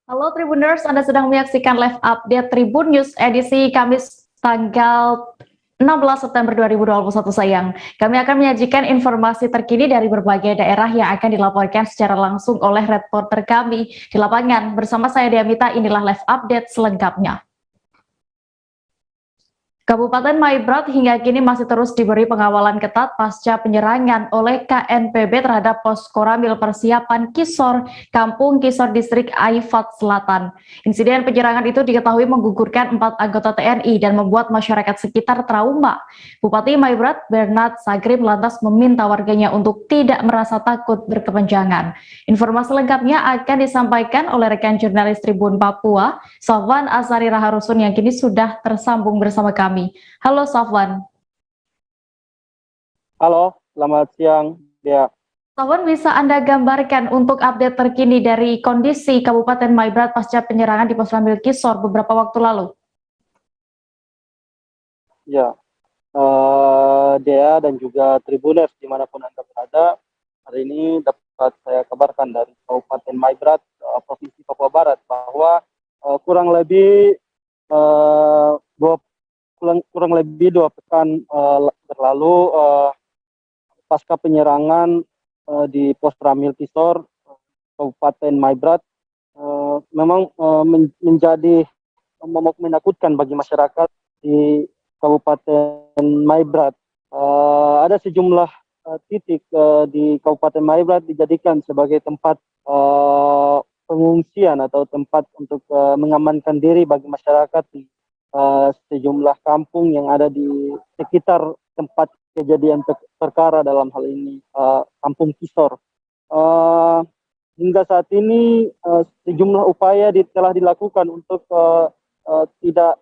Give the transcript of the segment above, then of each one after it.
Halo Tribuners, Anda sedang menyaksikan live update Tribun News edisi Kamis tanggal 16 September 2021 sayang. Kami akan menyajikan informasi terkini dari berbagai daerah yang akan dilaporkan secara langsung oleh reporter kami di lapangan. Bersama saya Diamita, inilah live update selengkapnya. Kabupaten Maibrat hingga kini masih terus diberi pengawalan ketat pasca penyerangan oleh KNPB terhadap pos Koramil persiapan Kisor, Kampung Kisor Distrik Aifat Selatan. Insiden penyerangan itu diketahui menggugurkan 4 anggota TNI dan membuat masyarakat sekitar trauma. Bupati Maibrat Bernard Sagrim lantas meminta warganya untuk tidak merasa takut berkepanjangan. Informasi lengkapnya akan disampaikan oleh rekan jurnalis Tribun Papua, Sofwan Azari Raharusun yang kini sudah tersambung bersama kami. Halo Sofwan. Halo, selamat siang, Dea. Sofwan, bisa Anda gambarkan untuk update terkini dari kondisi Kabupaten Maibrat pasca penyerangan di Pos Ramil Kisor beberapa waktu lalu? Ya, Dea dan juga Tribuners dimanapun Anda berada, hari ini dapat saya kabarkan dari Kabupaten Maibrat, Provinsi Papua Barat, bahwa kurang lebih dua pekan berlalu pasca penyerangan di Pos Ramil Kisor, Kabupaten Maibrat, memang menjadi momok menakutkan bagi masyarakat di Kabupaten Maibrat. Ada sejumlah titik di Kabupaten Maibrat dijadikan sebagai tempat pengungsian atau tempat untuk mengamankan diri bagi masyarakat di sejumlah kampung yang ada di sekitar tempat kejadian perkara, dalam hal ini Kampung Kisor. Hingga saat ini sejumlah upaya telah dilakukan untuk tidak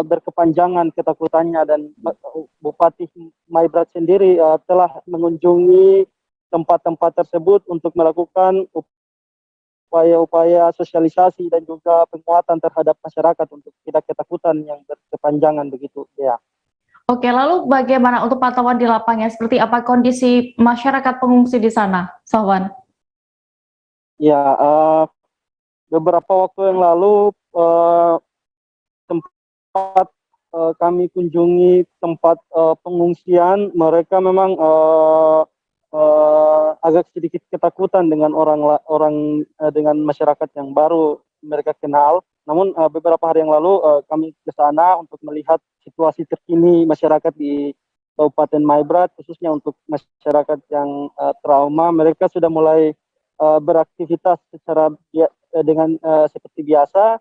berkepanjangan ketakutannya, dan Bupati Maibrat sendiri telah mengunjungi tempat-tempat tersebut untuk melakukan upaya-upaya sosialisasi dan juga penguatan terhadap masyarakat untuk tidak ketakutan yang berkepanjangan begitu, ya. Oke, lalu bagaimana untuk pantauan di lapangan? Seperti apa kondisi masyarakat pengungsi di sana, Sofwan? Ya, beberapa waktu yang lalu tempat kami kunjungi tempat pengungsian, mereka memang agak sedikit ketakutan dengan dengan masyarakat yang baru mereka kenal. Namun beberapa hari yang lalu kami ke sana untuk melihat situasi terkini masyarakat di Kabupaten Maibrat, khususnya untuk masyarakat yang trauma. Mereka sudah mulai beraktivitas secara dengan seperti biasa,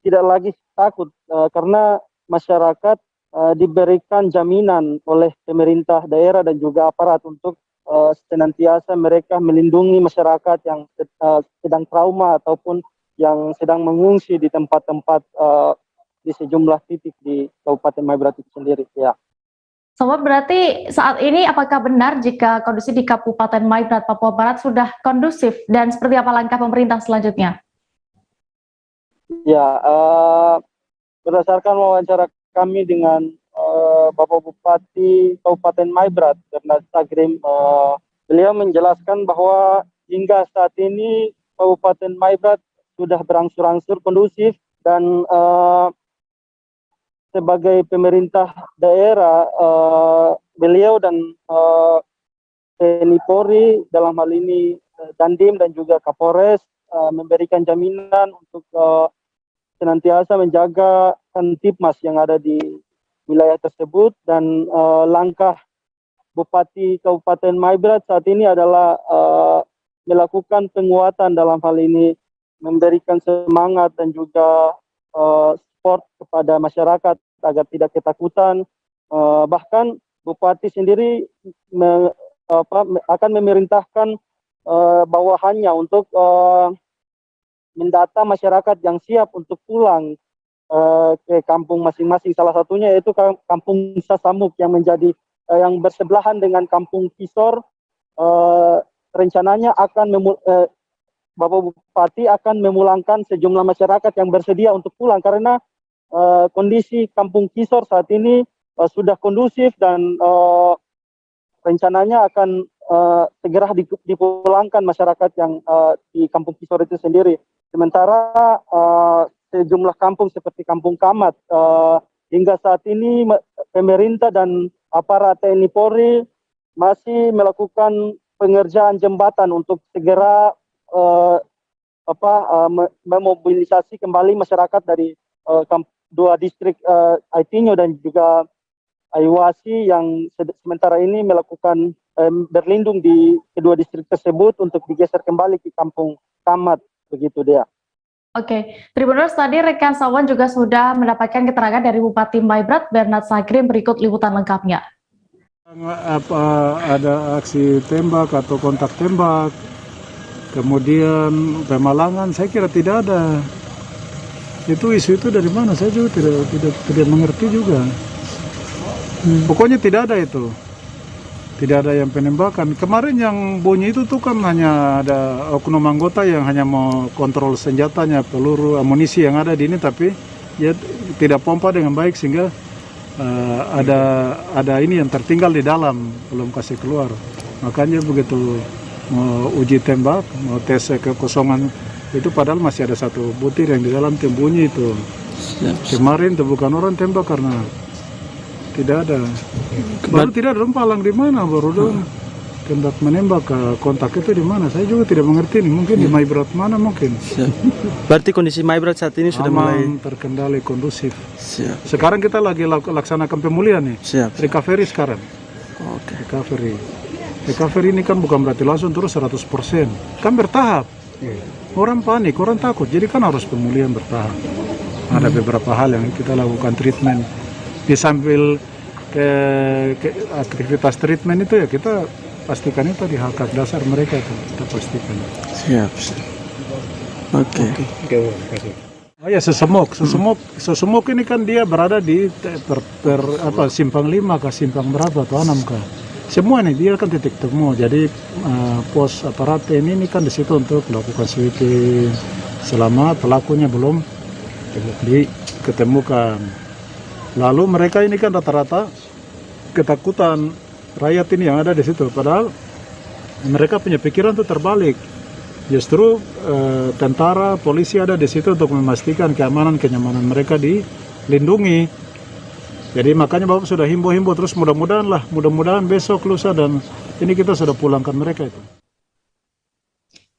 tidak lagi takut karena masyarakat diberikan jaminan oleh pemerintah daerah dan juga aparat untuk senantiasa mereka melindungi masyarakat yang sedang trauma ataupun yang sedang mengungsi di tempat-tempat di sejumlah titik di Kabupaten Maibrat itu sendiri, ya. Sobat, berarti saat ini apakah benar jika kondisi di Kabupaten Maibrat, Papua Barat sudah kondusif, dan seperti apa langkah pemerintah selanjutnya? Ya, berdasarkan wawancara kami dengan Bapak Bupati Kabupaten Maibrat, Bernard Sagrim, beliau menjelaskan bahwa hingga saat ini Kabupaten Maibrat sudah berangsur-angsur kondusif, dan sebagai pemerintah daerah, beliau dan TNI Polri, dalam hal ini Dandim dan juga Kapolres, memberikan jaminan untuk senantiasa menjaga Kantipmas yang ada di wilayah tersebut, dan langkah Bupati Kabupaten Maibrat saat ini adalah melakukan penguatan, dalam hal ini memberikan semangat dan juga support kepada masyarakat agar tidak ketakutan. Bahkan Bupati sendiri akan memerintahkan bawahannya untuk mendata masyarakat yang siap untuk pulang ke kampung masing-masing. Salah satunya yaitu Kampung Sasamuk yang menjadi yang bersebelahan dengan Kampung Kisor. Rencananya Bapak Bupati akan memulangkan sejumlah masyarakat yang bersedia untuk pulang, karena kondisi Kampung Kisor saat ini sudah kondusif, dan rencananya akan segera dipulangkan masyarakat yang di Kampung Kisor itu sendiri. Sementara sejumlah kampung seperti Kampung Kamat hingga saat ini pemerintah dan aparat TNI Polri masih melakukan pengerjaan jembatan untuk segera memobilisasi kembali masyarakat dari dua distrik Aitinyo dan juga Aiwasi yang sementara ini melakukan berlindung di kedua distrik tersebut untuk digeser kembali ke Kampung Kamat, begitu dia. Oke, Tribuners, tadi rekan Sawan juga sudah mendapatkan keterangan dari Bupati Maibrat Bernard Sagrim, berikut liputan lengkapnya. Ada aksi tembak atau kontak tembak, kemudian pemalangan, saya kira tidak ada. Itu isu itu dari mana? Saya juga tidak mengerti juga. Pokoknya tidak ada itu. Tidak ada yang penembakan. Kemarin yang bunyi itu tuh kan hanya ada oknum anggota yang hanya mau kontrol senjatanya, peluru, amunisi yang ada di ini, tapi ya tidak pompa dengan baik sehingga ada ini yang tertinggal di dalam, belum kasih keluar. Makanya begitu mau uji tembak, mau tes kekosongan itu padahal masih ada satu butir yang di dalam bunyi itu. Kemarin itu bukan orang tembak karena tidak ada. Baru tidak ada palang di mana, baru dong tembak menembak ke kontak itu di mana? Saya juga tidak mengerti nih. Mungkin di Maibrat mana mungkin. Berarti kondisi Maibrat saat ini sudah mulai terkendali, kondusif. Siap. Sekarang kita lagi laksanakan pemulihan nih. Siap. Recovery sekarang. Oke. Recovery ini kan bukan berarti langsung terus 100%. Kan bertahap. Orang panik, orang takut. Jadi kan harus pemulihan bertahap. Ada beberapa hal yang kita lakukan treatment. Di sambil ke aktivitas treatment itu ya kita pastikan itu di hak dasar mereka itu kita pastikan. Siap. Oke. Oh ya, sesemok ini kan dia berada di simpang 5 ke simpang berapa atau 6 ke. Semua nih dia kan titik temu. Jadi pos aparat ini kan di situ untuk melakukan sweeping selama pelakunya belum diketemukan. Lalu mereka ini kan rata-rata ketakutan rakyat ini yang ada di situ. Padahal mereka punya pikiran tuh terbalik. Justru tentara, polisi ada di situ untuk memastikan keamanan, kenyamanan mereka dilindungi. Jadi makanya Bapak sudah himbau-himbau terus mudah-mudahan besok, lusa dan ini kita sudah pulangkan mereka itu.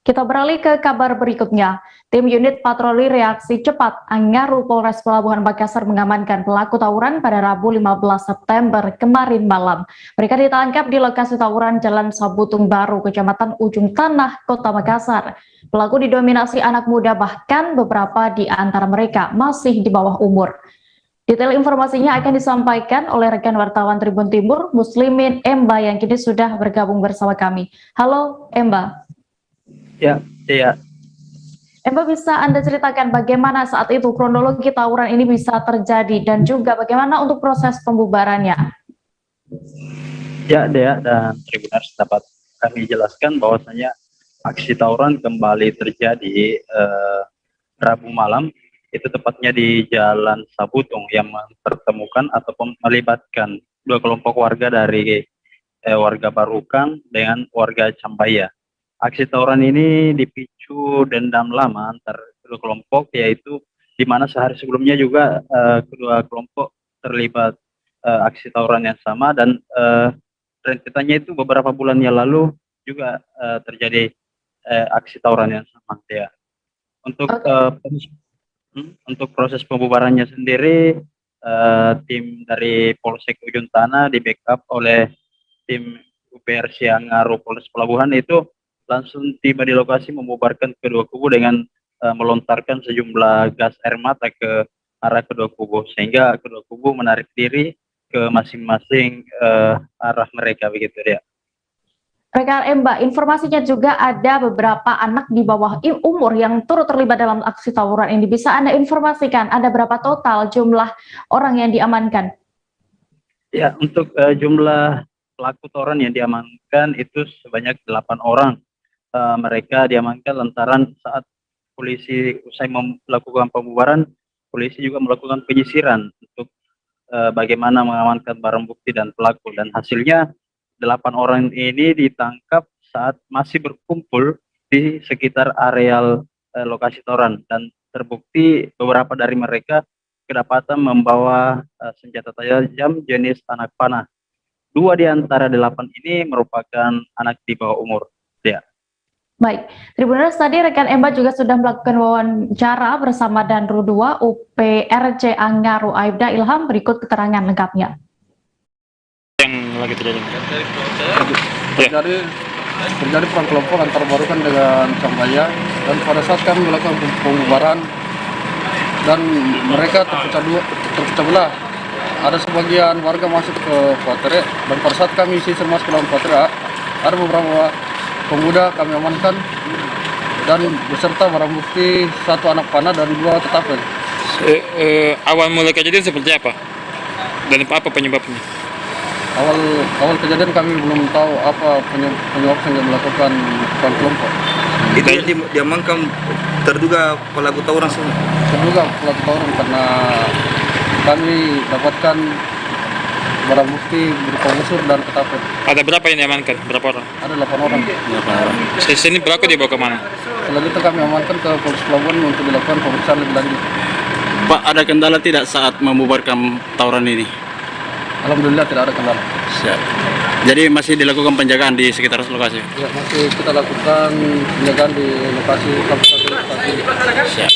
Kita beralih ke kabar berikutnya. Tim unit patroli reaksi cepat Angaru Polres Pelabuhan Makassar mengamankan pelaku tawuran pada Rabu 15 September kemarin malam. Mereka ditangkap di lokasi tawuran Jalan Sabutung Baru, Kecamatan Ujung Tanah, Kota Makassar. Pelaku didominasi anak muda, bahkan beberapa di antara mereka masih di bawah umur. Detail informasinya akan disampaikan oleh rekan wartawan Tribun Timur, Muslimin Emba, yang kini sudah bergabung bersama kami. Halo Emba. Ya. Emba, bisa Anda ceritakan bagaimana saat itu kronologi tawuran ini bisa terjadi dan juga bagaimana untuk proses pembubarannya? Ya, Dea dan Tribuners, dapat kami jelaskan bahwasanya aksi tawuran kembali terjadi Rabu malam, itu tepatnya di Jalan Sabutung yang mempertemukan ataupun melibatkan dua kelompok warga dari warga Barukan dengan warga Cambaya. Aksi tawuran ini dipicu dendam lama antar kedua kelompok, yaitu di mana sehari sebelumnya juga kedua kelompok terlibat aksi tawuran yang sama, dan rentetannya itu beberapa bulan yang lalu juga terjadi aksi tawuran yang sama. Ya. Untuk proses pembubarannya sendiri, tim dari Polsek Ujung Tanah di backup oleh tim UPRC Angaru Polres Pelabuhan itu langsung tiba di lokasi membubarkan kedua kubu dengan melontarkan sejumlah gas air mata ke arah kedua kubu, sehingga kedua kubu menarik diri ke masing-masing arah mereka, begitu ya. Rekan Emba, informasinya juga ada beberapa anak di bawah umur yang turut terlibat dalam aksi tawuran ini. Bisa Anda informasikan ada berapa total jumlah orang yang diamankan? Ya, untuk jumlah pelaku tawuran yang diamankan itu sebanyak 8 orang. Mereka diamankan lantaran saat polisi usai melakukan pembubaran, polisi juga melakukan penyisiran untuk bagaimana mengamankan barang bukti dan pelaku, dan hasilnya 8 orang ini ditangkap saat masih berkumpul di sekitar areal lokasi tawuran, dan terbukti beberapa dari mereka kedapatan membawa senjata tajam jenis anak panah. 2 di antara 8 ini merupakan anak di bawah umur. Ya. Baik, Tribuners, tadi rekan Emba juga sudah melakukan wawancara bersama Danru 2 UPRC Angaru Aibda Ilham. Berikut keterangan lengkapnya. Yang lagi terjadi. Terjadi perang kelompok antara Barukan dengan Cambaya, dan pada saat kami melakukan pembubaran dan mereka terpecah belah. Ada sebagian warga masuk ke Potere, dan pada saat kami sisir masuk ke dalam Potere, ada beberapa pemuda kami amankan dan beserta barang bukti 1 anak panah dan 2 ketapel. Awal mulai kejadian seperti apa? Dan apa penyebabnya? Awal kejadian kami belum tahu apa penyebab sehingga melakukan perang kelompok. Itu yang diamankan terduga pelaku tawuran semua. Terduga pelaku tawuran karena kami dapatkan barang bukti berupa busur dan ketapel. Ada berapa yang diamankan? Berapa orang? Ada 8 orang. Sini pelaku dibawa ke mana? Selanjutnya kami amankan ke Polres Pelabuhan untuk dilakukan pemeriksaan lebih lanjut. Pak, ada kendala tidak saat membubarkan tawuran ini? Alhamdulillah tidak ada kendala. Siap. Jadi masih dilakukan penjagaan di sekitar lokasi? Ya, masih kita lakukan penjagaan di lokasi sampai satu lokasi. Siap.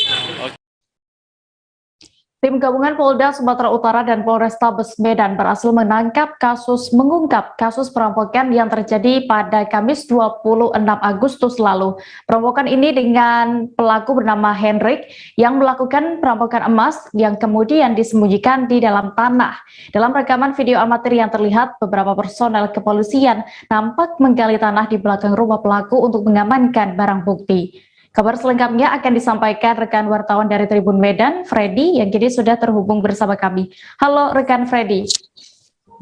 Tim gabungan Polda Sumatera Utara dan Polrestabes Medan berhasil mengungkap kasus perampokan yang terjadi pada Kamis 26 Agustus lalu. Perampokan ini dengan pelaku bernama Hendrik yang melakukan perampokan emas yang kemudian disembunyikan di dalam tanah. Dalam rekaman video amatir yang terlihat, beberapa personel kepolisian nampak menggali tanah di belakang rumah pelaku untuk mengamankan barang bukti. Kabar selengkapnya akan disampaikan rekan wartawan dari Tribun Medan, Freddy, yang kini sudah terhubung bersama kami. Halo rekan Freddy.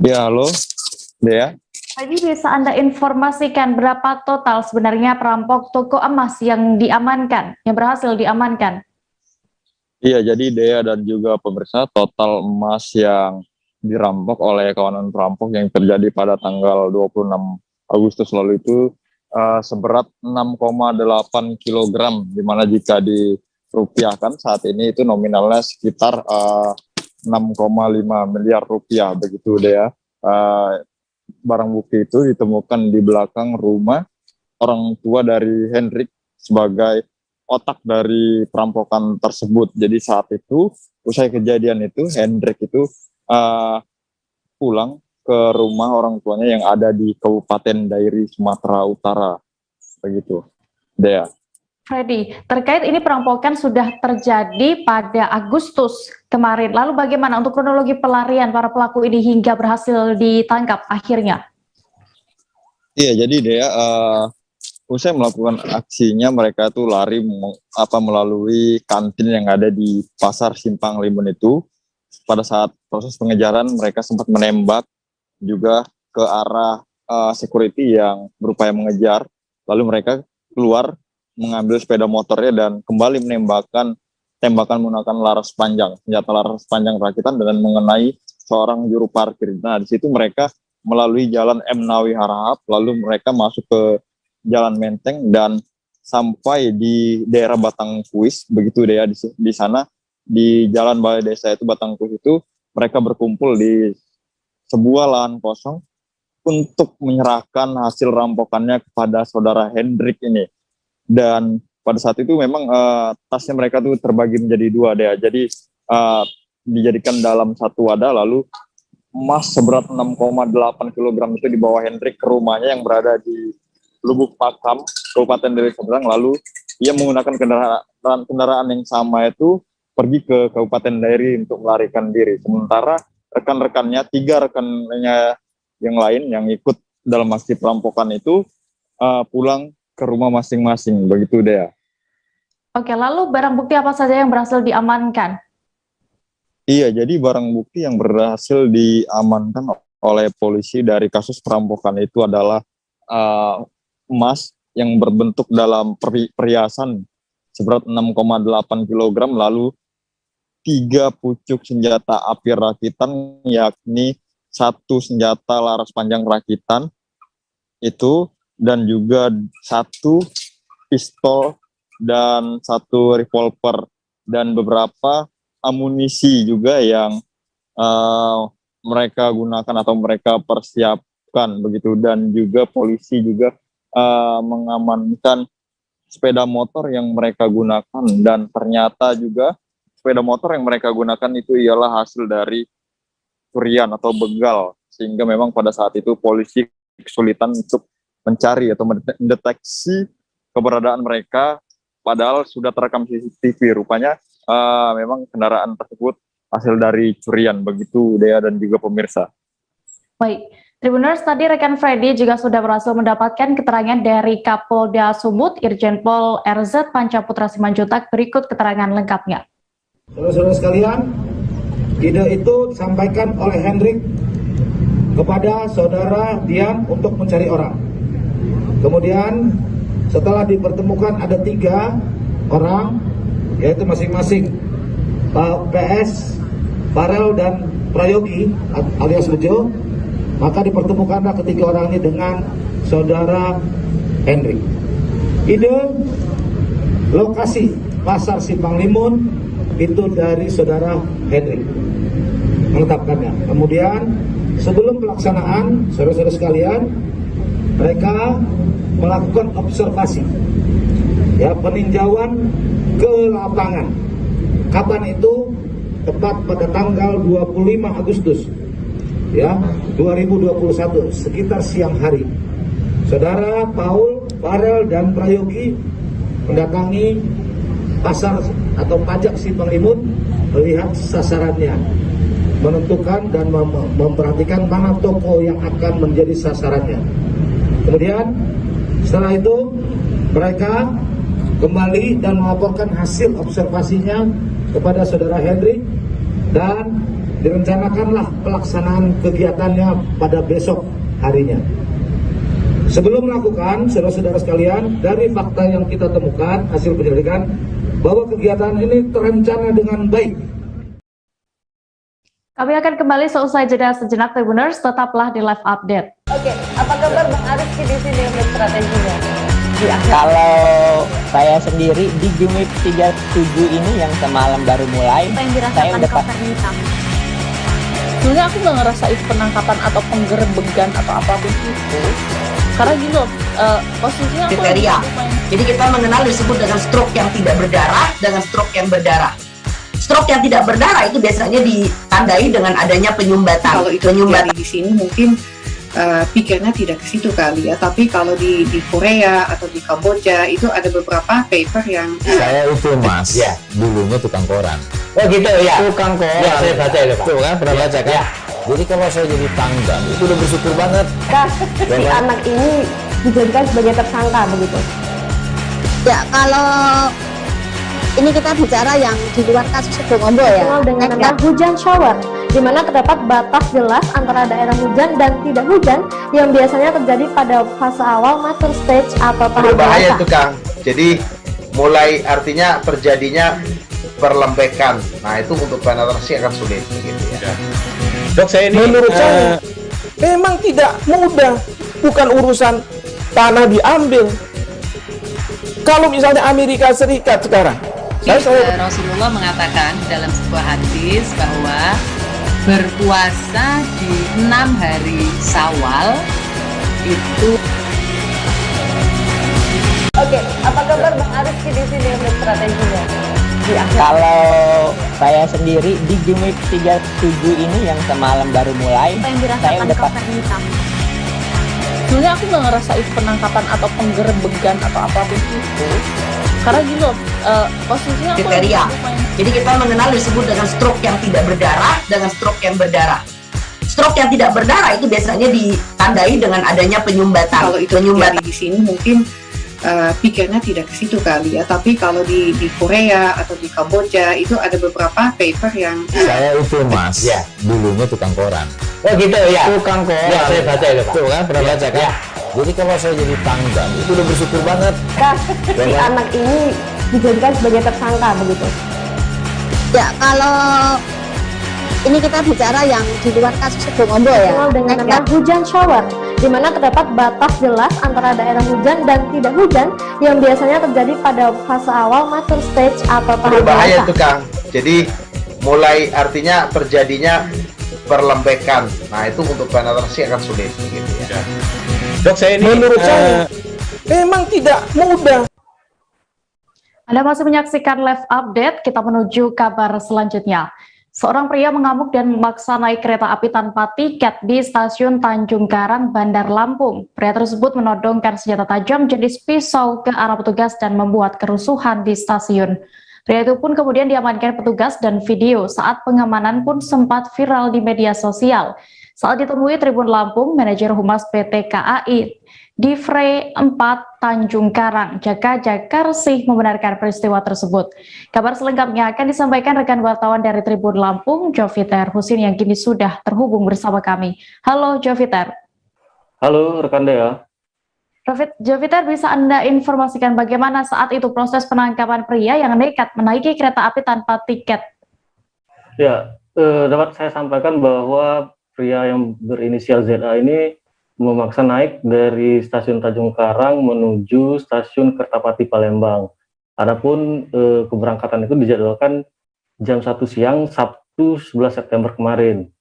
Ya, halo, Dea. Freddy, bisa Anda informasikan berapa total sebenarnya perampok toko emas yang diamankan, yang berhasil diamankan? Iya, jadi Dea dan juga pemirsa, total emas yang dirampok oleh kawanan perampok yang terjadi pada tanggal 26 Agustus lalu itu seberat 6,8 kg, di mana jika dirupiahkan saat ini itu nominalnya sekitar 6,5 miliar rupiah, begitu deh ya. Barang bukti itu ditemukan di belakang rumah orang tua dari Hendrik sebagai otak dari perampokan tersebut. Jadi saat itu, usai kejadian itu, Hendrik itu pulang ke rumah orang tuanya yang ada di Kabupaten Dairi, Sumatera Utara. Begitu, Dea. Freddy, terkait ini perampokan sudah terjadi pada Agustus kemarin. Lalu bagaimana untuk kronologi pelarian para pelaku ini hingga berhasil ditangkap akhirnya? Iya, jadi Dea, usai melakukan aksinya, mereka tuh lari melalui kantin yang ada di Pasar Simpang Limun itu. Pada saat proses pengejaran, mereka sempat menembak juga ke arah security yang berupaya mengejar, lalu mereka keluar mengambil sepeda motornya dan kembali menembakkan tembakan menggunakan laras panjang, senjata laras panjang rakitan dan mengenai seorang juru parkir. Nah, di situ mereka melalui jalan M. Nawi Harahap, lalu mereka masuk ke jalan Menteng dan sampai di daerah Batangkuis, begitu dia di sana di jalan balai desa itu Batangkuis itu mereka berkumpul di sebuah lahan kosong untuk menyerahkan hasil rampokannya kepada saudara Hendrik ini. Dan pada saat itu memang tasnya mereka tuh terbagi menjadi 2 deh. Jadi dijadikan dalam satu wadah, lalu emas seberat 6,8 kg itu dibawa Hendrik ke rumahnya yang berada di Lubuk Pakam, Kabupaten Deli Serdang. Lalu ia menggunakan kendaraan yang sama itu pergi ke Kabupaten Dairi untuk melarikan diri. Sementara rekan-rekannya, 3 rekannya yang lain yang ikut dalam aksi perampokan itu pulang ke rumah masing-masing, begitu deh. Oke, lalu barang bukti apa saja yang berhasil diamankan? Iya, jadi barang bukti yang berhasil diamankan oleh polisi dari kasus perampokan itu adalah emas yang berbentuk dalam perhiasan seberat 6,8 kg, lalu 3 pucuk senjata api rakitan, yakni 1 senjata laras panjang rakitan itu, dan juga 1 pistol dan 1 revolver dan beberapa amunisi juga yang mereka gunakan atau mereka persiapkan begitu, dan juga polisi juga mengamankan sepeda motor yang mereka gunakan, dan ternyata juga sepeda motor yang mereka gunakan itu ialah hasil dari curian atau begal, sehingga memang pada saat itu polisi kesulitan untuk mencari atau mendeteksi keberadaan mereka, padahal sudah terekam CCTV. Rupanya memang kendaraan tersebut hasil dari curian, begitu Dea dan juga pemirsa. Baik, Tribuners, tadi rekan Freddy juga sudah berhasil mendapatkan keterangan dari Kapolda Sumut, Irjen Pol RZ Pancaputra Simanjuntak. Berikut keterangan lengkapnya. Saudara-saudara sekalian, ide itu disampaikan oleh Hendrik kepada saudara Dian untuk mencari orang. Kemudian setelah dipertemukan ada 3 orang, yaitu masing-masing PS, Farel, dan Prayogi alias Bejo. Maka dipertemukanlah ketiga orang ini dengan saudara Hendrik. Ide lokasi Pasar Simpang Limun itu dari saudara Hendrik menetapkannya. Kemudian sebelum pelaksanaan, saudara-saudara sekalian, mereka melakukan observasi, ya, peninjauan ke lapangan. Kapan itu? Tepat pada tanggal 25 Agustus. Ya, 2021, sekitar siang hari. Saudara Paul, Farel, dan Prayogi mendatangi pasar atau pajak Simpang Limun, melihat sasarannya, menentukan dan memperhatikan mana toko yang akan menjadi sasarannya. Kemudian setelah itu mereka kembali dan melaporkan hasil observasinya kepada saudara Hendrik, dan direncanakanlah pelaksanaan kegiatannya pada besok harinya. Sebelum melakukan, saudara-saudara sekalian, dari fakta yang kita temukan, hasil penyelidikan, bahwa kegiatan ini terencana dengan baik. Kami akan kembali seusai jeda sejenak, Tribuners, tetaplah di live update. Oke, apa kabar Bang Ariski di sini untuk strateginya? Kalau saya sendiri di Jumip 37 ini yang semalam baru mulai, apa yang dirasakan saya udah hitam? Sebenarnya aku nggak ngerasa itu penangkapan atau penggerebegan atau apapun itu, karena gini loh, posisinya aku kriteria. Jadi kita mengenal disebut dengan stroke yang tidak berdarah dengan stroke yang berdarah. Stroke yang tidak berdarah itu biasanya ditandai dengan adanya penyumbatan. Kalau itu penyumbatan di sini mungkin pikirnya tidak ke situ kali ya, tapi kalau di Korea atau di Kamboja itu ada beberapa paper yang saya itu mas, ya dulunya tukang koran. Oh gitu ya, Tukang koran. Ya, saya baca itu Pak. Tuh kan, pernah baca kan? Ya. Jadi kalau saya jadi tanggal itu udah bersyukur banget. Si anak ini dijadikan sebagai tersangka begitu. Ya, kalau ini kita bicara yang di luar kasus Sebongombo ya. Dengan nama hujan shower, di mana terdapat batas jelas antara daerah hujan dan tidak hujan yang biasanya terjadi pada fase awal mature stage atau tahap berbahaya itu Kang. Jadi mulai artinya terjadinya perlembekan. Nah itu untuk penetrasi akan sulit gitu ya. Dok, saya ini menurut saya memang tidak mudah, bukan urusan tanah diambil. Kalau misalnya Amerika Serikat sekarang, Rasulullah mengatakan dalam sebuah hadis bahwa berpuasa di 6 hari Syawal itu. Oke, apa kabar Bang Ariski di sini untuk strateginya? Kalau saya sendiri di Jumip 37 ini yang semalam baru mulai, apa yang saya udah hitam? Sebenarnya aku nggak ngerasa itu penangkapan atau penggerebegan atau apapun itu, karena gini loh, posisinya kriteria. Jadi kita mengenal disebut dengan stroke yang tidak berdarah dengan stroke yang berdarah. Stroke yang tidak berdarah itu biasanya ditandai dengan adanya penyumbatan. Kalau itu penyumbatan di sini mungkin pikirnya tidak ke situ kali ya, tapi kalau di Korea atau di Kamboja itu ada beberapa paper yang saya itu mas, ya dulunya tukang koran. Oh gitu ya, Tukang koran. Ya, saya baca itu Pak. Tuh kan, pernah baca kan? Ya. Jadi kalau saya jadi tanggal itu udah bersyukur banget. Si anak ini dijadikan sebagai tersangka begitu. Ya, kalau ini kita bicara yang di luar kasus Sebongombo ya. Dengan nama hujan shower, di mana terdapat batas jelas antara daerah hujan dan tidak hujan yang biasanya terjadi pada fase awal mature stage atau tahap Berbahaya dewasa. itu Kang. Jadi mulai artinya terjadinya perlembekan. Nah itu untuk penetrasi akan sulit gitu ya. Dok, saya ini menurut saya memang tidak mudah. Anda masih menyaksikan live update, kita menuju kabar selanjutnya. Seorang pria mengamuk dan memaksa naik kereta api tanpa tiket di stasiun Tanjung Karang, Bandar Lampung. Pria tersebut menodongkan senjata tajam jenis pisau ke arah petugas dan membuat kerusuhan di stasiun. Pria itu pun kemudian diamankan petugas dan video saat pengamanan pun sempat viral di media sosial. Saat ditemui Tribun Lampung, manajer Humas PT KAI di Frey 4 Tanjung Karang, Jakarsih membenarkan peristiwa tersebut. Kabar selengkapnya akan disampaikan rekan wartawan dari Tribun Lampung, Joviter Husin yang kini sudah terhubung bersama kami. Halo Joviter. Halo rekan Dea. Joviter, bisa Anda informasikan bagaimana saat itu proses penangkapan pria yang nekat menaiki kereta api tanpa tiket? Ya, dapat saya sampaikan bahwa pria yang berinisial ZA ini memaksa naik dari stasiun Tanjung Karang menuju stasiun Kertapati Palembang. Adapun keberangkatan itu dijadwalkan jam 1 siang Sabtu 11 September kemarin.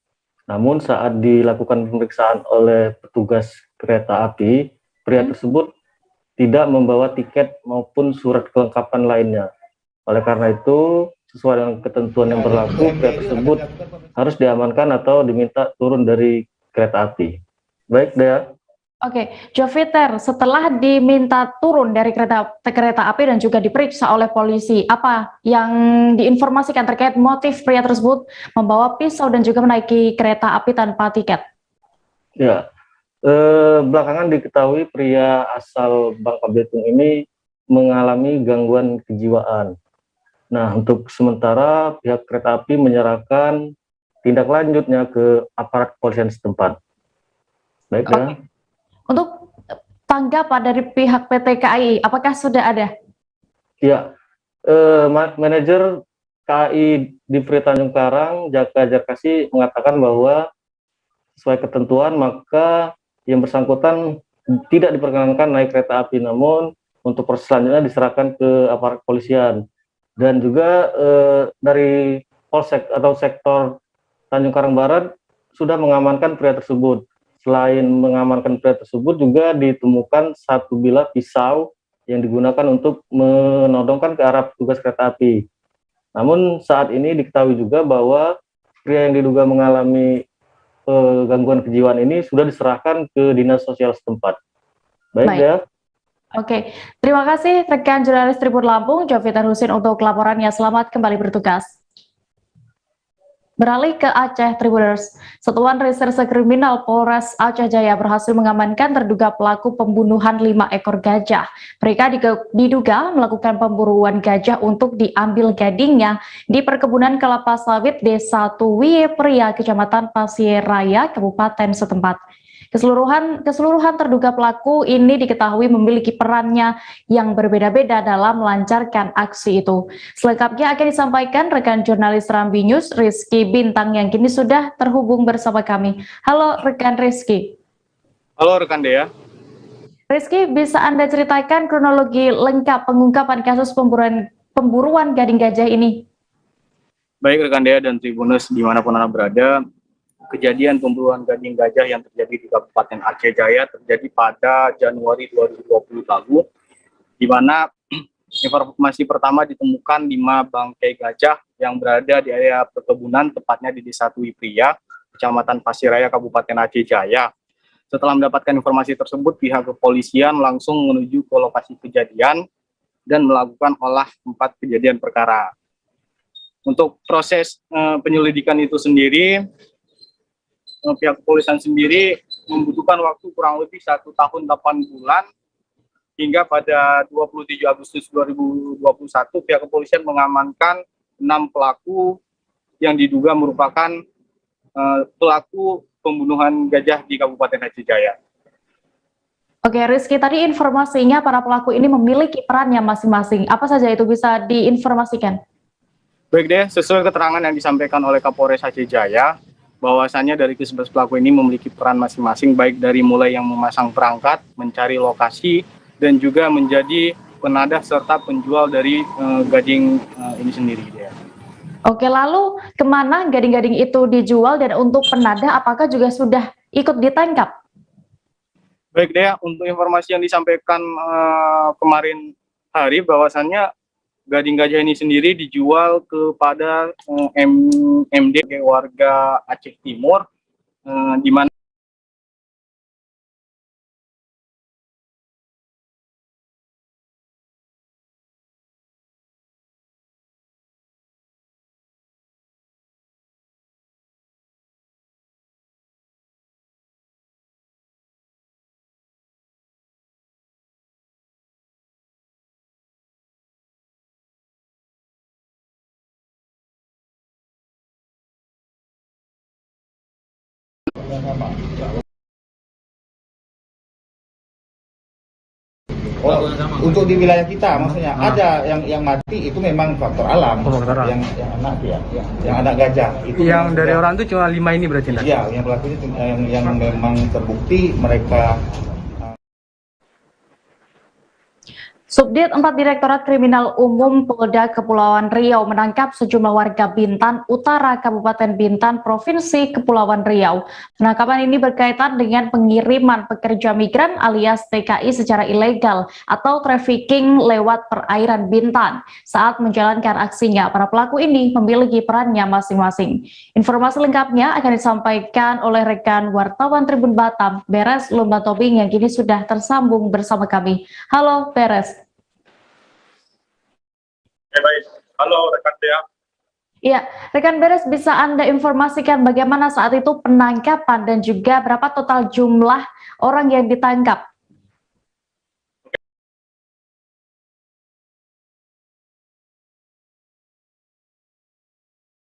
Namun saat dilakukan pemeriksaan oleh petugas kereta api, pria tersebut tidak membawa tiket maupun surat kelengkapan lainnya. Oleh karena itu, sesuai dengan ketentuan yang berlaku, pria tersebut harus diamankan atau diminta turun dari kereta api. Baik, Dea. Oke, Joviter, setelah diminta turun dari kereta api dan juga diperiksa oleh polisi, apa yang diinformasikan terkait motif pria tersebut membawa pisau dan juga menaiki kereta api tanpa tiket? Ya, belakangan diketahui pria asal Bangka Belitung ini mengalami gangguan kejiwaan. Nah, untuk sementara pihak kereta api menyerahkan tindak lanjutnya ke aparat kepolisian setempat. Baik, ya. Untuk tanggapan dari pihak PT KAI, apakah sudah ada? Ya, manajer KAI di Frey Tanjung Karang, Jakarsih mengatakan bahwa sesuai ketentuan maka yang bersangkutan tidak diperkenankan naik kereta api, namun untuk proses selanjutnya diserahkan ke aparat kepolisian. Dan juga dari Polsek atau sektor Tanjung Karang Barat sudah mengamankan pria tersebut. Selain mengamankan pria tersebut juga ditemukan satu bilah pisau yang digunakan untuk menodongkan ke arah petugas kereta api. Namun saat ini diketahui juga bahwa pria yang diduga mengalami gangguan kejiwaan ini sudah diserahkan ke dinas sosial setempat. Baik. Ya. Oke, terima kasih rekan jurnalis Tribun Lampung, Joviter Husin untuk laporannya. Selamat kembali bertugas. Beralih ke Aceh, Tribuners. Satuan Reserse Kriminal Polres Aceh Jaya berhasil mengamankan terduga pelaku pembunuhan 5 ekor gajah. Mereka diduga melakukan pemburuan gajah untuk diambil gadingnya di perkebunan kelapa sawit Desa Tuwie Pria, Kecamatan Pasir Raya, Kabupaten setempat. Keseluruhan terduga pelaku ini diketahui memiliki perannya yang berbeda-beda dalam melancarkan aksi itu. Selengkapnya akan disampaikan rekan jurnalis Rambi News, Rizky Bintang, yang kini sudah terhubung bersama kami. Halo rekan Rizky. Halo rekan Dea. Rizky, bisa Anda ceritakan kronologi lengkap pengungkapan kasus pemburuan gading gajah ini? Baik rekan Dea dan Tribuners dimanapun Anda berada, kejadian pemburuan gading gajah yang terjadi di Kabupaten Aceh Jaya terjadi pada Januari 2020 lalu, di mana informasi pertama ditemukan 5 bangkai gajah yang berada di area perkebunan, tepatnya di Desa Tuwie Pria, Kecamatan Pasir Raya, Kabupaten Aceh Jaya. Setelah mendapatkan informasi tersebut, pihak kepolisian langsung menuju ke lokasi kejadian dan melakukan olah tempat kejadian perkara. Untuk proses penyelidikan itu sendiri, pihak kepolisian sendiri membutuhkan waktu kurang lebih 1 tahun 8 bulan hingga pada 27 Agustus 2021 pihak kepolisian mengamankan 6 pelaku yang diduga merupakan pelaku pembunuhan gajah di Kabupaten Aceh Jaya. Oke, Rizky, tadi informasinya para pelaku ini memiliki perannya masing-masing. Apa saja itu bisa diinformasikan? Baik deh, sesuai keterangan yang disampaikan oleh Kapolres Aceh Jaya, bahwasannya dari ke-11 pelaku ini memiliki peran masing-masing, baik dari mulai yang memasang perangkat, mencari lokasi, dan juga menjadi penadah serta penjual dari gading ini sendiri. Ya. Oke, lalu kemana gading-gading itu dijual, dan untuk penadah apakah juga sudah ikut ditangkap? Baik Dea, untuk informasi yang disampaikan kemarin hari, bahwasannya gading gajah ini sendiri dijual kepada MD warga Aceh Timur, di mana untuk di wilayah kita maksudnya ada yang mati itu memang faktor alam, yang anak ya, yang anak gajah itu yang dari orang itu cuma 5 ini berarti? Iya, yang pelakunya yang memang terbukti mereka. Subdit 4 Direktorat Kriminal Umum Polda Kepulauan Riau menangkap sejumlah warga Bintan Utara, Kabupaten Bintan, Provinsi Kepulauan Riau. Penangkapan ini berkaitan dengan pengiriman pekerja migran alias TKI secara ilegal atau trafficking lewat perairan Bintan. Saat menjalankan aksinya, para pelaku ini memiliki perannya masing-masing. Informasi lengkapnya akan disampaikan oleh rekan wartawan Tribun Batam, Beres Lumbantobing, yang kini sudah tersambung bersama kami. Halo Beres. Baik, halo rekan Dea. Iya, rekan Beres, bisa Anda informasikan bagaimana saat itu penangkapan dan juga berapa total jumlah orang yang ditangkap?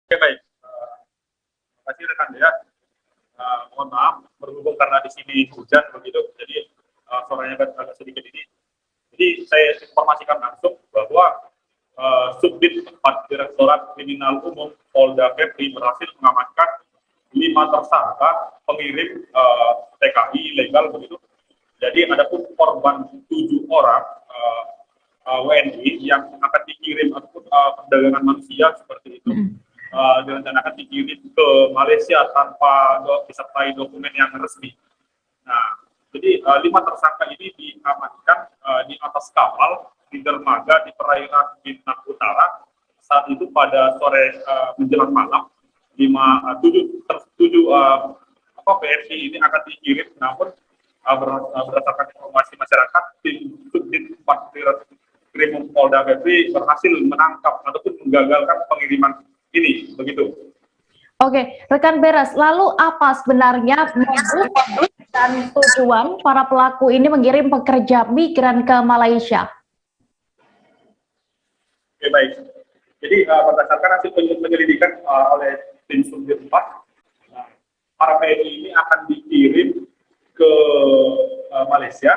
Oke, baik. Terima kasih rekan Dea. Mohon maaf, berhubung karena di sini hujan begitu, jadi suaranya agak sedikit ini. Jadi saya informasikan langsung bahwa Subdit 4 Direktorat Kriminal Umum Polda Kepri berhasil mengamankan 5 tersangka pengirim TKI ilegal begitu. Jadi ada pun korban 7 orang WNI yang akan dikirim ataupun perdagangan manusia seperti itu. Direncanakan dikirim ke Malaysia tanpa disertai dokumen yang resmi. Nah, jadi 5 tersangka ini diamankan di atas kapal di dermaga di perairan Bintan Utara. Saat itu pada sore menjelang malam, 7 PSI ini akan dikirim, namun berdasarkan informasi masyarakat, tim Subdit 4 Krimum Polda Kepri berhasil menangkap ataupun menggagalkan pengiriman ini, begitu. Oke, rekan Beres, lalu apa sebenarnya modus dan tujuan para pelaku ini mengirim pekerja migran ke Malaysia? Oke, baik. Jadi berdasarkan hasil penyelidikan oleh tim Subdit 4, para PNI ini akan dikirim ke Malaysia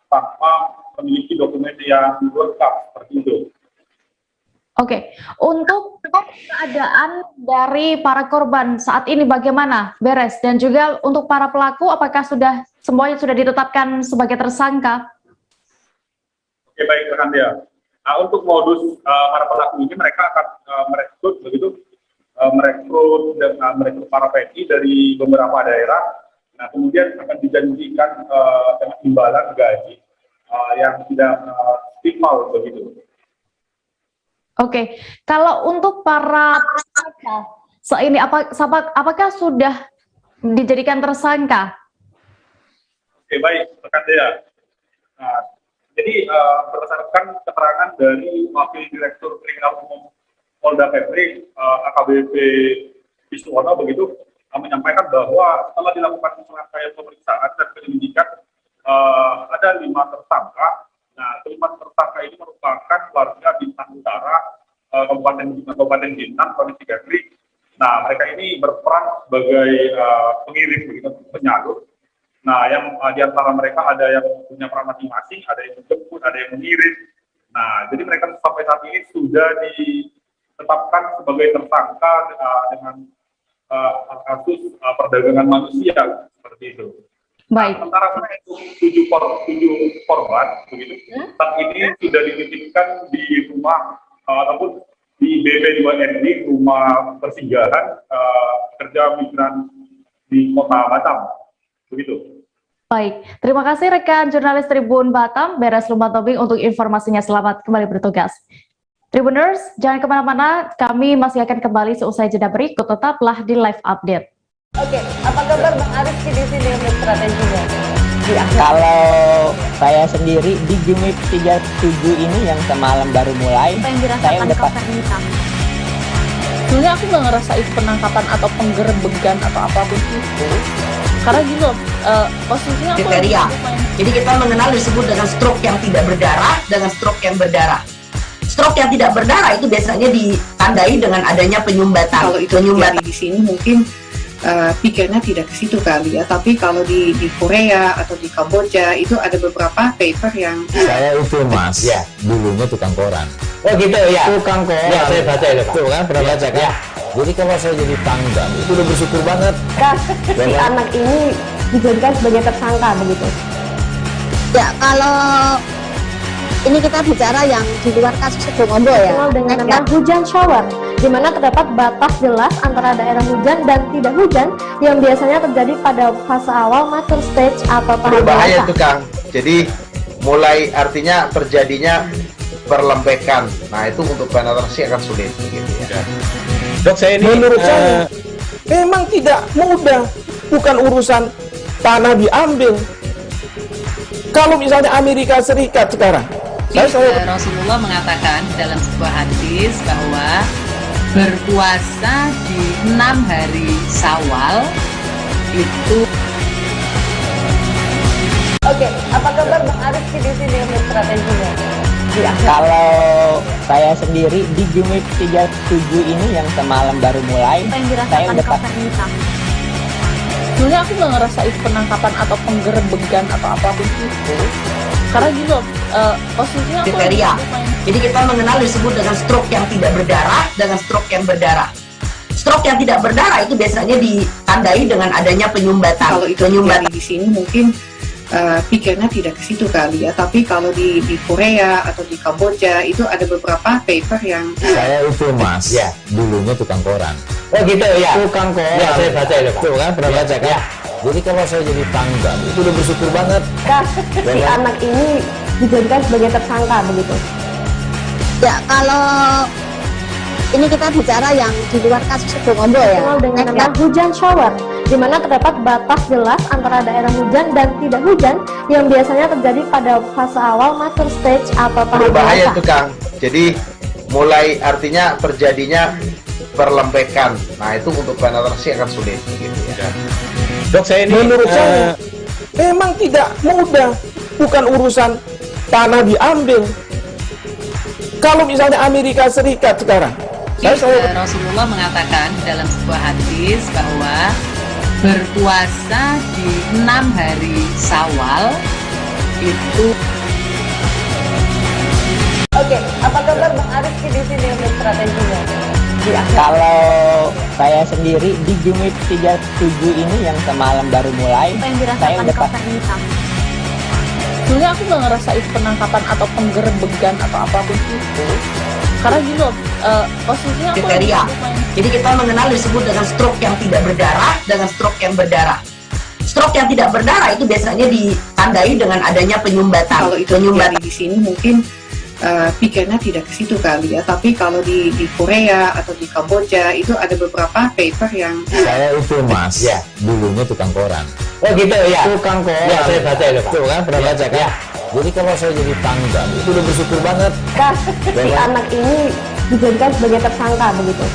tanpa memiliki dokumen yang lengkap seperti itu. Oke, untuk keadaan dari para korban saat ini bagaimana, Beres? Dan juga untuk para pelaku, apakah semuanya sudah ditetapkan sebagai tersangka? Oke, baik rekan Dea. Nah, untuk modus para pelaku ini, mereka akan merekrut para PNI dari beberapa daerah. Nah, kemudian akan dijanjikan dengan imbalan gaji yang tidak setimpal begitu. Oke, kalau untuk para tersangka ini apakah sudah dijadikan tersangka? Oke, baik rekan Dea. Nah, jadi berdasarkan keterangan dari Wakil Direktur Kriminal Umum Polda Kepri, AKBP Wisnuwono begitu, menyampaikan bahwa setelah dilakukan serangkaian pemeriksaan dan penyelidikan, ada 5 tersangka. Nah, 5 tersangka ini merupakan warga Bintan Utara, Kabupaten Bintan, Provinsi Kepri. Nah, mereka ini berperan sebagai pengirim begitu, penyalur. Nah, yang di antara mereka ada yang punya peran masing-masing, ada yang menjemput, ada yang mengirim. Nah, jadi mereka sampai saat ini sudah ditetapkan sebagai tersangka dengan kasus perdagangan manusia seperti itu. Baik. Sementara itu 7 korban begitu. Saat ini sudah dititipkan di rumah ataupun di BP2ND, rumah persinggahan pekerja migran di Kota Batam. Begitu. Baik, terima kasih rekan jurnalis Tribun Batam, Beres Lumba Tobing untuk informasinya. Selamat kembali bertugas. Tribuners, jangan kemana-mana, kami masih akan kembali seusai jeda berikut, tetaplah di live update. Oke, apa kabar Bang Arifki di sini untuk strateginya? Kalau saya sendiri di Jumip 37 ini yang semalam baru mulai, saya udah sebenarnya aku nggak ngerasa itu penangkapan atau penggerebegan atau apapun itu, karena gini loh, posisinya aku kriteria. Jadi kita mengenal disebut dengan stroke yang tidak berdarah dengan stroke yang berdarah. Stroke yang tidak berdarah itu biasanya ditandai dengan adanya penyumbatan. Kalau itu terjadi di sini mungkin pikirnya tidak ke situ kali ya, tapi kalau di Korea atau di Kamboja itu ada beberapa paper yang saya itu Mas, ya dulunya tukang koran. Oh gitu ya, Tukang koran. Ya, saya baca itu Pak. Tuh kan, pernah baca kan? Ya. Jadi kalau saya jadi tanggal, itu udah bersyukur banget. Si anak ini dijadikan sebagai tersangka begitu. Ya, kalau ini kita bicara yang di luar kasus Sebongombo ya. Dikenal dengan nama hujan shower, di mana terdapat batas jelas antara daerah hujan dan tidak hujan yang biasanya terjadi pada fase awal mature stage atau tahap Berbahaya dewasa. itu Kang. Jadi mulai artinya terjadinya perlembekan. Nah itu untuk penetrasi akan sulit gitu ya. Dok, saya ini menurut saya memang tidak mudah, bukan urusan tanah diambil. Kalau misalnya Amerika Serikat sekarang, Rasulullah mengatakan dalam sebuah hadis bahwa berpuasa di 6 hari Syawal itu. Oke, apa kabar Bang Arifki di sini untuk strateginya? Kalau saya sendiri di Jumip 37 ini yang semalam baru mulai, saya udah sebenarnya aku nggak ngerasa itu penangkapan atau penggerebegan atau apapun itu, karena gini loh, posisinya aku kriteria. Jadi kita mengenal disebut dengan stroke yang tidak berdarah dengan stroke yang berdarah. Stroke yang tidak berdarah itu biasanya ditandai dengan adanya penyumbatan. Kalau itu terjadi di sini mungkin pikirnya tidak ke situ kali ya, tapi kalau di Korea atau di Kamboja itu ada beberapa paper yang saya itu Mas, ya dulunya tukang koran. Oh gitu ya, Tukang koran. Ya, saya baca itu Pak. Tuh kan, pernah baca kan? Ya. Jadi kalau saya jadi tanggal, itu udah bersyukur banget. Si anak ini dijadikan sebagai tersangka begitu. Ya, kalau ini kita bicara yang di luar kasus Sebongombo ya. Dikenal dengan nama hujan shower, di mana terdapat batas jelas antara daerah hujan dan tidak hujan yang biasanya terjadi pada fase awal mature stage atau tahap Berbahaya dewasa. itu Kang. Jadi mulai artinya terjadinya perlembekan. Nah itu untuk penetrasi akan sulit gitu ya. Dok, saya ini menurut saya memang tidak mudah, bukan urusan tanah diambil. Kalau misalnya Amerika Serikat sekarang, Rasulullah mengatakan dalam sebuah hadis bahwa berpuasa di 6 hari Syawal itu. Oke, apa kabar Bang Arifki di sini untuk strateginya? Kalau saya sendiri di Jumip 37 ini yang semalam baru mulai, saya udah sebenarnya aku nggak ngerasa itu penangkapan atau penggerebegan atau apapun itu, karena gini loh, posisinya aku kriteria. Jadi kita mengenal disebut dengan stroke yang tidak berdarah dengan stroke yang berdarah. Stroke yang tidak berdarah itu biasanya ditandai dengan adanya penyumbatan. Kalau itu terjadi di sini mungkin pikirnya tidak ke situ kali ya, tapi kalau di Korea atau di Kamboja itu ada beberapa paper yang saya itu Mas, ya dulunya tukang koran. Oh gitu ya, Tukang koran. Ya, saya baca itu Pak. Tuh kan, pernah baca kan? Ya. Jadi kalau saya jadi tanggal, itu udah bersyukur banget. Si anak ini dijadikan sebagai tersangka begitu.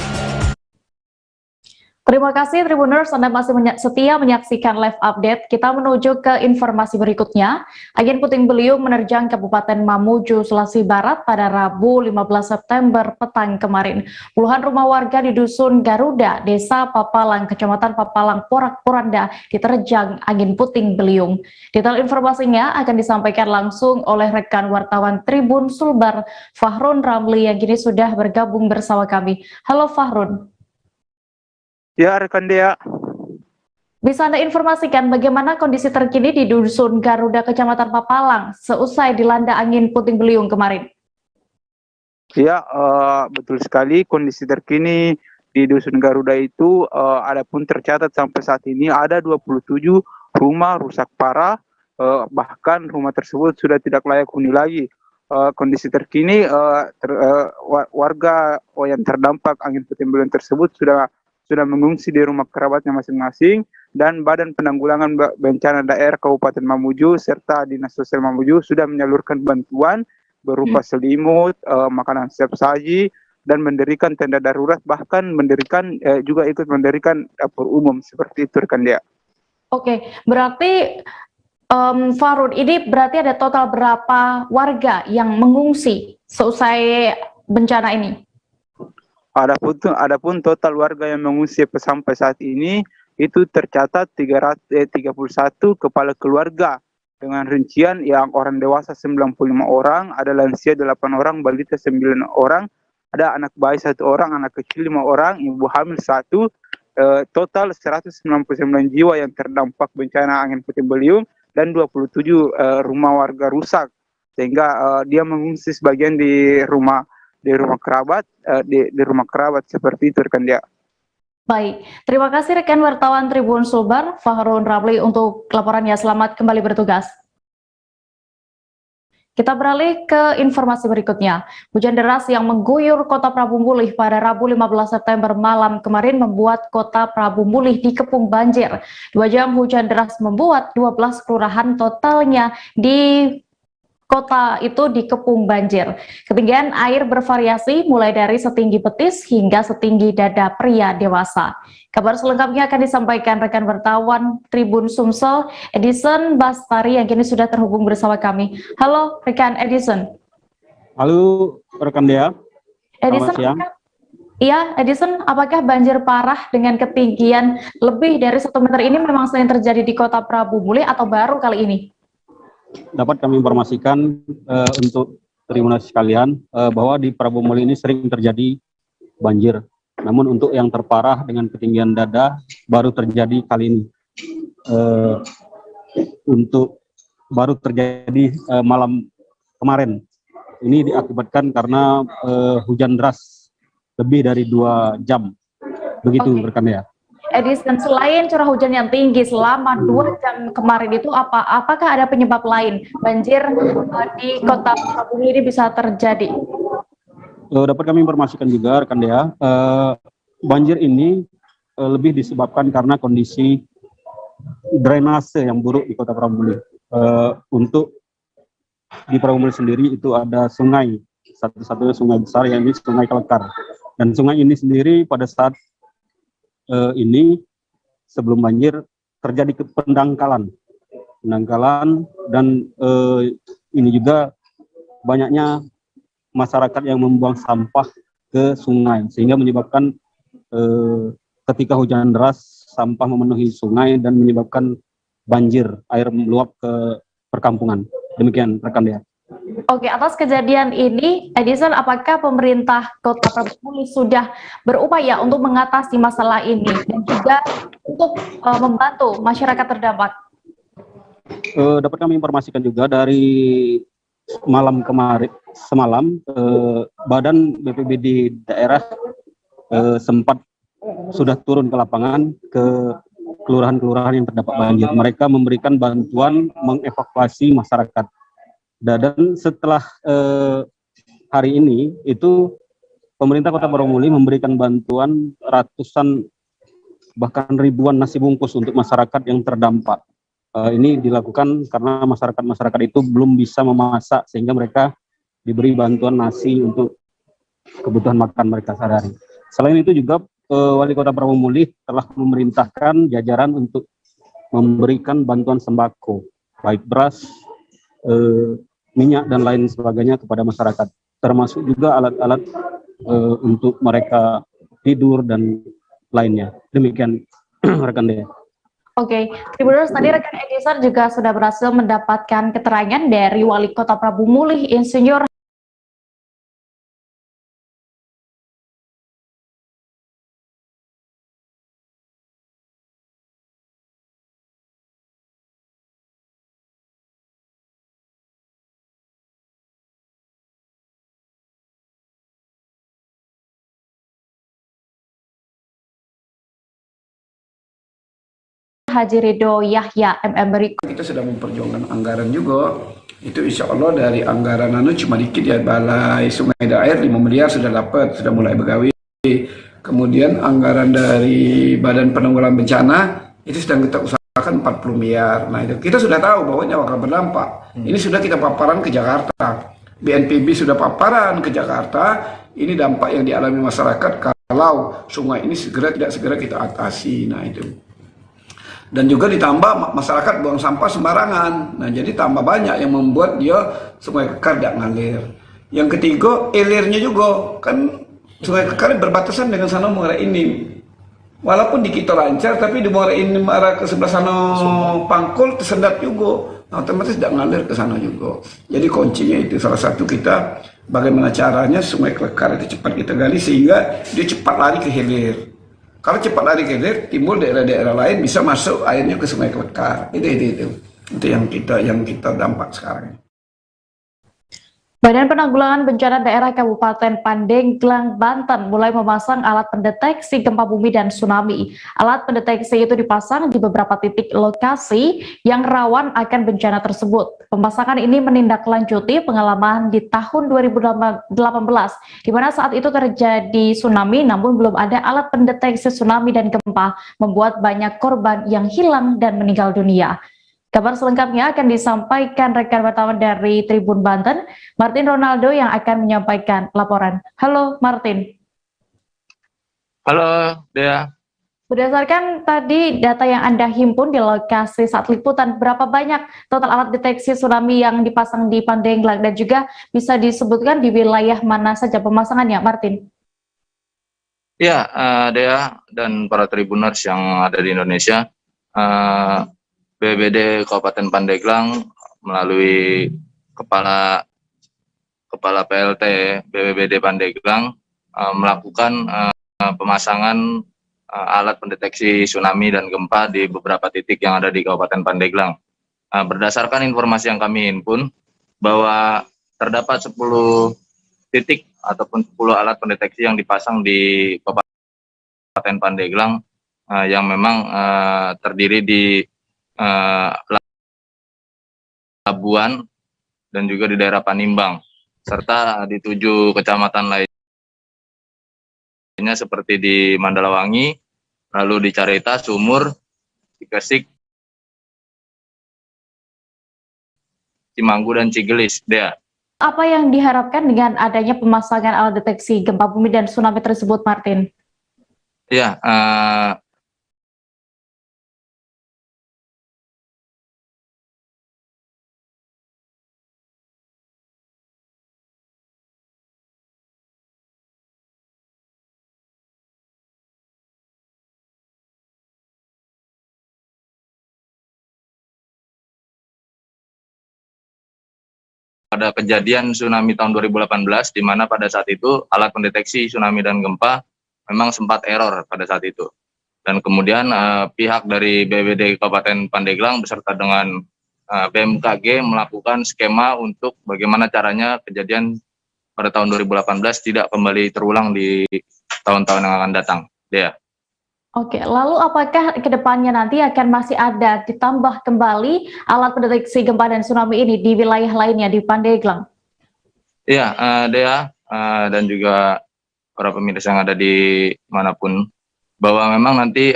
Terima kasih Tribuners, Anda masih setia menyaksikan live update. Kita menuju ke informasi berikutnya. Angin puting beliung menerjang Kabupaten Mamuju, Sulawesi Barat pada Rabu 15 September petang kemarin. Puluhan rumah warga di Dusun Garuda, Desa Papalang, Kecamatan Papalang, Porak-Poranda diterjang angin puting beliung. Detail informasinya akan disampaikan langsung oleh rekan wartawan Tribun Sulbar, Fahrun Ramli, yang kini sudah bergabung bersama kami. Halo Fahrun. Ya, rekan Dea. Bisa Anda informasikan bagaimana kondisi terkini di Dusun Garuda, Kecamatan Papalang, seusai dilanda angin puting beliung kemarin? Ya, betul sekali. Kondisi terkini di Dusun Garuda itu adapun tercatat sampai saat ini ada 27 rumah rusak parah, bahkan rumah tersebut sudah tidak layak huni lagi. Kondisi terkini warga yang terdampak angin puting beliung tersebut sudah mengungsi di rumah kerabatnya masing-masing, dan Badan Penanggulangan Bencana Daerah Kabupaten Mamuju serta Dinas Sosial Mamuju sudah menyalurkan bantuan berupa selimut, makanan siap saji, dan mendirikan tenda darurat, bahkan juga ikut mendirikan dapur umum seperti itu, rekan Dea. Oke, berarti Farud, ini berarti ada total berapa warga yang mengungsi seusai bencana ini? Adapun total warga yang mengungsi sampai saat ini itu tercatat 31 kepala keluarga, dengan rincian yang orang dewasa 95 orang, ada lansia 8 orang, balita 9 orang, ada anak bayi 1 orang, anak kecil 5 orang, ibu hamil 1, total 199 jiwa yang terdampak bencana angin puting beliung, dan 27 rumah warga rusak, sehingga dia mengungsi sebagian di rumah kerabat, di rumah kerabat seperti itu, rekan dia. Baik, terima kasih rekan wartawan Tribun Sulbar, Fahrun Ramli untuk laporannya. Selamat kembali bertugas. Kita beralih ke informasi berikutnya. Hujan deras yang mengguyur kota Prabu Mulih pada Rabu 15 September malam kemarin membuat kota Prabu Mulih dikepung banjir. 2 jam hujan deras membuat 12 kelurahan totalnya di kota itu dikepung banjir. Ketinggian air bervariasi mulai dari setinggi betis hingga setinggi dada pria dewasa. Kabar selengkapnya akan disampaikan rekan wartawan Tribun Sumsel, Edison Bastari, yang kini sudah terhubung bersama kami. Halo rekan Edison. Halo rekan Dea. Edison, iya Edison, apakah banjir parah dengan ketinggian lebih dari 1 meter ini memang sering terjadi di kota Prabu Mulih atau baru kali ini? Dapat kami informasikan untuk Tribunas sekalian bahwa di Prabu Mulih ini sering terjadi banjir. Namun untuk yang terparah dengan ketinggian dada baru terjadi kali ini. Untuk baru terjadi malam kemarin. Ini diakibatkan karena hujan deras lebih dari 2 jam. Begitu rekan ya. Edison, selain curah hujan yang tinggi selama 2 jam kemarin itu apakah ada penyebab lain banjir di kota Prabu Mulih ini bisa terjadi? Dapat kami informasikan juga rekan Dea, banjir ini lebih disebabkan karena kondisi drainase yang buruk di kota Prabu Mulih. Untuk di Prabu Mulih sendiri itu ada sungai, satu-satunya sungai besar, yang ini Sungai Kelekar, dan sungai ini sendiri pada saat ini sebelum banjir terjadi pendangkalan, dan ini juga banyaknya masyarakat yang membuang sampah ke sungai, sehingga menyebabkan ketika hujan deras sampah memenuhi sungai dan menyebabkan banjir, air meluap ke perkampungan. Demikian rekan Dea. Oke, atas kejadian ini, Edison, apakah pemerintah Kota Prabu Mulih sudah berupaya untuk mengatasi masalah ini dan juga untuk membantu masyarakat terdampak? Dapat kami informasikan juga dari semalam Badan BPBD daerah sempat sudah turun ke lapangan ke kelurahan-kelurahan yang terdampak banjir. Mereka memberikan bantuan mengevakuasi masyarakat. Dan setelah hari ini itu pemerintah Kota Prabu Mulih memberikan bantuan ratusan bahkan ribuan nasi bungkus untuk masyarakat yang terdampak. Ini dilakukan karena masyarakat itu belum bisa memasak, sehingga mereka diberi bantuan nasi untuk kebutuhan makan mereka sehari-hari. Selain itu juga Wali Kota Prabu Mulih telah memerintahkan jajaran untuk memberikan bantuan sembako, baik beras, minyak dan lain sebagainya kepada masyarakat, termasuk juga alat-alat untuk mereka tidur dan lainnya. Demikian rekan Dea. Oke, Tribuners, tadi rekan Edison juga sudah berhasil mendapatkan keterangan dari Wali Kota Prabu Mulih, Insinyur Haji Ridho Yahya MM berikut. Kita sudah memperjuangkan anggaran juga. Itu insya Allah dari anggaran cuma dikit ya, Balai Sungai dan Air 5 miliar sudah dapat, sudah mulai begawi. Kemudian anggaran dari Badan Penanggulangan Bencana itu sedang kita usahakan 40 miliar. Nah itu kita sudah tahu bahwa ini akan berdampak. Ini sudah kita paparan ke Jakarta. BNPB sudah paparan ke Jakarta. Ini dampak yang dialami masyarakat kalau sungai ini tidak segera kita atasi. Nah itu. Dan juga ditambah masyarakat buang sampah sembarangan. Nah jadi tambah banyak yang membuat dia Sungai Kekar tidak ngalir. Yang ketiga, hilirnya juga kan Sungai Kekar berbatasan dengan sana Muara Enim. Walaupun di kita lancar, tapi di Muara Enim arah ke sebelah sana Pangkul tersendat juga. Nah, otomatis tidak ngalir ke sana juga. Jadi kuncinya itu salah satu kita bagaimana caranya Sungai Kekar itu cepat kita gali sehingga dia cepat lari ke hilir. Kalau cepat lari ke hilir, timbul daerah-daerah lain bisa masuk airnya ke Sungai Kekar. Itu yang kita dampak sekarang. Badan Penanggulangan Bencana Daerah Kabupaten Pandeglang, Banten mulai memasang alat pendeteksi gempa bumi dan tsunami. Alat pendeteksi itu dipasang di beberapa titik lokasi yang rawan akan bencana tersebut. Pemasangan ini menindaklanjuti pengalaman di tahun 2018, di mana saat itu terjadi tsunami namun belum ada alat pendeteksi tsunami dan gempa, membuat banyak korban yang hilang dan meninggal dunia. Kabar selengkapnya akan disampaikan rekan wartawan dari Tribun Banten, Martin Ronaldo yang akan menyampaikan laporan. Halo Martin. Halo Dea. Berdasarkan tadi data yang Anda himpun di lokasi saat liputan, berapa banyak total alat deteksi tsunami yang dipasang di Pandeglang dan juga bisa disebutkan di wilayah mana saja pemasangannya, Martin? Ya, Dea dan para Tribuners yang ada di Indonesia, BPBD Kabupaten Pandeglang melalui Kepala PLT BPBD Pandeglang melakukan pemasangan alat pendeteksi tsunami dan gempa di beberapa titik yang ada di Kabupaten Pandeglang. Berdasarkan informasi yang kami himpun bahwa terdapat 10 titik ataupun 10 alat pendeteksi yang dipasang di Kabupaten Pandeglang yang memang terdiri di Labuan dan juga di daerah Panimbang, serta di 7 kecamatan lainnya seperti di Mandalawangi, lalu di Carita, Sumur, di Kesik, Cimanggu dan Cigelis. Dea. Apa yang diharapkan dengan adanya pemasangan alat deteksi gempa bumi dan tsunami tersebut, Martin? Ya, pada kejadian tsunami tahun 2018, di mana pada saat itu alat pendeteksi tsunami dan gempa memang sempat error pada saat itu. Dan kemudian pihak dari BPBD Kabupaten Pandeglang beserta dengan BMKG melakukan skema untuk bagaimana caranya kejadian pada tahun 2018 tidak kembali terulang di tahun-tahun yang akan datang. Dea. Oke, lalu apakah kedepannya nanti akan masih ada ditambah kembali alat pendeteksi gempa dan tsunami ini di wilayah lainnya di Pandeglang? Iya, Dea dan juga para pemirsa yang ada di manapun, bahwa memang nanti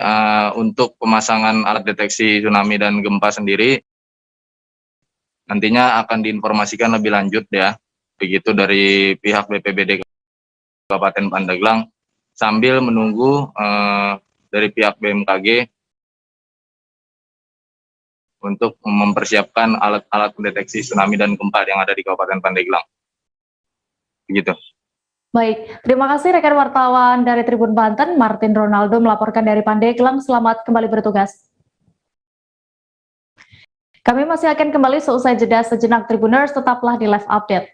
untuk pemasangan alat deteksi tsunami dan gempa sendiri nantinya akan diinformasikan lebih lanjut ya, begitu dari pihak BPBD Kabupaten Pandeglang sambil menunggu dari pihak BMKG untuk mempersiapkan alat-alat pendeteksi tsunami dan gempa yang ada di Kabupaten Pandeglang. Begitu. Baik, terima kasih rekan wartawan dari Tribun Banten, Martin Ronaldo melaporkan dari Pandeglang. Selamat kembali bertugas. Kami masih akan kembali seusai jeda sejenak. Tribuners, tetaplah di live update.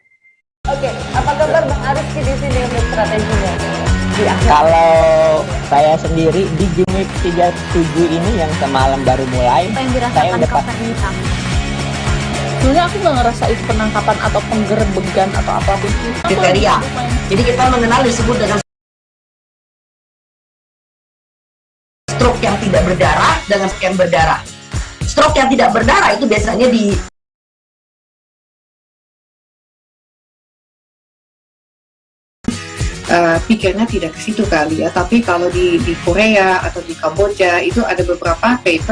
Oke, apa kabar Bang Ariski di sini untuk strateginya? Kalau saya sendiri di Jumik 37 ini yang semalam baru mulai, saya udah pasti. Sebenarnya aku nggak ngerasa itu penangkapan atau penggerbegan atau apapun itu. Kriteria. Jadi kita mengenal disebut dengan stroke yang tidak berdarah dengan stroke yang berdarah. Stroke yang tidak berdarah itu biasanya di pikirnya tidak ke situ kali ya, tapi kalau di Korea atau di Kamboja itu ada beberapa paper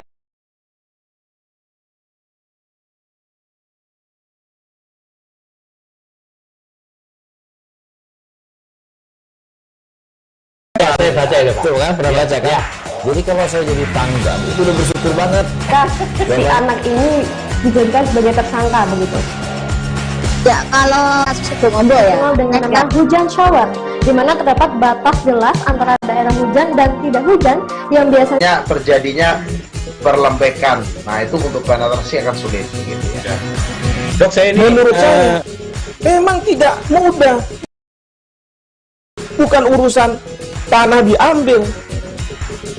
saya baca itu Pak. Tuh kan pernah baca kan? Jadi kalau saya jadi tanggap itu udah bersyukur banget. Si anak ini dijadikan sebagai tersangka begitu. Ya, kalau kasus Situbondo ya, dengan nama hujan shower, di mana terdapat batas jelas antara daerah hujan dan tidak hujan yang biasanya terjadinya perlembekan. Nah, itu untuk penetrasi akan sulit gitu ya. Dok, saya ini menurut saya memang tidak mudah. Bukan urusan tanah diambil.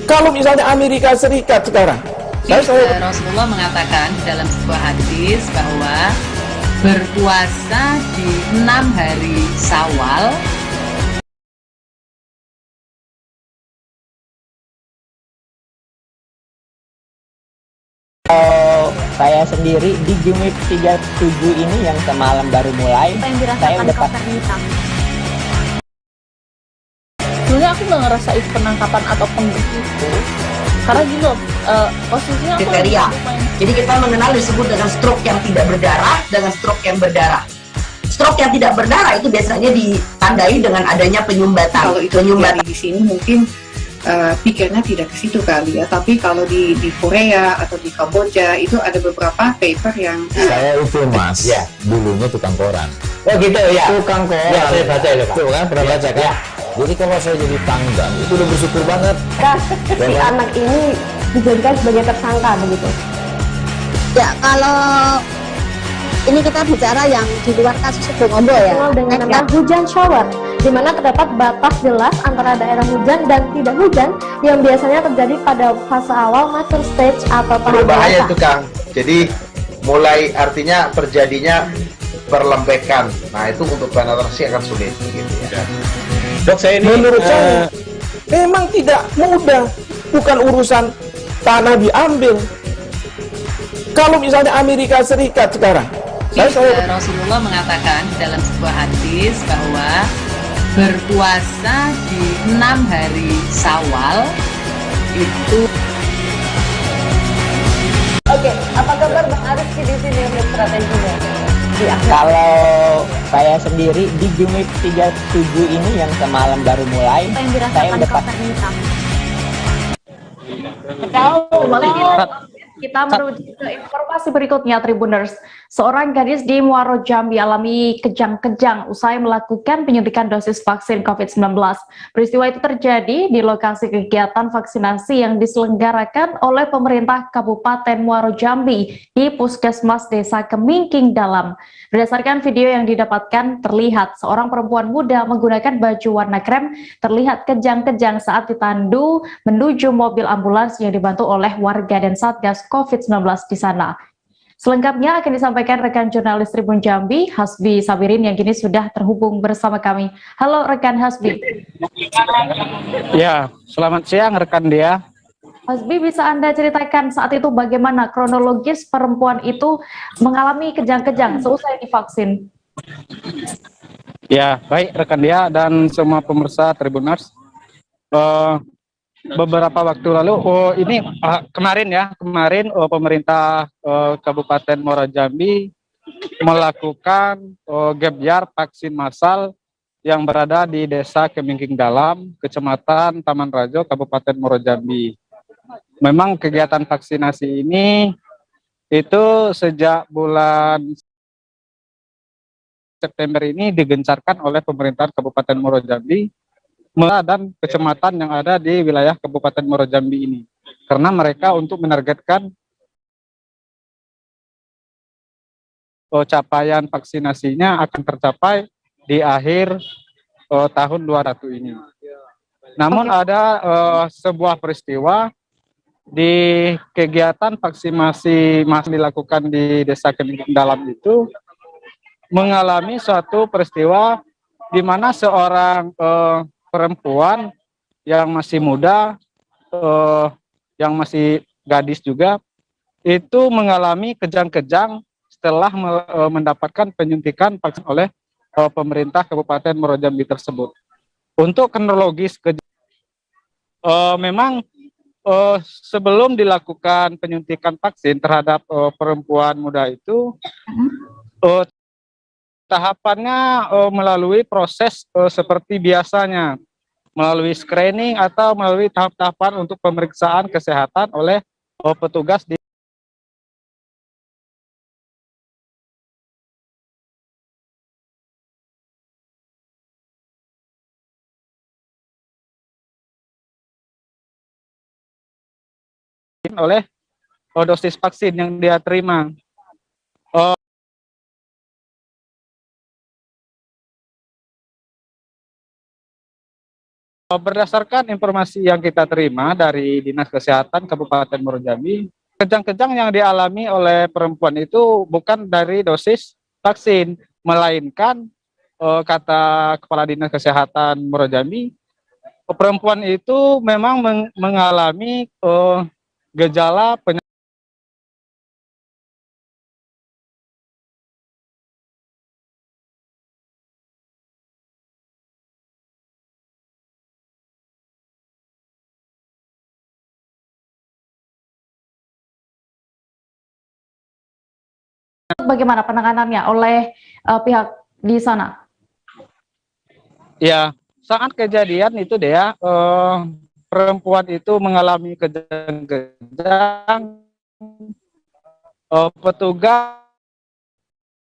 Kalau misalnya Amerika Serikat sekarang, Rasulullah mengatakan dalam sebuah hadis bahwa berpuasa di 6 hari Syawal saya sendiri di Jumip 37 ini yang semalam baru mulai, saya udah pasti. Sebenarnya aku nggak ngerasa itu penangkapan atau penggerbekan itu, karena gitu posisinya aku kriteria. Jadi kita mengenal disebut dengan stroke yang tidak berdarah dengan stroke yang berdarah. Stroke yang tidak berdarah itu biasanya ditandai dengan adanya penyumbatan. Kalau itu terjadi di sini mungkin pikirnya tidak ke situ kali ya, tapi kalau di Korea atau di Kamboja itu ada beberapa paper yang saya itu Mas, ya dulunya tukang koran. Oh gitu ya, tukang koran. Ya, saya baca itu Pak. Tuh kan pernah baca kan? Jadi kalau saya jadi tanggap itu udah bersyukur banget. si anak ini dijadikan sebagai tersangka begitu. Ya, kalau ini kita bicara yang di luar kasus Situbondo ya, dengan nama hujan shower, di mana terdapat batas jelas antara daerah hujan dan tidak hujan yang biasanya terjadi pada fase awal mature stage atau tahap Berbahaya dewasa. itu Kang. Jadi mulai artinya terjadinya perlembekan. Nah, itu untuk penetrasi akan sulit gitu ya. Dok, saya ini menurut saya memang tidak mudah. Bukan urusan tanah diambil. Kalau misalnya Amerika Serikat sekarang, Rasulullah mengatakan dalam sebuah hadis bahwa berpuasa di 6 hari Syawal itu. Oke, apa kabar Bang Ariski di sini untuk strateginya? Kalau saya sendiri di Jumip 37 ini yang semalam baru mulai, saya udah pasti. Kita menuju ke informasi berikutnya, Tribuners. Seorang gadis di Muaro Jambi alami kejang-kejang usai melakukan penyuntikan dosis vaksin COVID-19. Peristiwa itu terjadi di lokasi kegiatan vaksinasi yang diselenggarakan oleh pemerintah Kabupaten Muaro Jambi di Puskesmas Desa Kemingking Dalam. Berdasarkan video yang didapatkan, terlihat seorang perempuan muda menggunakan baju warna krem terlihat kejang-kejang saat ditandu menuju mobil ambulans yang dibantu oleh warga dan Satgas COVID-19 di sana. Selengkapnya akan disampaikan rekan jurnalis Tribun Jambi, Hasbi Sabirin, yang kini sudah terhubung bersama kami. Halo rekan Hasbi. Ya, selamat siang rekan Dea. Hasbi, bisa Anda ceritakan saat itu bagaimana kronologis perempuan itu mengalami kejang-kejang seusai divaksin? Ya, baik rekan Dea dan semua pemirsa Tribuners. Beberapa waktu lalu, kemarin pemerintah Kabupaten Muaro Jambi melakukan gebyar vaksin massal yang berada di Desa Kemingking Dalam, Kecamatan Taman Rajo, Kabupaten Muaro Jambi. Memang kegiatan vaksinasi ini itu sejak bulan September ini digencarkan oleh pemerintah Kabupaten Muaro Jambi dan kecamatan yang ada di wilayah Kabupaten Muaro Jambi ini, karena mereka untuk menargetkan capaian vaksinasinya akan tercapai di akhir tahun 2021 ini. Namun ada sebuah peristiwa di kegiatan vaksinasi masih dilakukan di Desa Kemingking Dalam itu mengalami suatu peristiwa di mana seorang perempuan yang masih muda yang masih gadis juga, itu mengalami kejang-kejang setelah mendapatkan penyuntikan vaksin oleh pemerintah Kabupaten Muaro Jambi tersebut. Untuk kronologis memang sebelum dilakukan penyuntikan vaksin terhadap perempuan muda itu, tahapannya melalui proses seperti biasanya, melalui screening atau melalui tahap-tahapan untuk pemeriksaan kesehatan oleh petugas di oleh dosis vaksin yang dia terima. Berdasarkan informasi yang kita terima dari Dinas Kesehatan Kabupaten Muaro Jambi, kejang-kejang yang dialami oleh perempuan itu bukan dari dosis vaksin, melainkan kata Kepala Dinas Kesehatan Muaro Jambi, perempuan itu memang mengalami gejala penyakit. Bagaimana penanganannya oleh pihak di sana? Ya, saat kejadian itu dia perempuan itu mengalami kejang-kejang, petugas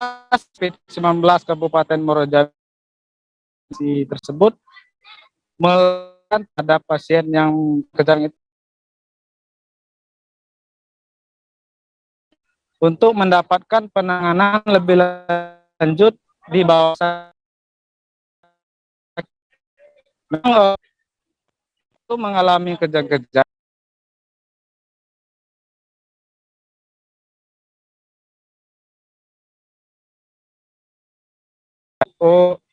COVID-19 Kabupaten Muaro Jambi tersebut melakukan pada pasien yang kejang itu untuk mendapatkan penanganan lebih lanjut di bawah itu mengalami kejang-kejang.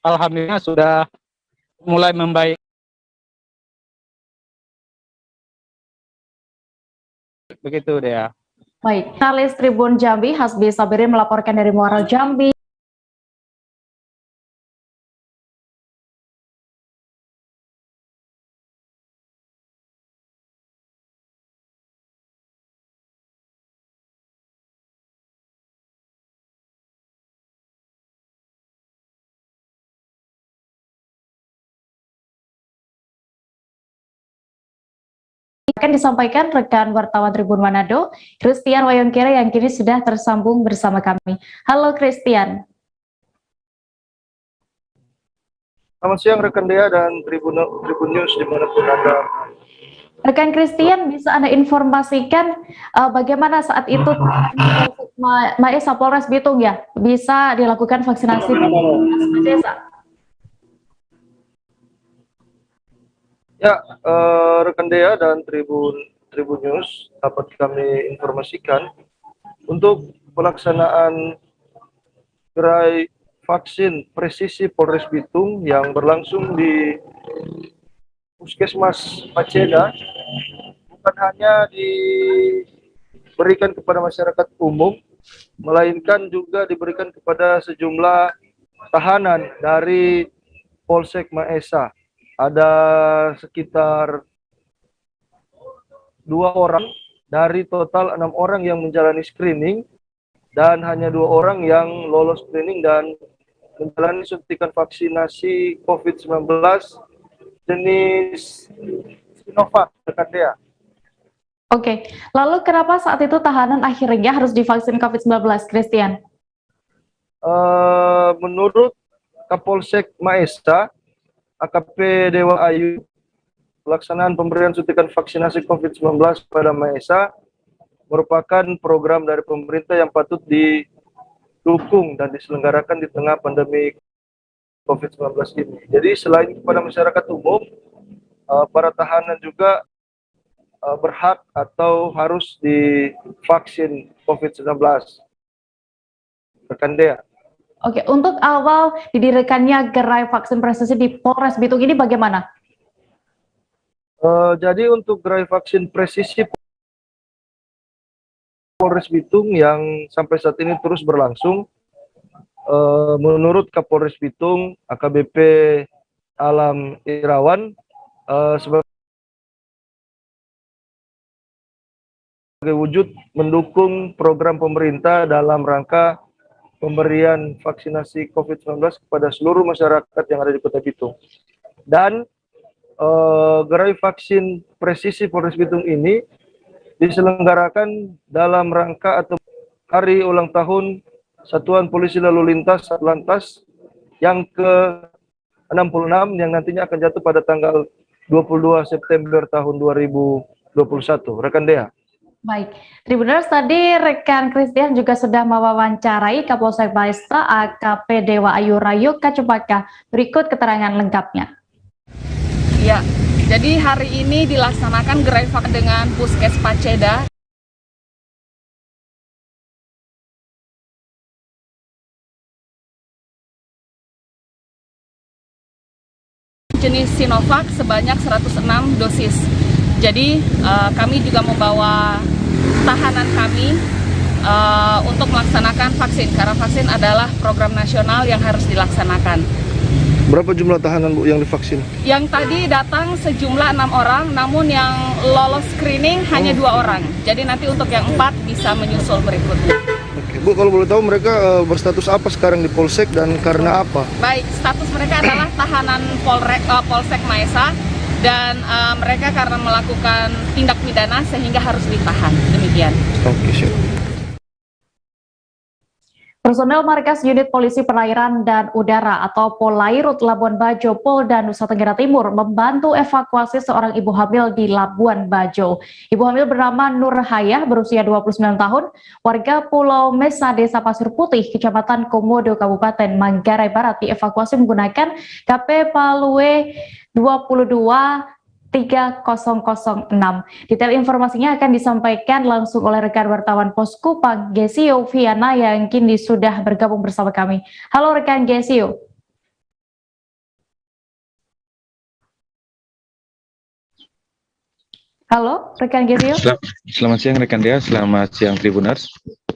Alhamdulillah sudah mulai membaik. Begitu deh ya. Baik, jurnalis Tribun Jambi Hasbi Sabirin melaporkan dari Muaro Jambi. Akan disampaikan rekan wartawan Tribun Manado, Christian Wayongkira yang kini sudah tersambung bersama kami. Halo Christian. Selamat siang rekan Dea dan Tribun News dimanapun Anda. Rekan Christian, bisa Anda informasikan bagaimana saat itu Maesa Polres Bitung ya bisa dilakukan vaksinasi di desa? Ya, rekan Dea dan Tribun News dapat kami informasikan untuk pelaksanaan gerai vaksin presisi Polres Bitung yang berlangsung di Puskesmas Paceda bukan hanya diberikan kepada masyarakat umum, melainkan juga diberikan kepada sejumlah tahanan dari Polsek Maesa. Ada sekitar 2 orang dari total 6 orang yang menjalani screening dan hanya 2 orang yang lolos screening dan menjalani suntikan vaksinasi COVID-19 jenis Sinovac, rekan Dea. Oke, lalu kenapa saat itu tahanan akhirnya harus divaksin COVID-19, Christian? Menurut Kapolsek Maesa, AKP Dewa Ayu, pelaksanaan pemberian suntikan vaksinasi COVID-19 pada Maesa merupakan program dari pemerintah yang patut didukung dan diselenggarakan di tengah pandemi COVID-19 ini. Jadi selain kepada masyarakat umum, para tahanan juga berhak atau harus divaksin COVID-19. Rekan Dea. Oke, untuk awal didirikannya gerai vaksin presisi di Polres Bitung ini bagaimana? Jadi untuk gerai vaksin presisi Polres Bitung yang sampai saat ini terus berlangsung. Menurut Kapolres Bitung, AKBP Alam Irawan, sebagai wujud mendukung program pemerintah dalam rangka pemberian vaksinasi COVID-19 kepada seluruh masyarakat yang ada di Kota Bitung. Dan gerai vaksin presisi Polres Bitung ini diselenggarakan dalam rangka atau hari ulang tahun Satuan Polisi Lalu Lintas Satlantas yang ke-66 yang nantinya akan jatuh pada tanggal 22 September tahun 2021. Rekan Dea. Baik, Tribuners, tadi rekan Christian juga sudah mewawancarai Kapolsek Maesta AKP Dewa Ayu Rayu Kacupaka. Berikut keterangan lengkapnya. Ya, jadi hari ini dilaksanakan gerai vaksin dengan Puskes Paceda. Jenis Sinovac sebanyak 106 dosis. Jadi kami juga membawa tahanan kami untuk melaksanakan vaksin, karena vaksin adalah program nasional yang harus dilaksanakan. Berapa jumlah tahanan Bu yang divaksin? Yang tadi datang sejumlah 6 orang, namun yang lolos screening hanya 2 orang. Jadi nanti untuk yang 4 bisa menyusul berikutnya. Oke, Bu, kalau boleh tahu mereka berstatus apa sekarang di Polsek dan karena apa? Baik, status mereka adalah tahanan Polsek Maesa dan mereka karena melakukan tindak pidana sehingga harus ditahan. Demikian. Oke, siap. Personel Markas Unit Polisi Perairan dan Udara atau Polairut Labuan Bajo, Polda Nusa Tenggara Timur membantu evakuasi seorang ibu hamil di Labuan Bajo. Ibu hamil bernama Nur Hayah berusia 29 tahun, warga Pulau Mesa, Desa Pasir Putih, Kecamatan Komodo, Kabupaten Manggarai Barat dievakuasi menggunakan KP Palue 223006. Detail informasinya akan disampaikan langsung oleh rekan wartawan Posku Pang Gesio Viana yang kini sudah bergabung bersama kami. Halo rekan Gesio. Halo rekan Gesio. Selamat siang rekan Dea, selamat siang Tribuners.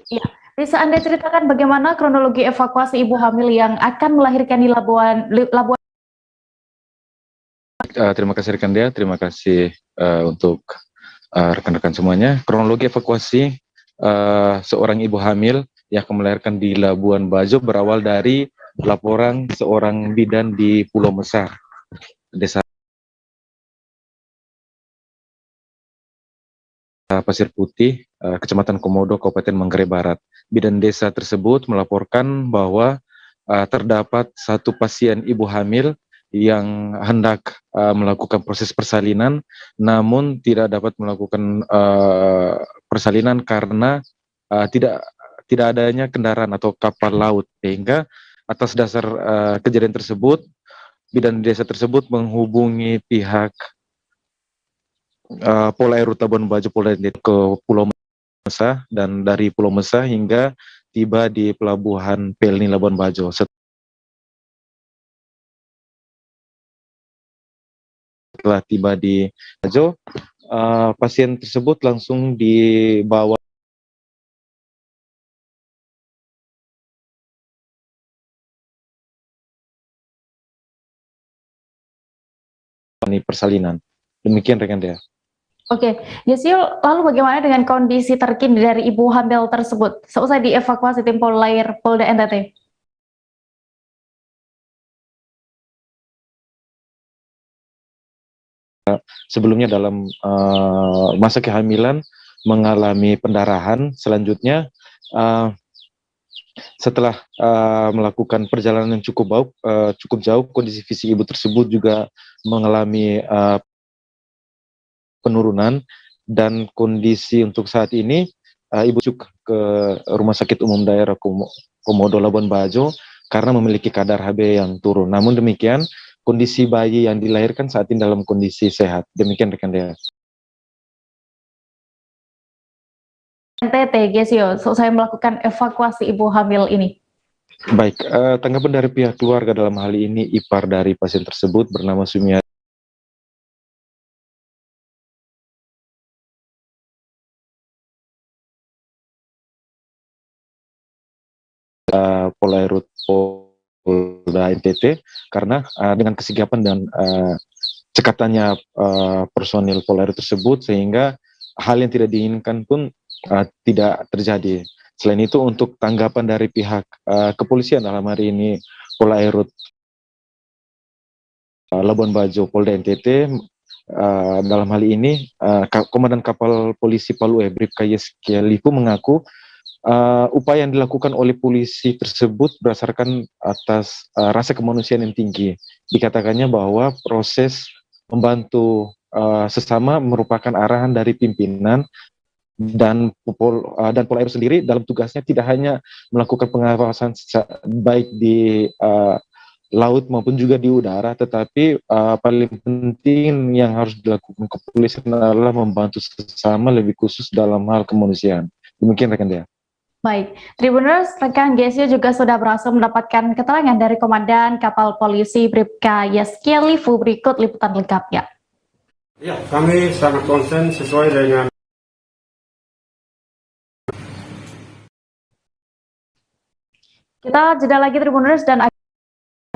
Ya, bisa Anda ceritakan bagaimana kronologi evakuasi ibu hamil yang akan melahirkan di Labuan. Terima kasih rekan Dea, terima kasih untuk rekan-rekan semuanya. Kronologi evakuasi seorang ibu hamil yang akan melahirkan di Labuan Bajo berawal dari laporan seorang bidan di Pulau Mesa, Desa Pasir Putih, Kecamatan Komodo, Kabupaten Manggarai Barat. Bidan desa tersebut melaporkan bahwa terdapat satu pasien ibu hamil yang hendak melakukan proses persalinan, namun tidak dapat melakukan persalinan karena tidak adanya kendaraan atau kapal laut. Sehingga atas dasar kejadian tersebut, bidan desa tersebut menghubungi pihak Polairut Labuan Bajo Polda ke Pulau Mesa, dan dari Pulau Mesa hingga tiba di Pelabuhan Pelni Labuan Bajo. Setelah tiba di Bajo, pasien tersebut langsung dibawa persalinan. Demikian rekan Dea. Oke, Yesio, lalu bagaimana dengan kondisi terkini dari ibu hamil tersebut seusai dievakuasi tim Polair Polda NTT? Sebelumnya dalam masa kehamilan mengalami pendarahan, selanjutnya setelah melakukan perjalanan yang cukup jauh, kondisi fisik ibu tersebut juga mengalami penurunan, dan kondisi untuk saat ini ibu ke Rumah Sakit Umum Daerah Komodo Labuan Bajo karena memiliki kadar HB yang turun. Namun demikian, kondisi bayi yang dilahirkan saat ini dalam kondisi sehat. Demikian rekan Dea. NTT, Gesio, selesai melakukan evakuasi ibu hamil ini. Baik, tanggapan dari pihak keluarga dalam hal ini ipar dari pasien tersebut bernama Sumiati. Polairut Polda NTT karena dengan kesigapan dan cekatannya personil Polairut tersebut sehingga hal yang tidak diinginkan pun tidak terjadi. Selain itu untuk tanggapan dari pihak kepolisian dalam hari ini Polairut Labuan Bajo Polda NTT dalam hal ini Komandan Kapal Polisi Palu Bribka Yeskia Lipu mengaku upaya yang dilakukan oleh polisi tersebut berdasarkan atas rasa kemanusiaan yang tinggi. Dikatakannya bahwa proses membantu sesama merupakan arahan dari pimpinan dan Polairut sendiri dalam tugasnya tidak hanya melakukan pengawasan baik di laut maupun juga di udara, tetapi paling penting yang harus dilakukan kepolisian adalah membantu sesama lebih khusus dalam hal kemanusiaan. Demikian rekan dia. Baik, Tribuners, rekan GSU juga sudah berhasil mendapatkan keterangan dari Komandan Kapal Polisi Bribka Yeskia Lipu. Berikut liputan lengkapnya. Ya, kami sangat konsen sesuai dengan Kita jeda lagi Tribuners dan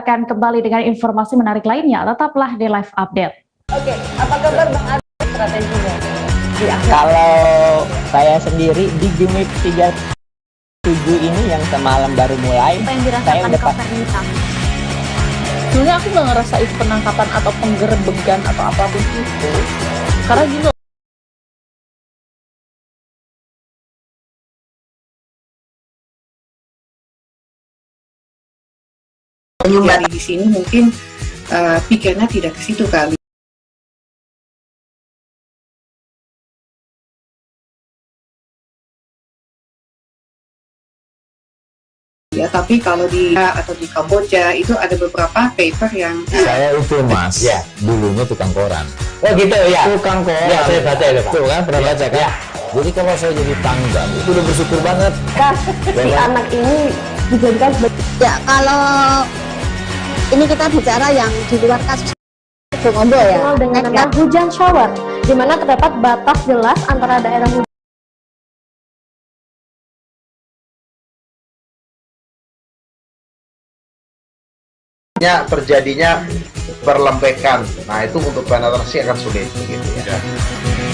akan kembali dengan informasi menarik lainnya. Tetaplah di Live Update. Oke, apa kabar Bang Arif strateginya? Kalau saya sendiri di Gimik 37 ini yang semalam baru mulai, saya udah sebenarnya aku nggak ngerasain penangkapan atau penggerebegan atau apapun itu, karena gini loh, Jadi di sini mungkin pikirnya tidak ke situ kali. Ya, tapi kalau di atau di Kamboja itu ada beberapa paper yang saya itu mas, ya dulunya tukang koran. Oh gitu ya. Tukang koran. Ya saya baca itu Pak. Tuh kan pernah baca kan? Ya. Jadi kalau saya jadi tanggam itu udah bersyukur banget. Si anak ini dijadikan ya kalau ini kita bicara yang di luar kasus Bongombo ya, dengan hujan shower, di mana terdapat batas jelas antara daerah hujan terjadinya perlembekan. Nah itu untuk penetrasi akan sulit gitu ya.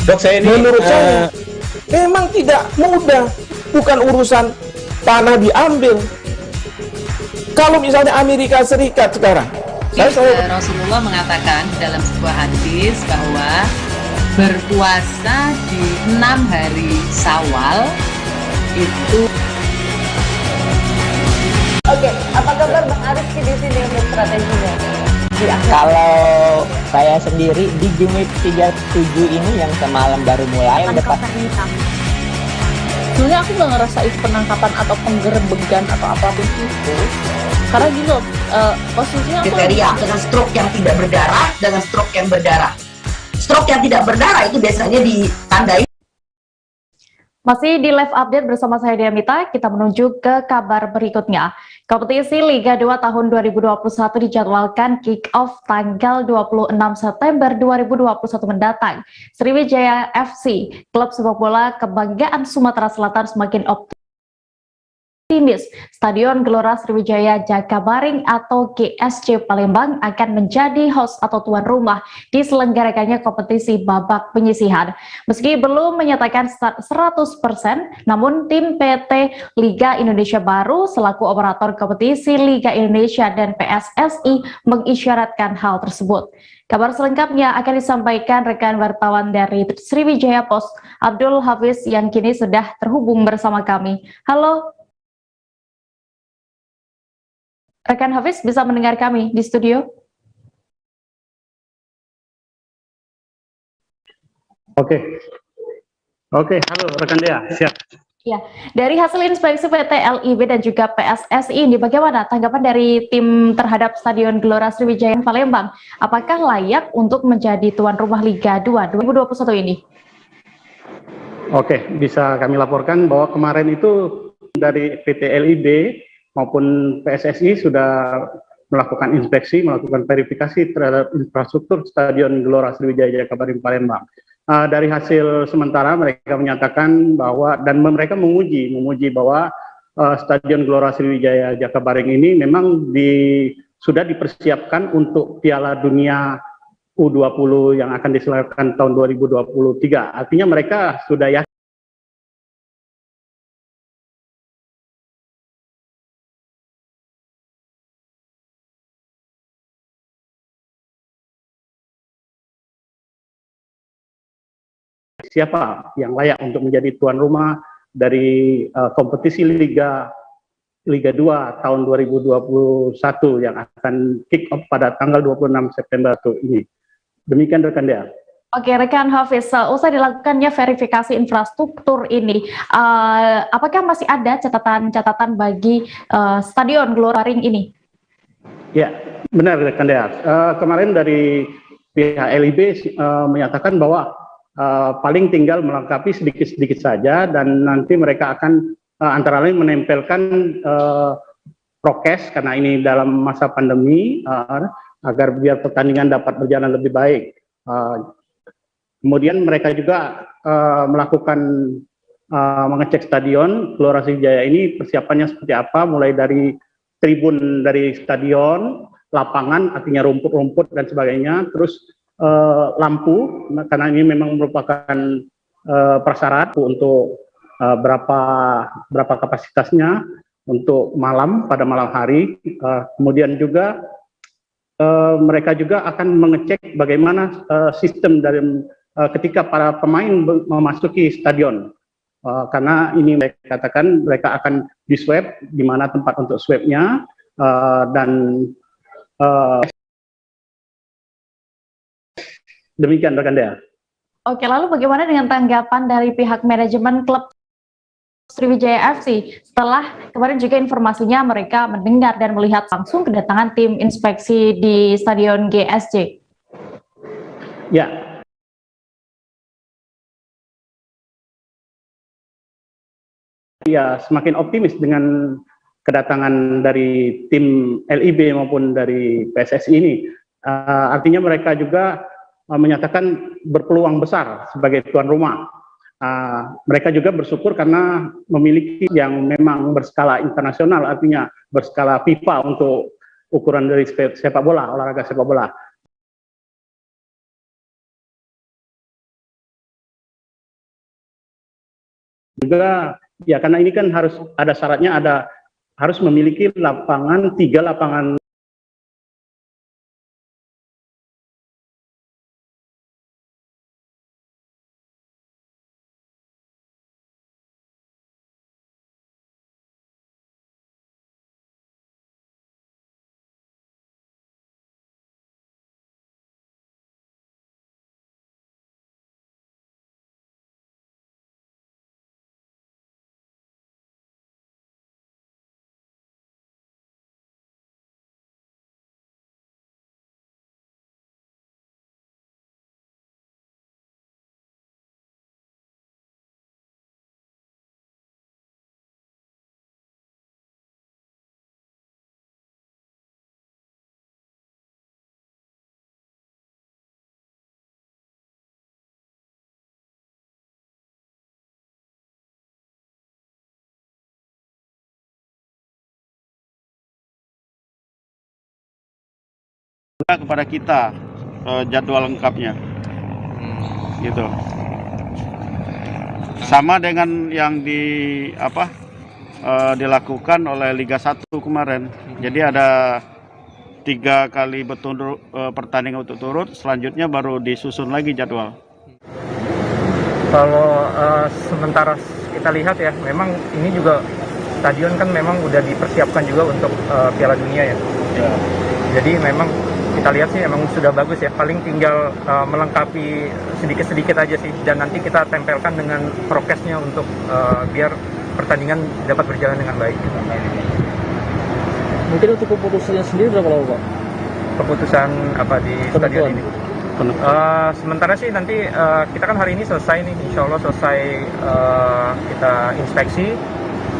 Dok, saya ini menurut saya memang tidak mudah, bukan urusan tanah diambil. Kalau misalnya Amerika Serikat sekarang, Rasulullah mengatakan dalam sebuah hadis bahwa berpuasa di 6 hari Syawal itu. Oke, apa kabar Bang Arif di sini untuk strateginya? Kalau saya sendiri di Gimik 37 ini yang semalam baru mulai udah sebenarnya aku nggak ngerasain penangkapan atau penggerebegan atau apapun itu, karena gini loh, posisinya kriteria dengan stroke yang tidak berdarah dengan stroke yang berdarah. Stroke yang tidak berdarah itu biasanya ditandai. Masih di Live Update bersama saya Diamita, kita menuju ke kabar berikutnya. Kompetisi Liga 2 tahun 2021 dijadwalkan kick-off tanggal 26 September 2021 mendatang. Sriwijaya FC, klub sepak bola kebanggaan Sumatera Selatan semakin optimis. Stadion Gelora Sriwijaya Jakabaring atau GSC Palembang akan menjadi host atau tuan rumah diselenggarakannya kompetisi babak penyisihan. Meski belum menyatakan 100%, namun tim PT Liga Indonesia Baru selaku operator kompetisi Liga Indonesia dan PSSI mengisyaratkan hal tersebut. Kabar selengkapnya akan disampaikan rekan wartawan dari Sriwijaya Post, Abdul Hafiz, yang kini sudah terhubung bersama kami. Halo. Rekan Hafiz bisa mendengar kami di studio? Oke, halo rekan Dea, siap. Ya, dari hasil inspeksi PT LIB dan juga PSSI ini, bagaimana tanggapan dari tim terhadap Stadion Gelora Sriwijaya Palembang? Apakah layak untuk menjadi tuan rumah Liga 2 2021 ini? Oke, bisa kami laporkan bahwa kemarin itu dari PT LIB maupun PSSI sudah melakukan inspeksi, melakukan verifikasi terhadap infrastruktur Stadion Gelora Sriwijaya Jakabaring Palembang. Dari hasil sementara mereka menyatakan bahwa dan mereka menguji bahwa Stadion Gelora Sriwijaya Jakabareng ini memang sudah dipersiapkan untuk Piala Dunia U20 yang akan diselenggarakan tahun 2023. Artinya mereka sudah yakin siapa yang layak untuk menjadi tuan rumah dari kompetisi Liga 2 tahun 2021 yang akan kick off pada tanggal 26 September ini. Demikian rekan Dea. Oke, rekan Hafiz, usai dilakukannya verifikasi infrastruktur ini, apakah masih ada catatan-catatan bagi Stadion Gelora Ring ini? Ya, benar rekan Dea. Kemarin dari pihak LIB menyatakan bahwa paling tinggal melengkapi sedikit-sedikit saja, dan nanti mereka akan antara lain menempelkan prokes karena ini dalam masa pandemi agar biar pertandingan dapat berjalan lebih baik. Kemudian mereka juga melakukan mengecek stadion Gelora Sriwijaya ini persiapannya seperti apa, mulai dari tribun dari stadion, lapangan artinya rumput-rumput dan sebagainya, terus lampu karena ini memang merupakan prasyarat untuk berapa kapasitasnya untuk pada malam hari. Kemudian juga mereka juga akan mengecek bagaimana sistem dari ketika para pemain memasuki stadion, karena ini mereka katakan mereka akan di swab di mana tempat untuk swabnya dan demikian rekan Dea. Oke, lalu bagaimana dengan tanggapan dari pihak manajemen klub Sriwijaya FC setelah kemarin juga informasinya mereka mendengar dan melihat langsung kedatangan tim inspeksi di Stadion GSJ? Ya, semakin optimis dengan kedatangan dari tim LIB maupun dari PSSI ini. Artinya mereka juga menyatakan berpeluang besar sebagai tuan rumah. Mereka juga bersyukur karena memiliki yang memang berskala internasional, artinya berskala FIFA untuk ukuran dari sepak bola, olahraga sepak bola. Juga ya karena ini kan harus ada syaratnya, harus memiliki lapangan 3 lapangan kepada kita jadwal lengkapnya, gitu. Sama dengan yang dilakukan oleh Liga 1 kemarin. Jadi ada 3 kali pertandingan berturut-turut, selanjutnya baru disusun lagi jadwal. Kalau sementara kita lihat ya, memang ini juga stadion kan memang udah dipersiapkan juga untuk Piala Dunia ya. Jadi memang kita lihat sih emang sudah bagus ya, paling tinggal melengkapi sedikit-sedikit aja sih, dan nanti kita tempelkan dengan prokesnya untuk biar pertandingan dapat berjalan dengan baik. Mungkin untuk keputusannya sendiri berapa lama Pak? Keputusan apa di stadion ini? Sementara sih nanti kita kan hari ini selesai nih, insya Allah selesai kita inspeksi,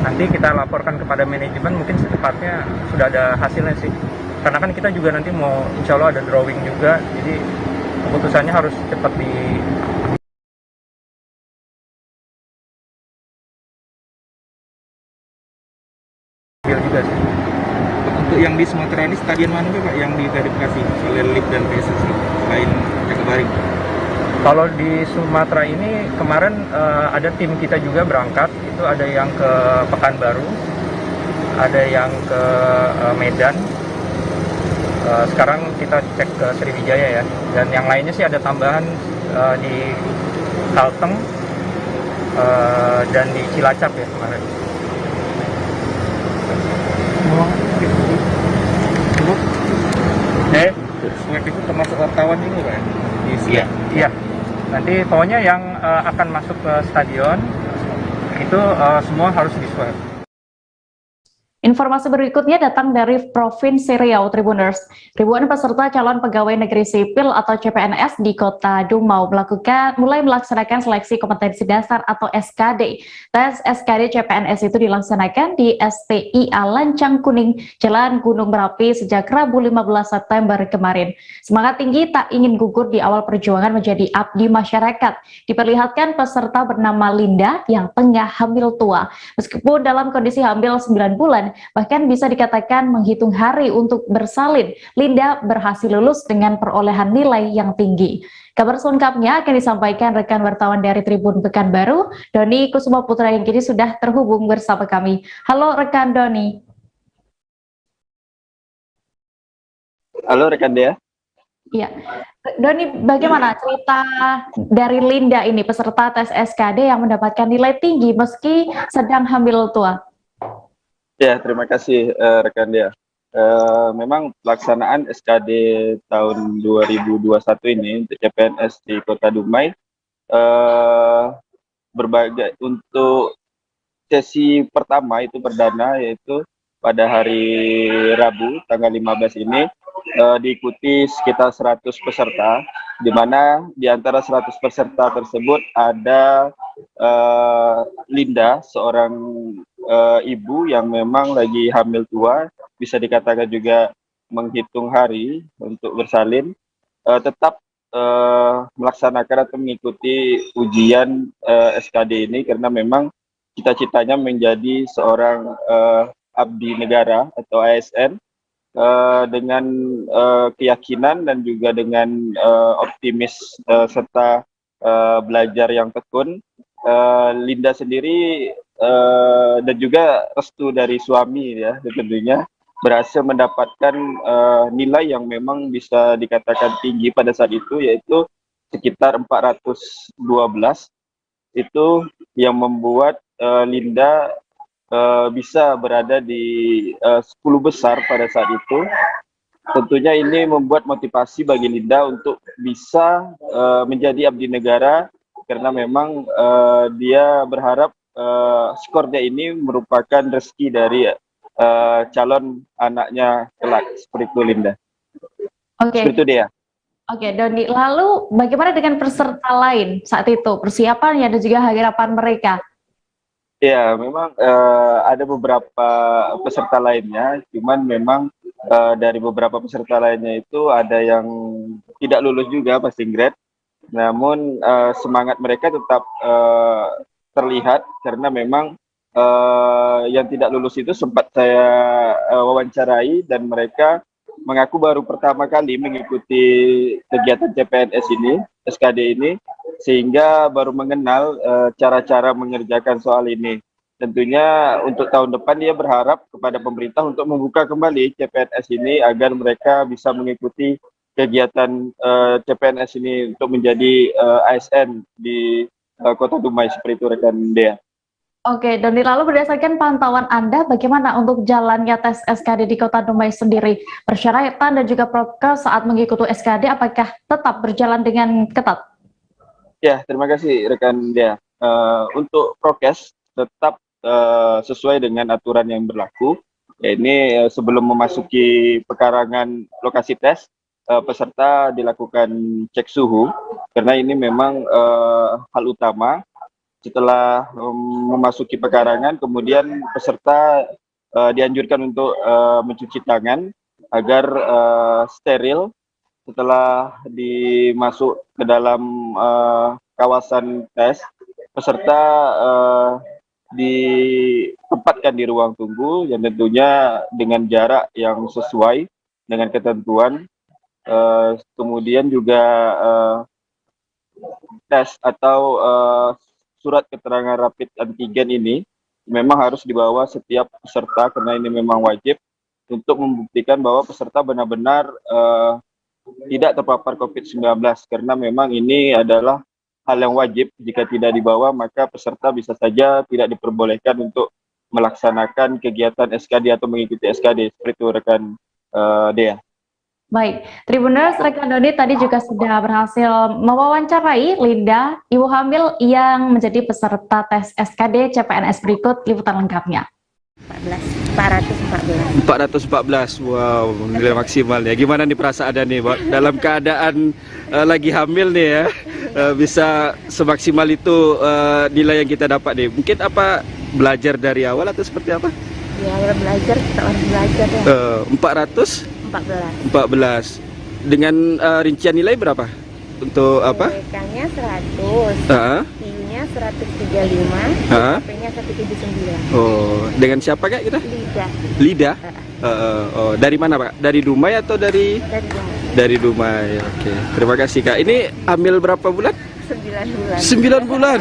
nanti kita laporkan kepada manajemen, mungkin secepatnya sudah ada hasilnya sih. Karena kan kita juga nanti mau insya Allah ada drawing juga, jadi keputusannya harus cepat di kecil juga sih. Untuk yang di Sumatera ini stadion mana Pak yang diverifikasi oleh LIP dan PSSI selain Jakabaring? Kalau di Sumatera ini kemarin ada tim kita juga berangkat, itu ada yang ke Pekanbaru, ada yang ke Medan. Sekarang kita cek ke Sriwijaya ya, dan yang lainnya sih ada tambahan di Kalteng dan di Cilacap ya kemarin. Swab itu termasuk wartawan juga Pak? Iya. Nanti pokoknya yang akan masuk ke stadion itu semua harus di swab. Informasi berikutnya datang dari Provinsi Riau, Tribuners. Ribuan peserta calon pegawai negeri sipil atau CPNS di Kota Dumau mulai melaksanakan seleksi kompetensi dasar atau SKD. Tes SKD CPNS itu dilaksanakan di STIA Lancang Kuning, Jalan Gunung Merapi sejak Rabu 15 September kemarin. Semangat tinggi tak ingin gugur di awal perjuangan menjadi abdi masyarakat diperlihatkan peserta bernama Linda yang tengah hamil tua. Meskipun dalam kondisi hamil 9 bulan, bahkan bisa dikatakan menghitung hari untuk bersalin, Linda berhasil lulus dengan perolehan nilai yang tinggi. Kabar selengkapnya akan disampaikan rekan wartawan dari Tribun Pekanbaru, Doni Kusuma Putra yang kini sudah terhubung bersama kami. Halo rekan Doni. Halo rekan Dea. Iya, Doni, bagaimana cerita dari Linda ini, peserta tes SKD yang mendapatkan nilai tinggi meski sedang hamil tua? Ya, terima kasih rekan Dea. Memang pelaksanaan SKD tahun 2021 ini untuk CPNS di Kota Dumai berbagai untuk sesi pertama itu perdana yaitu pada hari Rabu tanggal 15 ini diikuti sekitar 100 peserta, di mana di antara 100 peserta tersebut ada Linda, seorang ibu yang memang lagi hamil tua, bisa dikatakan juga menghitung hari untuk bersalin, tetap melaksanakan atau mengikuti ujian SKD ini karena memang cita-citanya menjadi seorang abdi negara atau ASN dengan keyakinan dan juga dengan optimis serta belajar yang tekun. Linda sendiri dan juga restu dari suami ya tentunya berhasil mendapatkan nilai yang memang bisa dikatakan tinggi pada saat itu, yaitu sekitar 412. Itu yang membuat Linda bisa berada di 10 besar pada saat itu. Tentunya ini membuat motivasi bagi Linda untuk bisa menjadi abdi negara karena memang dia berharap skornya ini merupakan rezeki dari calon anaknya kelak, seperti itu Linda. Oke. Seperti itu dia. Oke, Doni. Lalu bagaimana dengan peserta lain saat itu, persiapannya dan juga harapan mereka? Ya, memang ada beberapa peserta lainnya, cuman memang dari beberapa peserta lainnya itu ada yang tidak lulus juga passing grade. Namun semangat mereka tetap terlihat karena memang yang tidak lulus itu sempat saya wawancarai dan mereka mengaku baru pertama kali mengikuti kegiatan CPNS ini, SKD ini, sehingga baru mengenal cara-cara mengerjakan soal ini. Tentunya untuk tahun depan dia berharap kepada pemerintah untuk membuka kembali CPNS ini agar mereka bisa mengikuti kegiatan CPNS ini untuk menjadi ASN di Kota Dumai, seperti itu rekan Dea. Oke, Doni, lalu berdasarkan pantauan Anda, bagaimana untuk jalannya tes SKD di Kota Dumai sendiri? Persyaratan dan juga prokes saat mengikuti SKD, apakah tetap berjalan dengan ketat? Ya, terima kasih rekan Dea. Untuk prokes tetap sesuai dengan aturan yang berlaku. Ya, ini sebelum memasuki pekarangan lokasi tes, peserta dilakukan cek suhu, karena ini memang hal utama. Setelah memasuki pekarangan, kemudian peserta dianjurkan untuk mencuci tangan agar steril. Setelah dimasuk ke dalam kawasan tes, peserta ditempatkan di ruang tunggu yang tentunya dengan jarak yang sesuai dengan ketentuan. Kemudian juga tes atau surat keterangan rapid antigen ini memang harus dibawa setiap peserta karena ini memang wajib untuk membuktikan bahwa peserta benar-benar tidak terpapar COVID-19 karena memang ini adalah hal yang wajib. Jika tidak dibawa maka peserta bisa saja tidak diperbolehkan untuk melaksanakan kegiatan SKD atau mengikuti SKD seperti itu rekan Dea. Baik, Tribuners, rekan Dodi tadi juga sudah berhasil mewawancarai Linda, ibu hamil yang menjadi peserta tes SKD CPNS. Berikut liputan lengkapnya. 414, wow, nilai maksimalnya. Gimana nih perasaan nih, Mbak? Dalam keadaan lagi hamil nih ya, bisa semaksimal itu nilai yang kita dapat nih. Mungkin apa belajar dari awal atau seperti apa? Ya, belajar, kita harus belajar ya. 14. Dengan rincian nilai berapa? Untuk apa? TK-nya 100, TU-nya 135, HP-nya 179. Oh, dengan siapa Kak kita? Lida. Oh, dari mana Pak? Dari Dumai atau dari? Dari Dumai. Oke, terima kasih Kak. Ini hamil berapa bulan? 9 bulan. 9 bulan.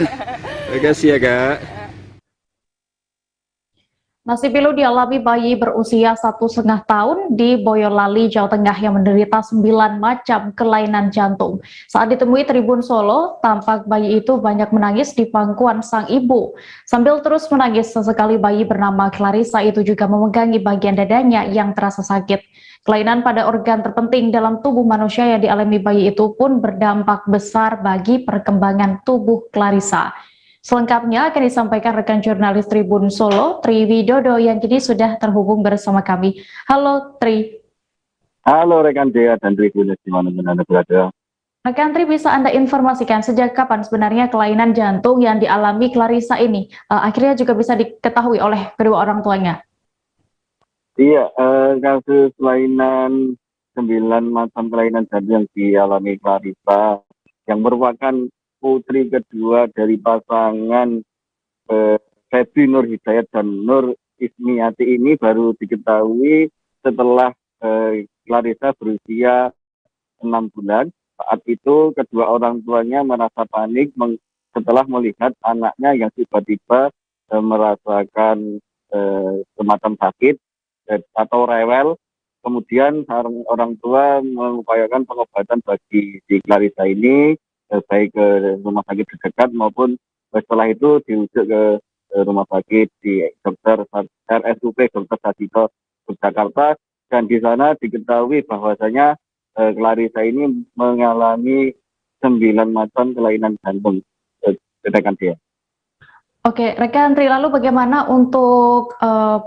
Terima kasih ya Kak. Nasib pilu dialami bayi berusia 1,5 tahun di Boyolali, Jawa Tengah yang menderita 9 macam kelainan jantung. Saat ditemui Tribun Solo, tampak bayi itu banyak menangis di pangkuan sang ibu. Sambil terus menangis, sesekali bayi bernama Clarissa itu juga memegangi bagian dadanya yang terasa sakit. Kelainan pada organ terpenting dalam tubuh manusia yang dialami bayi itu pun berdampak besar bagi perkembangan tubuh Clarissa. Selengkapnya akan disampaikan rekan jurnalis Tribun Solo, Tri Widodo, yang kini sudah terhubung bersama kami. Halo Tri. Halo rekan Dea dan Tribuners di mana Anda berada. Rekan Tri, bisa Anda informasikan sejak kapan sebenarnya kelainan jantung yang dialami Clarissa ini akhirnya juga bisa diketahui oleh kedua orang tuanya? Iya, kasus kelainan 9 macam kelainan jantung yang dialami Clarissa yang merupakan putri kedua dari pasangan Febri Nur Hidayat dan Nur Ismiati ini baru diketahui setelah Clarissa berusia 6 bulan. Saat itu kedua orang tuanya merasa panik setelah melihat anaknya yang tiba-tiba merasakan semacam sakit atau rewel. Kemudian orang tua mengupayakan pengobatan bagi si Clarissa ini, baik ke rumah sakit terdekat maupun setelah itu dirujuk ke rumah sakit di Dr. RSUP Dr. Sadito Jakarta, dan di sana diketahui bahwasanya Clarissa ini mengalami 9 macam kelainan jantung. Rekan dia. Oke, rekan Tri, lalu bagaimana untuk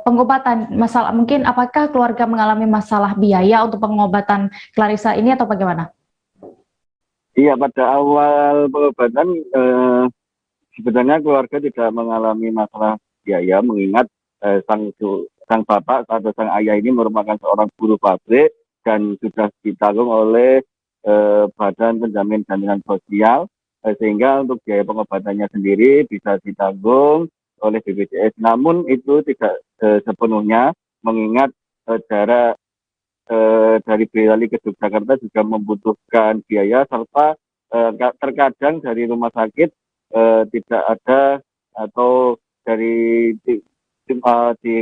pengobatan masalah, mungkin apakah keluarga mengalami masalah biaya untuk pengobatan Clarissa ini atau bagaimana? Iya, pada awal pengobatan sebenarnya keluarga tidak mengalami masalah biaya, mengingat sang bapak atau sang ayah ini merupakan seorang buruh pabrik dan sudah ditanggung oleh Badan Penjamin Jaminan Sosial, sehingga untuk biaya pengobatannya sendiri bisa ditanggung oleh BPJS. Namun itu tidak sepenuhnya, mengingat jarak dari Boyolali ke Yogyakarta juga membutuhkan biaya, serta terkadang dari rumah sakit tidak ada, atau dari di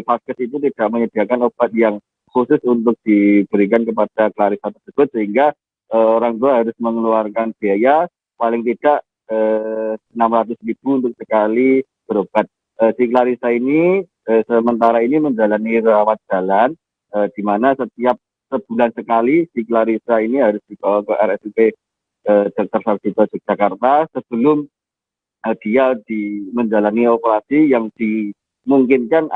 vaskes itu tidak menyediakan obat yang khusus untuk diberikan kepada Clarissa tersebut, sehingga orang tua harus mengeluarkan biaya paling tidak 600.000 untuk sekali berobat. Si Clarissa ini sementara ini menjalani rawat jalan, di mana setiap sebulan sekali si Clarissa ini harus dibawa ke RSUP Dr. Sadito Jakarta sebelum dia menjalani operasi yang dimungkinkan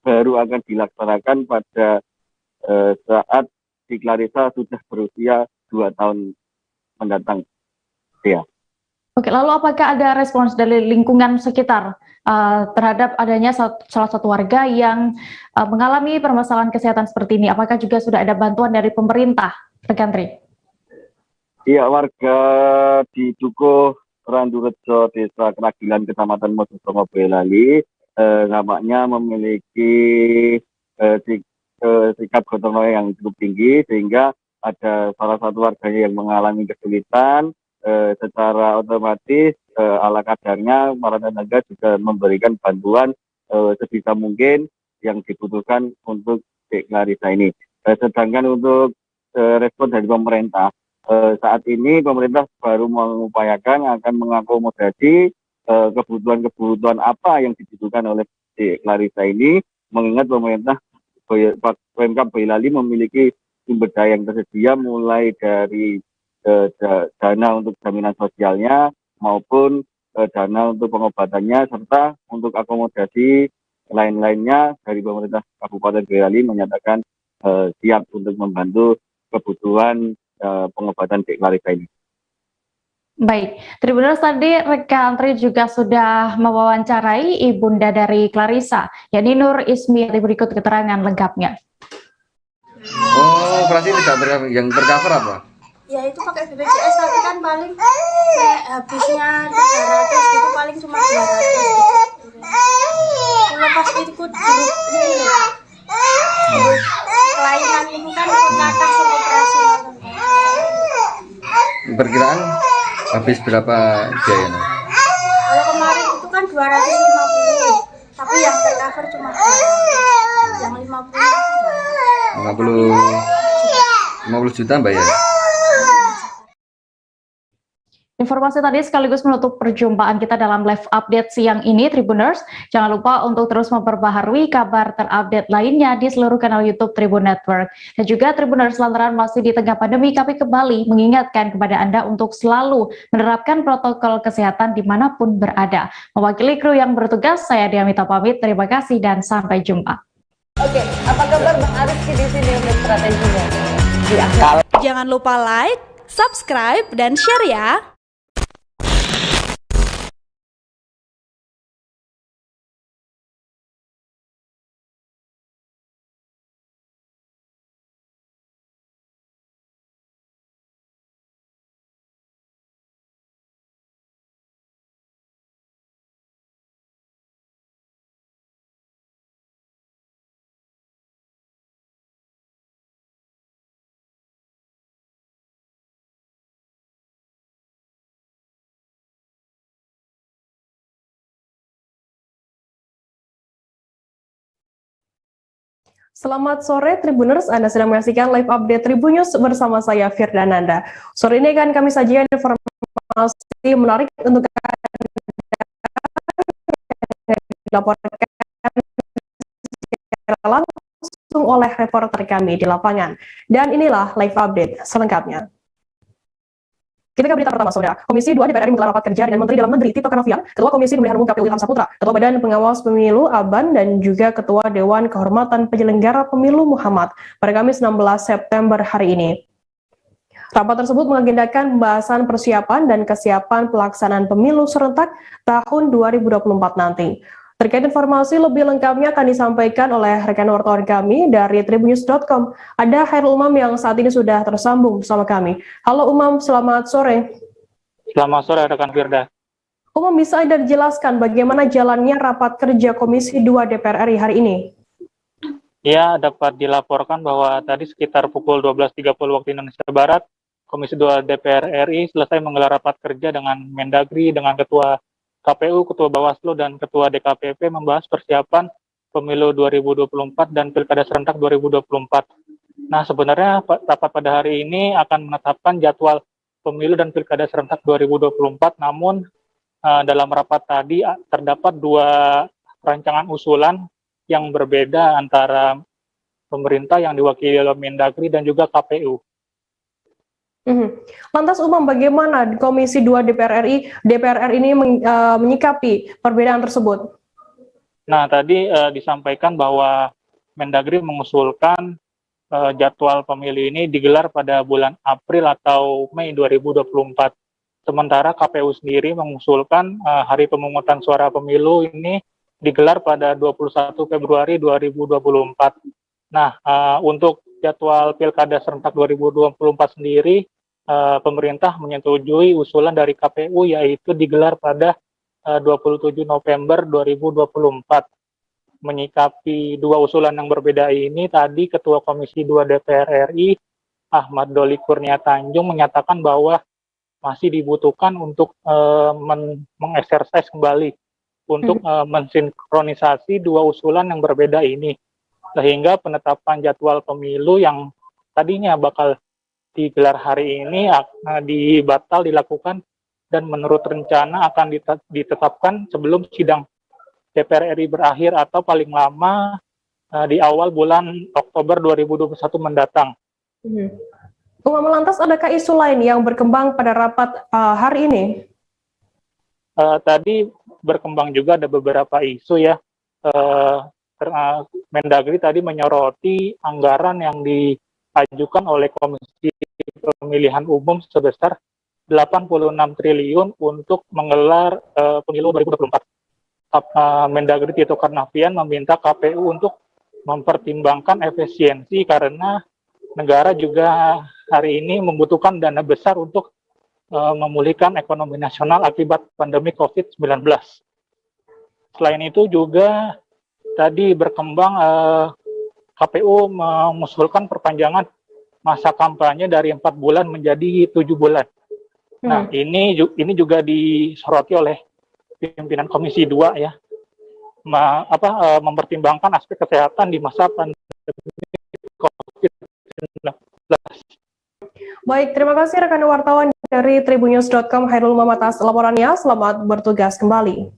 baru akan dilaksanakan pada saat si Clarissa sudah berusia 2 tahun mendatang. Ya. Oke, lalu apakah ada respons dari lingkungan sekitar terhadap adanya salah satu warga yang mengalami permasalahan kesehatan seperti ini? Apakah juga sudah ada bantuan dari pemerintah, rekan Tri? Iya, warga di Dukuh Randurejo, Desa Keragilan, Kecamatan Mojosongo, Boyolali, nampaknya memiliki sikap gotong royong yang cukup tinggi, sehingga ada salah satu warganya yang mengalami kesulitan. Secara otomatis ala kadarnya para tenaga juga memberikan bantuan sebisa mungkin yang dibutuhkan untuk Dek Clarissa ini. Sedangkan untuk respon dari pemerintah, saat ini pemerintah baru mengupayakan akan mengakomodasi kebutuhan-kebutuhan apa yang dibutuhkan oleh Dek Clarissa ini, mengingat pemerintah Pemkab Boyolali memiliki sumber daya yang tersedia, mulai dari dana untuk jaminan sosialnya maupun dana untuk pengobatannya, serta untuk akomodasi lain-lainnya dari pemerintah Kabupaten Boyolali menyatakan siap untuk membantu kebutuhan pengobatan Dek Clarissa ini. Baik, Tribuners, tadi rekan Tri juga sudah mewawancarai ibunda dari Clarissa, yakni Nur Ismi. Berikut keterangan lengkapnya. Oh, operasi tidak yang tercover apa? Ya itu pakai BPJS, tapi kan paling habisnya 300 gitu, paling cuma 200 gitu. Kalau pas ikut grup ini loh, kelainan itu kan atas operasi. Perkiraan habis berapa biayanya? Kalau kemarin itu kan 250, tapi yang tercover cuma 200, yang 50 juta bayar. Informasi tadi sekaligus menutup perjumpaan kita dalam live update siang ini, Tribuners. Jangan lupa untuk terus memperbaharui kabar terupdate lainnya di seluruh kanal YouTube Tribun Network. Dan juga Tribuners, lantaran masih di tengah pandemi, kami kembali mengingatkan kepada Anda untuk selalu menerapkan protokol kesehatan dimanapun berada. Mewakili kru yang bertugas, saya Diamita pamit. Terima kasih dan sampai jumpa. Oke, apa kabar Bang Ariski di sini untuk strateginya? Jangan lupa like, subscribe, dan share ya. Selamat sore Tribuners, Anda sedang menyaksikan live update Tribun News bersama saya Firdananda. Sore ini akan kami sajikan informasi menarik untuk dilaporkan secara langsung oleh reporter kami di lapangan. Dan inilah live update selengkapnya. Kita ke berita pertama, Saudara. Komisi 2 DPR RI menggelar rapat kerja dengan Menteri Dalam Negeri Tito Karnavian, Ketua Komisi Pemilihan Umum KPU Ilham Saputra, Ketua Badan Pengawas Pemilu ABAN, dan juga Ketua Dewan Kehormatan Penyelenggara Pemilu Muhammad pada Kamis 16 September hari ini. Rapat tersebut mengagendakan pembahasan persiapan dan kesiapan pelaksanaan pemilu serentak tahun 2024 nanti. Terkait informasi lebih lengkapnya akan disampaikan oleh rekan wartawan kami dari tribunnews.com. Ada Hairul Umam yang saat ini sudah tersambung bersama kami. Halo Umam, selamat sore. Selamat sore rekan Firda. Umam, bisa Anda jelaskan bagaimana jalannya rapat kerja Komisi 2 DPR RI hari ini? Ya, dapat dilaporkan bahwa tadi sekitar pukul 12.30 waktu Indonesia Barat, Komisi 2 DPR RI selesai menggelar rapat kerja dengan Mendagri, dengan Ketua KPU, Ketua Bawaslu, dan Ketua DKPP membahas persiapan pemilu 2024 dan Pilkada serentak 2024. Nah, sebenarnya rapat pada hari ini akan menetapkan jadwal pemilu dan Pilkada serentak 2024, namun dalam rapat tadi terdapat dua rancangan usulan yang berbeda antara pemerintah yang diwakili oleh Mendagri dan juga KPU. Lantas Umam, bagaimana Komisi 2 DPR RI ini menyikapi perbedaan tersebut? Nah, tadi disampaikan bahwa Mendagri mengusulkan jadwal pemilu ini digelar pada bulan April atau Mei 2024. Sementara KPU sendiri mengusulkan hari pemungutan suara pemilu ini digelar pada 21 Februari 2024. Nah, untuk jadwal Pilkada serentak 2024 sendiri, pemerintah menyetujui usulan dari KPU, yaitu digelar pada 27 November 2024. Menyikapi dua usulan yang berbeda ini, tadi Ketua Komisi 2 DPR RI Ahmad Doli Kurnia Tanjung menyatakan bahwa masih dibutuhkan untuk mengeksersis kembali untuk mensinkronisasi dua usulan yang berbeda ini, sehingga penetapan jadwal pemilu yang tadinya bakal digelar hari ini dilakukan dan menurut rencana akan ditetapkan sebelum sidang DPR RI berakhir atau paling lama di awal bulan Oktober 2021 mendatang. Lantas adakah isu lain yang berkembang pada rapat hari ini? Tadi berkembang juga ada beberapa isu ya. Mendagri tadi menyoroti anggaran yang diajukan oleh Komisi Pemilihan Umum sebesar 86 triliun untuk menggelar pemilu 2024. Mendagri Tito Karnavian meminta KPU untuk mempertimbangkan efisiensi karena negara juga hari ini membutuhkan dana besar untuk memulihkan ekonomi nasional akibat pandemi COVID-19. Selain itu juga tadi berkembang KPU mengusulkan perpanjangan masa kampanye dari 4 bulan menjadi 7 bulan. Nah, ini juga disoroti oleh pimpinan Komisi 2 ya, mempertimbangkan aspek kesehatan di masa pandemi COVID-19. Baik, terima kasih rekan wartawan dari tribunnews.com Hairul Muhammad atas laporannya. Selamat bertugas kembali.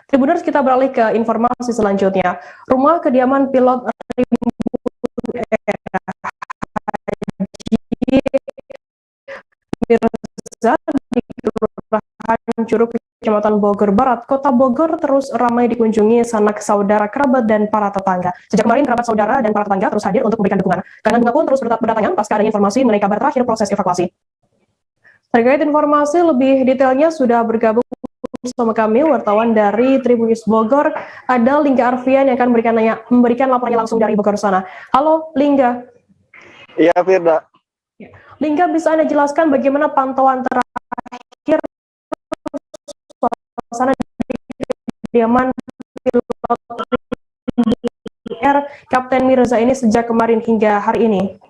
Tribuners, kita beralih ke informasi selanjutnya. Rumah kediaman pilot Rimbun Mirza di Kelurahan Curug, Kecamatan Bogor Barat, Kota Bogor terus ramai dikunjungi sanak saudara, kerabat, dan para tetangga. Sejak kemarin, kerabat saudara dan para tetangga terus hadir untuk memberikan dukungan. Karena bunga pun terus berdatangan pasca adanya informasi mengenai kabar terakhir proses evakuasi. Terkait informasi lebih detailnya sudah bergabung bersama kami wartawan dari Tribunnews Bogor, ada Lingga Arfian yang akan memberikan laporannya langsung dari Bogor sana. Halo Lingga. Iya Firda. Lingga, bisa Anda jelaskan bagaimana pantauan terakhir suasana di kediaman pilot Air Kapten Mirza ini sejak kemarin hingga hari ini?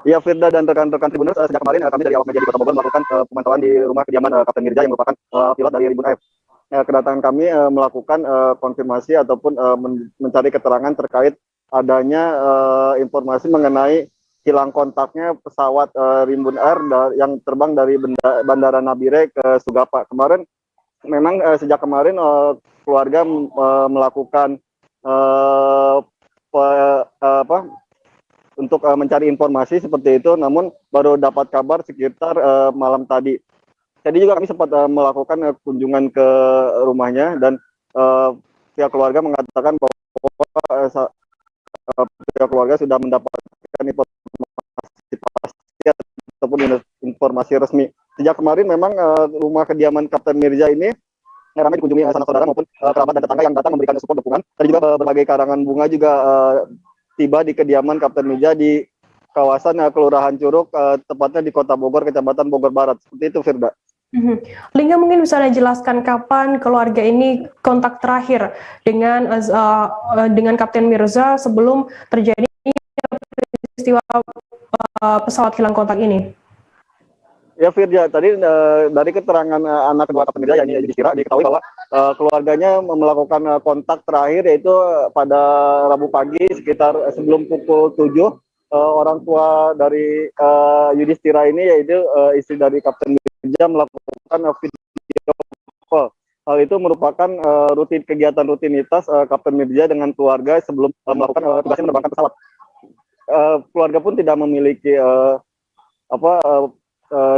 Ya Firda dan rekan-rekan Tribuners, sejak kemarin kami dari awak media di Kota Bogor melakukan pemantauan di rumah kediaman Kapten Mirza yang merupakan pilot dari Rimbun Air. Kedatangan kami melakukan konfirmasi ataupun mencari keterangan terkait adanya informasi mengenai hilang kontaknya pesawat Rimbun Air yang terbang dari Bandara Nabire ke Sugapa. Kemarin memang sejak kemarin keluarga melakukan untuk mencari informasi seperti itu, namun baru dapat kabar sekitar malam tadi. Jadi juga kami sempat melakukan kunjungan ke rumahnya dan pihak keluarga mengatakan bahwa pihak keluarga sudah mendapatkan informasi pasti ataupun informasi resmi. Sejak kemarin memang rumah kediaman Kapten Mirza ini ramai dikunjungi sanak saudara maupun kerabat dan tetangga yang datang memberikan support dukungan. Dan juga berbagai karangan bunga juga tiba di kediaman Kapten Mirza di kawasan Kelurahan Curug, tepatnya di Kota Bogor, Kecamatan Bogor Barat. Seperti itu, Firda. Lingga, mungkin bisa Anda jelaskan kapan keluarga ini kontak terakhir dengan Kapten Mirza sebelum terjadi peristiwa pesawat hilang kontak ini? Ya Firda, tadi dari keterangan anak kedua Kapten Mirza yang diketahui bahwa keluarganya melakukan kontak terakhir yaitu pada Rabu pagi sekitar sebelum pukul 7. Orang tua dari Yudhistira ini yaitu istri dari Kapten Mirza melakukan video call. Hal itu merupakan kegiatan rutinitas Kapten Mirza dengan keluarga sebelum melakukan tugasnya menerbangkan pesawat. Keluarga pun tidak memiliki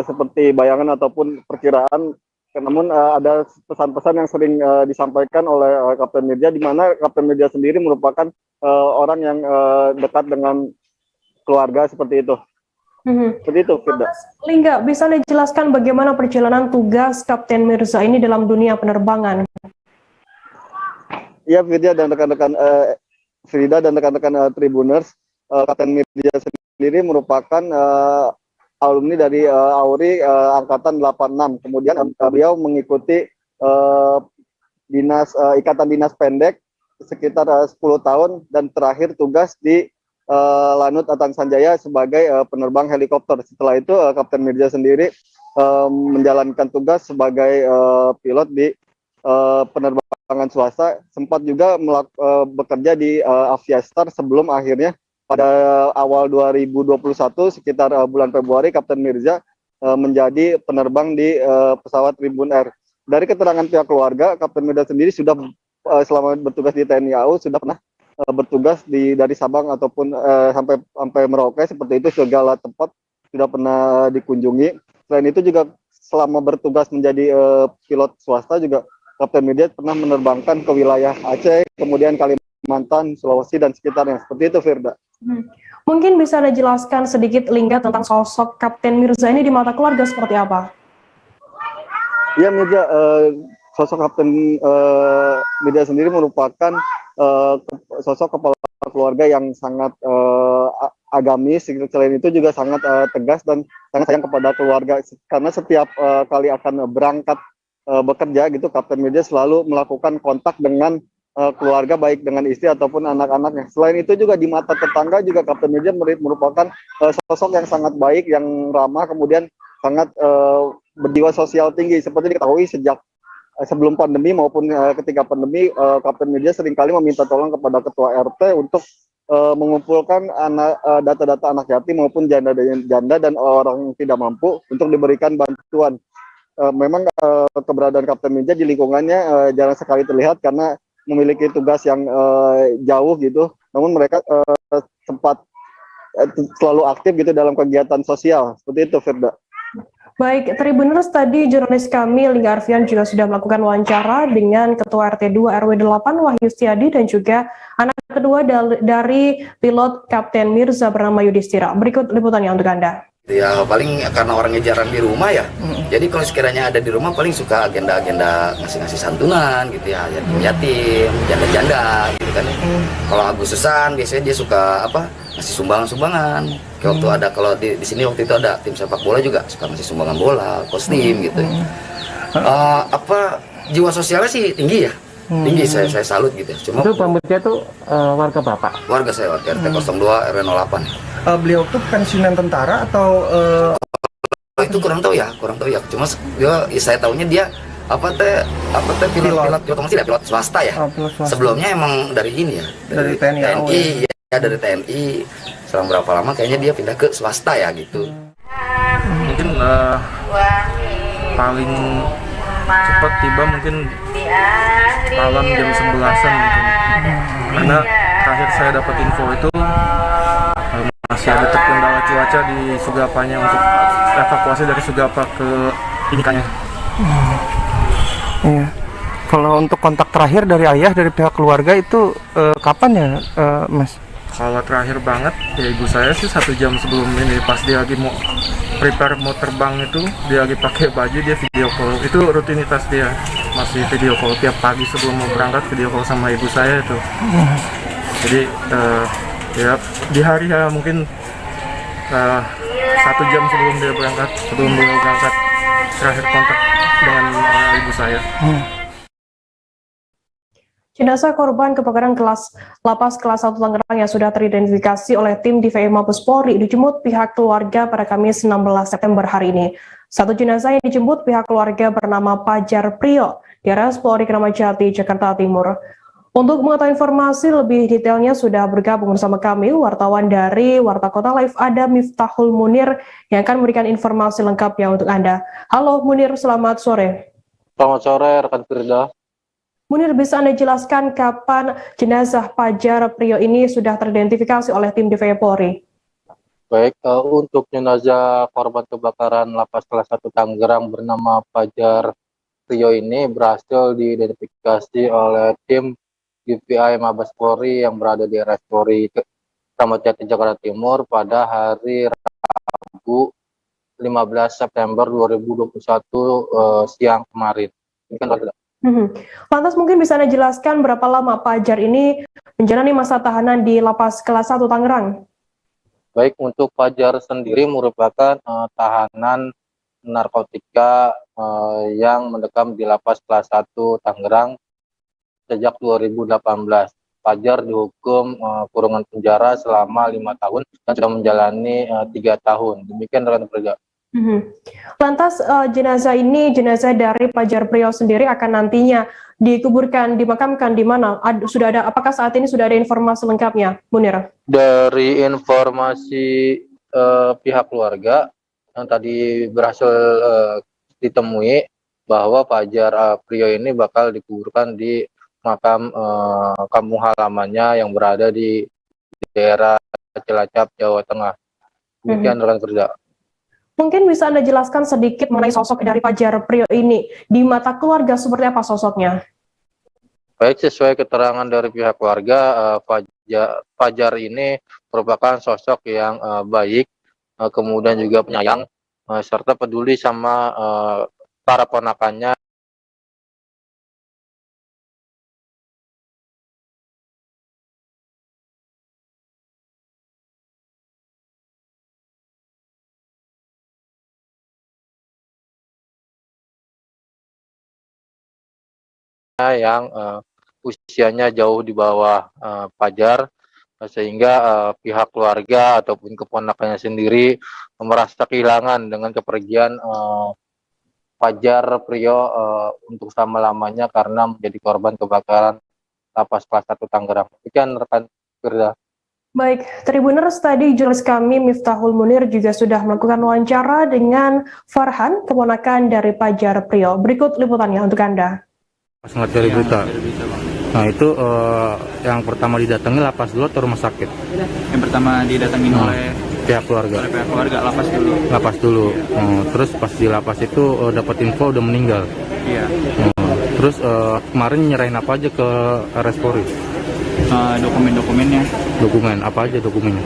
seperti bayangan ataupun perkiraan, namun ada pesan-pesan yang sering disampaikan oleh Kapten Mirza, di mana Kapten Mirza sendiri merupakan orang yang dekat dengan keluarga seperti itu. Seperti itu, Firda. Lingga, bisa Anda jelaskan bagaimana perjalanan tugas Kapten Mirza ini dalam dunia penerbangan? Iya, Firda dan rekan-rekan Tribuners, Kapten Mirza sendiri merupakan alumni dari AURI angkatan 86. Kemudian beliau mengikuti ikatan dinas pendek sekitar 10 tahun dan terakhir tugas di Lanut Atang Sanjaya sebagai penerbang helikopter. Setelah itu Kapten Mirza sendiri menjalankan tugas sebagai pilot di penerbangan swasta, sempat juga bekerja di Aviastar sebelum akhirnya pada awal 2021 sekitar bulan Februari Kapten Mirza menjadi penerbang di pesawat Tribun Air. Dari keterangan pihak keluarga, Kapten Mirza sendiri sudah selama bertugas di TNI AU sudah pernah bertugas dari Sabang ataupun sampai Merauke seperti itu, segala tempat sudah pernah dikunjungi. Selain itu juga selama bertugas menjadi pilot swasta juga Kapten Mirza pernah menerbangkan ke wilayah Aceh, kemudian Kalimantan, Sulawesi dan sekitarnya. Seperti itu, Firda. Mungkin bisa Anda jelaskan sedikit Lingga tentang sosok Kapten Mirza ini di mata keluarga seperti apa? Ya, Mirza, sosok Kapten Mirza sendiri merupakan sosok kepala keluarga yang sangat agamis. Selain itu juga sangat tegas dan sangat sayang kepada keluarga, karena setiap kali akan berangkat bekerja gitu, Kapten Mirza selalu melakukan kontak dengan keluarga, baik dengan istri ataupun anak-anaknya. Selain itu juga di mata tetangga juga Kapten Mirza merupakan sosok yang sangat baik, yang ramah, kemudian sangat berjiwa sosial tinggi. Seperti diketahui sejak sebelum pandemi maupun ketika pandemi, Kapten Mirza seringkali meminta tolong kepada ketua RT untuk mengumpulkan data-data anak yatim maupun janda dan orang yang tidak mampu untuk diberikan bantuan. Memang keberadaan Kapten Mirza di lingkungannya jarang sekali terlihat karena memiliki tugas yang jauh gitu, namun mereka sempat selalu aktif gitu dalam kegiatan sosial. Seperti itu, Firda. Baik, Tribuners, tadi jurnalis kami Lingga Arfian juga sudah melakukan wawancara dengan Ketua RT 2 RW 8 Wahyu Setiadi dan juga anak kedua dari pilot Kapten Mirza bernama Yudhistira. Berikut liputannya untuk Anda. Ya paling karena orangnya jarang di rumah ya, jadi kalau sekiranya ada di rumah paling suka agenda-agenda ngasih-ngasih santunan gitu ya, yatim, janda-janda gitu kan. Kalau Agustusan biasanya dia suka ngasih sumbangan-sumbangan. Kayak waktu ada, kalau di sini waktu itu ada tim sepak bola juga suka ngasih sumbangan bola, kostum gitu. Jiwa sosialnya sih tinggi ya. Tinggi, saya salut gitu ya. Cuma itu pemutnya tuh warga Bapak? Warga saya, warga RT 02 RW 08. Beliau tuh pensiunan tentara atau itu kurang tahu ya. Cuma saya tahunya dia pilot swasta ya. Pilot swasta. Sebelumnya emang dari ini ya, dari TNI. Ya dari TNI. Selang berapa lama kayaknya dia pindah ke swasta ya gitu. Mungkin paling cepat tiba mungkin malam jam 11-an mungkin. Karena terakhir saya dapat info itu masih ada terkendala cuaca di Sugapanya untuk evakuasi dari Sugapa ke Ingkanya. Iya. Kalau untuk kontak terakhir dari ayah dari pihak keluarga itu kapan ya, Mas? Kalau terakhir banget ya ibu saya sih 1 jam sebelum ini, pas dia lagi mau prepare mau terbang itu, dia lagi pakai baju, dia video call. Itu rutinitas dia, masih video call tiap pagi sebelum mau berangkat, video call sama ibu saya itu. Jadi ya di hari ya mungkin 1 jam sebelum dia berangkat, sebelum beliau berangkat terakhir kontak dengan ibu saya. Jenazah korban kebakaran lapas kelas 1 Tangerang yang sudah teridentifikasi oleh tim DVI Mabes Polri dijemput pihak keluarga pada Kamis 16 September hari ini. Satu jenazah yang dijemput pihak keluarga bernama Pajar Priyo di RS Polri Kramat Jati, Jakarta Timur. Untuk mengetahui informasi lebih detailnya sudah bergabung bersama kami wartawan dari Warta Kota Live, ada Miftahul Munir yang akan memberikan informasi lengkapnya untuk Anda. Halo Munir, selamat sore. Selamat sore rekan Firda. Munir, bisa Anda jelaskan kapan jenazah Pajar Priyo ini sudah teridentifikasi oleh tim DVI Polri? Baik, untuk jenazah korban kebakaran lapas kelas 1 Tangerang bernama Pajar Priyo ini berhasil diidentifikasi oleh tim DVI Mabes Polri yang berada di RS Polri Kramat Jati, Jakarta Timur pada hari Rabu 15 September 2021 siang kemarin. Ini kan Lantas mungkin bisa Anda jelaskan berapa lama Pajar ini menjalani masa tahanan di lapas kelas 1 Tangerang? Baik, untuk Fajar sendiri merupakan tahanan narkotika yang mendekam di Lapas Kelas 1 Tangerang sejak 2018. Fajar dihukum kurungan penjara selama 5 tahun dan sudah menjalani 3 tahun. Demikian rekan kerja. Lantas jenazah jenazah dari Fajar Priyo sendiri akan nantinya dimakamkan di mana? Apakah saat ini sudah ada informasi lengkapnya, Munir? Dari informasi pihak keluarga yang tadi berhasil ditemui bahwa Fajar Priyo ini bakal dikuburkan di makam kampung halamannya yang berada di daerah Cilacap, Jawa Tengah. Demikian rekan kerja. Mungkin bisa Anda jelaskan sedikit mengenai sosok dari Fajar Priyo ini. Di mata keluarga seperti apa sosoknya? Baik, sesuai keterangan dari pihak keluarga, Fajar ini merupakan sosok yang baik, kemudian juga penyayang, serta peduli sama para ponakannya. Yang usianya jauh di bawah Fajar, sehingga pihak keluarga ataupun keponakannya sendiri merasa kehilangan dengan kepergian Fajar Priyo untuk selama-lamanya karena menjadi korban kebakaran Lapas Kelas 1 Tangerang. Demikian rekan Firda. Baik, Tribuners, tadi jurnalis kami Miftahul Munir juga sudah melakukan wawancara dengan Farhan, keponakan dari Fajar Priyo. Berikut liputannya untuk Anda. Pas ngeliat dari berita. Nah itu yang pertama didatangi lapas dulu atau rumah sakit? Yang pertama didatangi oleh pihak keluarga. Oleh pihak keluarga, lapas dulu. Lapas dulu. Terus pas di lapas itu dapat info udah meninggal. Iya. Terus kemarin nyerahin apa aja ke RS Polri? Dokumen-dokumennya. Dokumen apa aja dokumennya?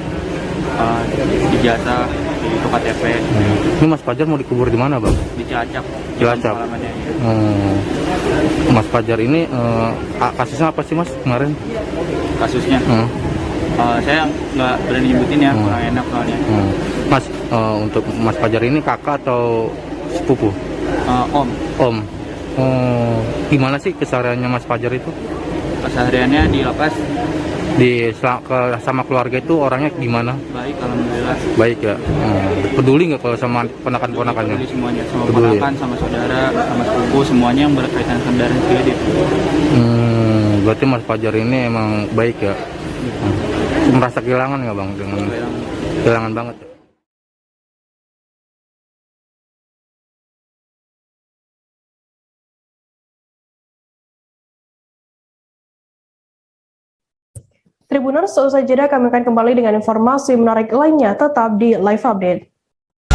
Ijazah, itu KTP. Ini Mas Fajar mau dikubur di mana, Bang? Di Cilacap. Cilacap. Mas Fajar ini kasusnya apa sih, Mas, kemarin? Kasusnya? Saya nggak berani nyebutin ya, kurang enak soalnya. Mas, untuk Mas Fajar ini kakak atau sepupu? Om. Om. Gimana sih kesehariannya Mas Fajar itu? Kesehariannya di lapas. Sama keluarga itu orangnya gimana? Baik, alhamdulillah. Baik ya. Peduli nggak kalau sama ponakan-ponakannya? Peduli semuanya, sama ponakan, sama saudara, sama sepupu, semuanya yang berkaitan dengan darah dia. Berarti Mas Fajar ini emang baik ya. Merasa kehilangan nggak, Bang? Kehilangan banget. Tribuners, seusai jeda kami akan kembali dengan informasi menarik lainnya, tetap di Live Update.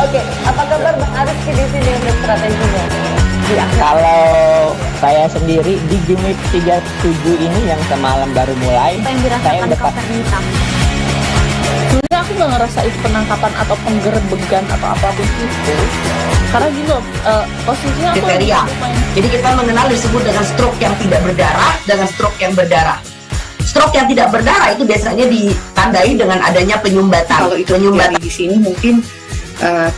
Oke, apa kabar Bang Arif di sini untuk strateginya? Kalau saya sendiri di Gimik 37 ini yang semalam baru mulai, saya udah sebenarnya aku nggak ngerasa itu penangkapan atau penggerbegan atau apapun itu, karena gini loh, posisinya aku kriteria. Jadi kita mengenal disebut dengan stroke yang tidak berdarah dengan stroke yang berdarah. Stroke yang tidak berdarah itu biasanya ditandai dengan adanya penyumbatan. Kalau itu penyumbatan di sini mungkin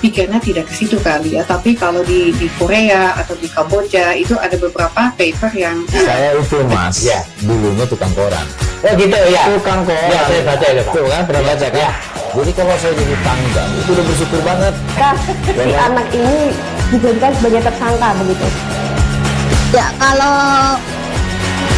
pikirnya tidak ke situ kali ya, tapi kalau di Korea atau di Kamboja itu ada beberapa paper yang saya itu Mas, ya dulunya tukang koran. Oh gitu ya. Tukang koran. Ya saya baca ya Pak. Tuh kan pernah baca kan? Ya. Jadi kalau saya jadi tanggal itu udah bersyukur banget. Si anak ini dijadikan sebagai tersangka begitu. Ya kalau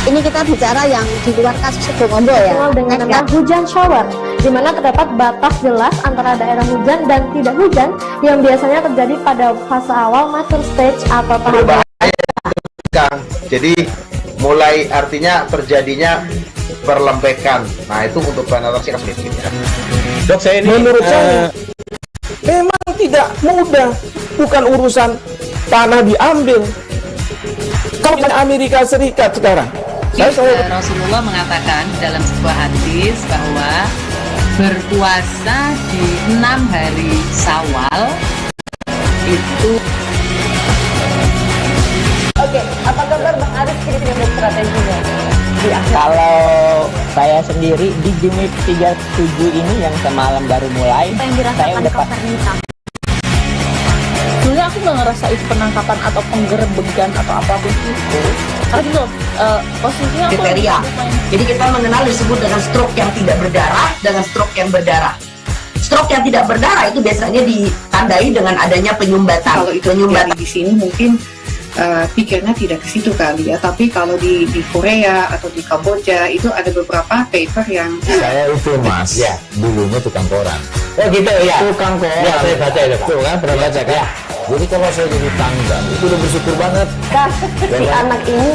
ini kita bicara yang di luar kasus Situbondo ya. Dengan nama hujan shower, di mana terdapat batas jelas antara daerah hujan dan tidak hujan yang biasanya terjadi pada fase awal mature stage atau tahap. Jadi mulai artinya terjadinya perlembekan. Nah itu untuk penetrasi kasus ini. Dok saya ini menurut saya memang tidak mudah, bukan urusan tanah diambil. Kalau Amerika Serikat sekarang. Rasulullah mengatakan dalam sebuah hadis bahwa berpuasa di 6 hari Syawal itu. Oke, apa kabar Bang Arif kini dengan strateginya? Kalau Saya sendiri di Gimik 37 ini yang semalam baru mulai, saya udah Sebenarnya aku nggak ngerasa itu penangkapan atau penggerebekan atau apapun itu. Karena gitu, posisinya aku kriteria. Jadi kita mengenal disebut dengan stroke yang tidak berdarah dengan stroke yang berdarah. Stroke yang tidak berdarah itu biasanya ditandai dengan adanya penyumbatan. Kalau itu terjadi di sini mungkin pikirnya tidak ke situ kali ya, tapi kalau di Korea atau di Kamboja itu ada beberapa paper yang saya itu mas ya dulunya tukang koran. Oh gitu ya, tukang koran ya, saya baca itu tuh kan, pernah baca kan ya. Jadi kalau saya jadi tanggal itu udah bersyukur banget. Kasus si anak ini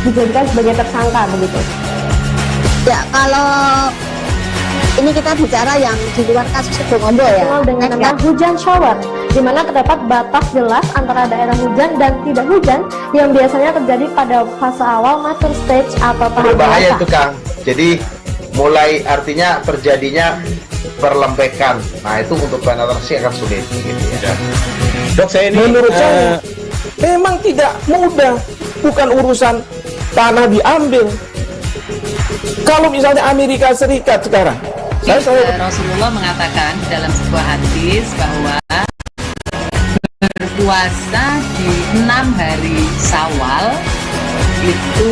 dijadikan sebagai tersangka begitu. Ya kalau ini kita bicara yang di luar kasus Situbondo ya, dengan nama hujan shower, di mana terdapat batas jelas antara daerah hujan dan tidak hujan yang biasanya terjadi pada fase awal mature stage atau tahap berbahaya itu Kang. Jadi mulai artinya terjadinya perlembekan. Nah itu untuk penetrasi akan sulit gitu ya. Dok saya ini menurut saya memang tidak mudah, bukan urusan tanah diambil. Kalau misalnya Amerika Serikat sekarang, Rasulullah mengatakan dalam sebuah hadis bahwa berpuasa di 6 hari Syawal itu.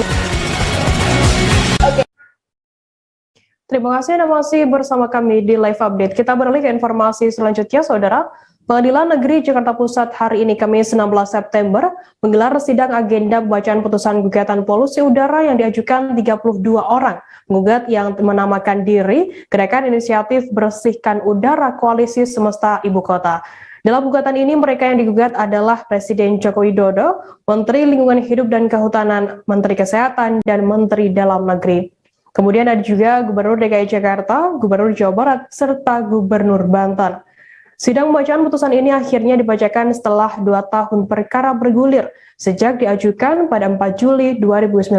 Terima kasih Anda masih bersama kami di Live Update. Kita beralih ke informasi selanjutnya, Saudara. Pengadilan Negeri Jakarta Pusat hari ini Kamis 16 September menggelar sidang agenda pembacaan putusan gugatan polusi udara yang diajukan 32 orang penggugat yang menamakan diri Gerakan Inisiatif Bersihkan Udara Koalisi Semesta Ibu Kota. Dalam gugatan ini mereka yang digugat adalah Presiden Joko Widodo, Menteri Lingkungan Hidup dan Kehutanan, Menteri Kesehatan, dan Menteri Dalam Negeri. Kemudian ada juga Gubernur DKI Jakarta, Gubernur Jawa Barat, serta Gubernur Banten. Sidang pembacaan putusan ini akhirnya dibacakan setelah 2 tahun perkara bergulir sejak diajukan pada 4 Juli 2019.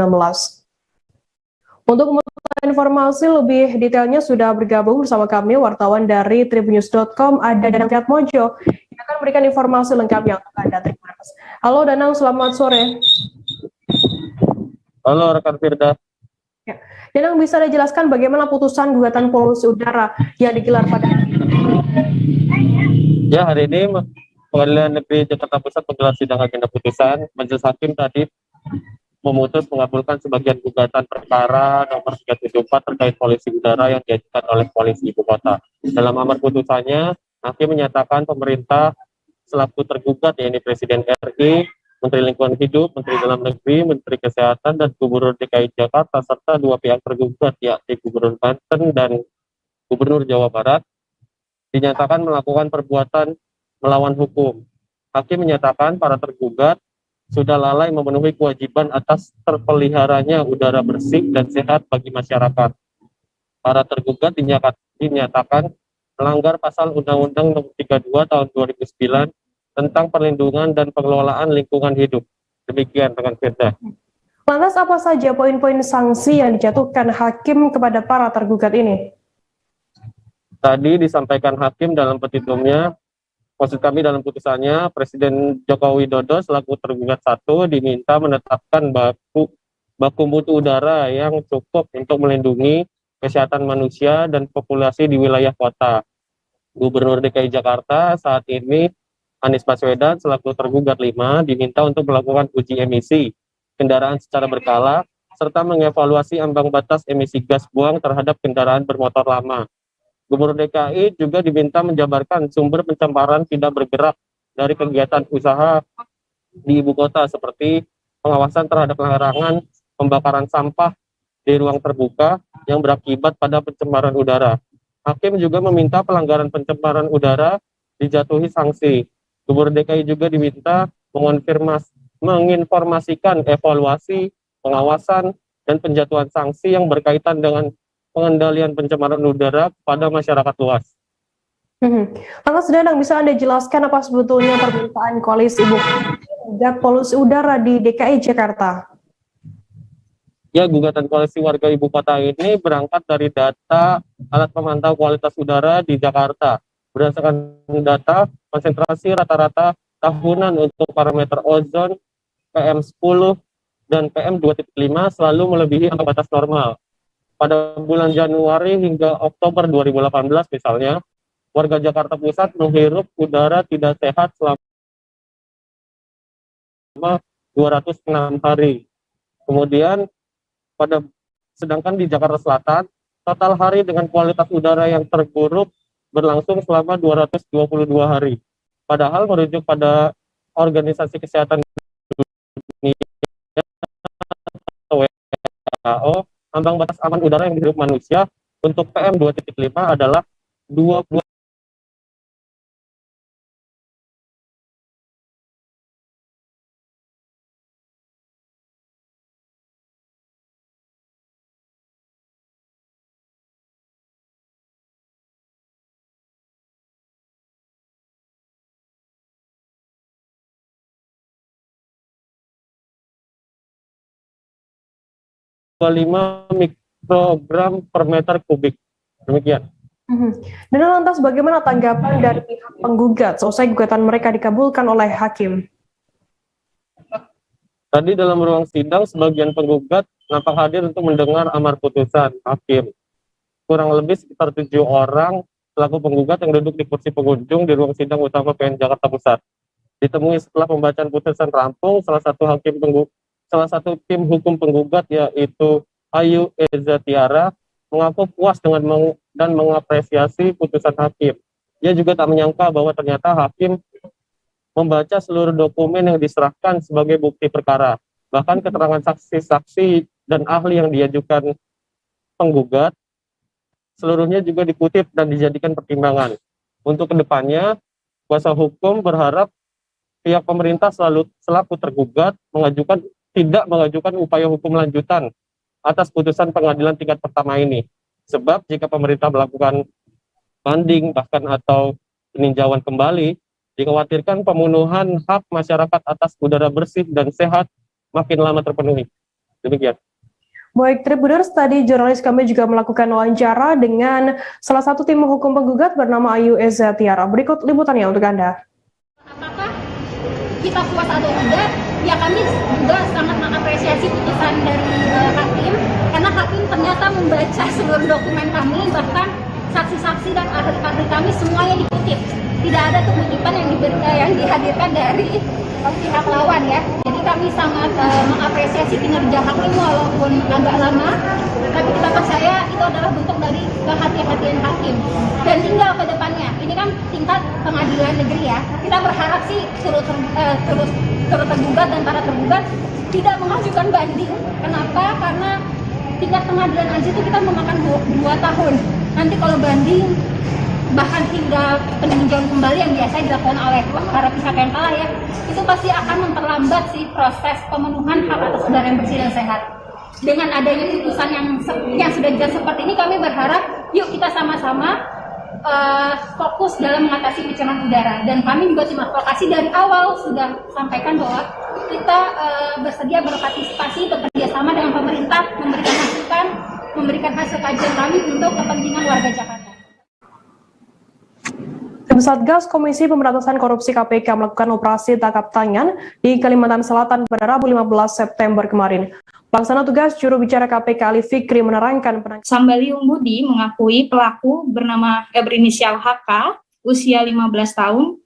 Untuk mengetahui informasi lebih detailnya sudah bergabung bersama kami wartawan dari tribunnews.com ada Danang Fiatmojo yang akan memberikan informasi lengkapnya untuk Anda. Terima kasih. Halo Danang, selamat sore. Halo rekan Firda. Ya. Danang, bisa dijelaskan bagaimana putusan gugatan polusi udara yang digelar pada hari ini? Ya, hari ini Pengadilan Negeri Jakarta Pusat menggelar sidang agenda putusan. Majelis Hakim tadi memutus mengabulkan sebagian gugatan perkara nomor 374 terkait polusi udara yang diajukan oleh Koalisi Ibu Kota. Dalam amar putusannya, Hakim menyatakan pemerintah selaku tergugat, yaitu Presiden RI, Menteri Lingkungan Hidup, Menteri Dalam Negeri, Menteri Kesehatan, dan Gubernur DKI Jakarta, serta 2 pihak tergugat, yakni Gubernur Banten dan Gubernur Jawa Barat, dinyatakan melakukan perbuatan melawan hukum. Hakim menyatakan para tergugat sudah lalai memenuhi kewajiban atas terpeliharanya udara bersih dan sehat bagi masyarakat. Para tergugat dinyatakan melanggar pasal Undang-Undang Nomor 32 Tahun 2009 tentang perlindungan dan pengelolaan lingkungan hidup. Demikian rekan Firda. Lantas apa saja poin-poin sanksi yang dijatuhkan Hakim kepada para tergugat ini? Tadi disampaikan Hakim dalam petitumnya, maksud kami dalam putusannya, Presiden Joko Widodo selaku tergugat 1 diminta menetapkan baku mutu udara yang cukup untuk melindungi kesehatan manusia dan populasi di wilayah kota. Gubernur DKI Jakarta saat ini Anies Baswedan selaku tergugat 5 diminta untuk melakukan uji emisi kendaraan secara berkala serta mengevaluasi ambang batas emisi gas buang terhadap kendaraan bermotor lama. Gubernur DKI juga diminta menjabarkan sumber pencemaran tidak bergerak dari kegiatan usaha di ibu kota seperti pengawasan terhadap larangan pembakaran sampah di ruang terbuka yang berakibat pada pencemaran udara. Hakim juga meminta pelanggaran pencemaran udara dijatuhi sanksi. Gubernur DKI juga diminta menginformasikan evaluasi, pengawasan, dan penjatuhan sanksi yang berkaitan dengan pengendalian pencemaran udara pada masyarakat luas. Lantas Danang, bisa Anda jelaskan apa sebetulnya permintaan Koalisi Ibu Kota polusi udara di DKI Jakarta? Ya, gugatan Koalisi Warga Ibu Kota ini berangkat dari data alat pemantau kualitas udara di Jakarta. Berdasarkan data, konsentrasi rata-rata tahunan untuk parameter ozon, PM10, dan PM2.5 selalu melebihi ambang batas normal. pada bulan Januari hingga Oktober 2018 misalnya, warga Jakarta Pusat menghirup udara tidak sehat selama 206 hari. Kemudian sedangkan di Jakarta Selatan, total hari dengan kualitas udara yang terburuk berlangsung selama 222 hari. Padahal merujuk pada Organisasi Kesehatan Dunia atau WHO, ambang batas aman udara yang dihirup manusia untuk PM 2.5 adalah 22 mikrogram per meter kubik. Demikian. Dan lantas bagaimana tanggapan dari pihak penggugat seusai gugatan mereka dikabulkan oleh hakim? Tadi dalam ruang sidang, sebagian penggugat nampak hadir untuk mendengar amar putusan hakim. Kurang lebih sekitar 7 orang selaku penggugat yang duduk di kursi pengunjung di ruang sidang utama PN Jakarta Pusat. Ditemui setelah pembacaan putusan rampung, salah satu tim hukum penggugat yaitu Ayu Eza Tiara mengaku puas dengan dan mengapresiasi putusan hakim. Ia juga tak menyangka bahwa ternyata hakim membaca seluruh dokumen yang diserahkan sebagai bukti perkara. Bahkan keterangan saksi-saksi dan ahli yang diajukan penggugat seluruhnya juga dikutip dan dijadikan pertimbangan. Untuk kedepannya, kuasa hukum berharap pihak pemerintah selaku tergugat tidak mengajukan upaya hukum lanjutan atas putusan pengadilan tingkat pertama ini. Sebab jika pemerintah melakukan banding bahkan atau peninjauan kembali, dikhawatirkan pemenuhan hak masyarakat atas udara bersih dan sehat makin lama terpenuhi. Demikian. Baik, Tribuners, tadi jurnalis kami juga melakukan wawancara dengan salah satu tim hukum penggugat bernama Ayu Eza Tiara. Berikut liputannya untuk Anda. Kita puas atau tidak, ya kami juga sangat mengapresiasi putusan dari hakim, karena hakim ternyata membaca seluruh dokumen kami, bahkan saksi-saksi dan ahli-ahli kami semuanya dikutip. Tidak ada kutipan yang dihadirkan dari pihak lawan ya. Jadi kami sangat mengapresiasi kinerja hakim walaupun agak lama, tapi kita percaya itu adalah bentuk dari kehati-hatian hakim. Dan tinggal ke depannya, ini kan tingkat pengadilan negeri ya, kita berharap sih turut tergugat dan para tergugat tidak mengajukan banding. Kenapa? Karena tingkat pengadilan aja itu kita memakan 2 tahun. Nanti kalau banding, bahkan hingga peninjauan kembali yang biasa dilakukan oleh para pihak yang kalah ya, itu pasti akan memperlambat sih proses pemenuhan hak atas udara yang bersih dan sehat. Dengan adanya putusan yang sudah jelas seperti ini, kami berharap yuk kita sama-sama fokus dalam mengatasi pencemaran udara. Dan kami juga tim advokasi dari awal sudah sampaikan bahwa kita bersedia berpartisipasi bekerja sama dengan pemerintah, memberikan hasil kajian kami untuk kepentingan warga Jakarta. Tim Satgas Komisi Pemberantasan Korupsi KPK melakukan operasi tangkap tangan di Kalimantan Selatan pada Rabu 15 September kemarin. Pelaksana tugas juru bicara KPK Ali Fikri menerangkan Sambaliung Budi mengakui pelaku berinisial HK, usia 15 tahun,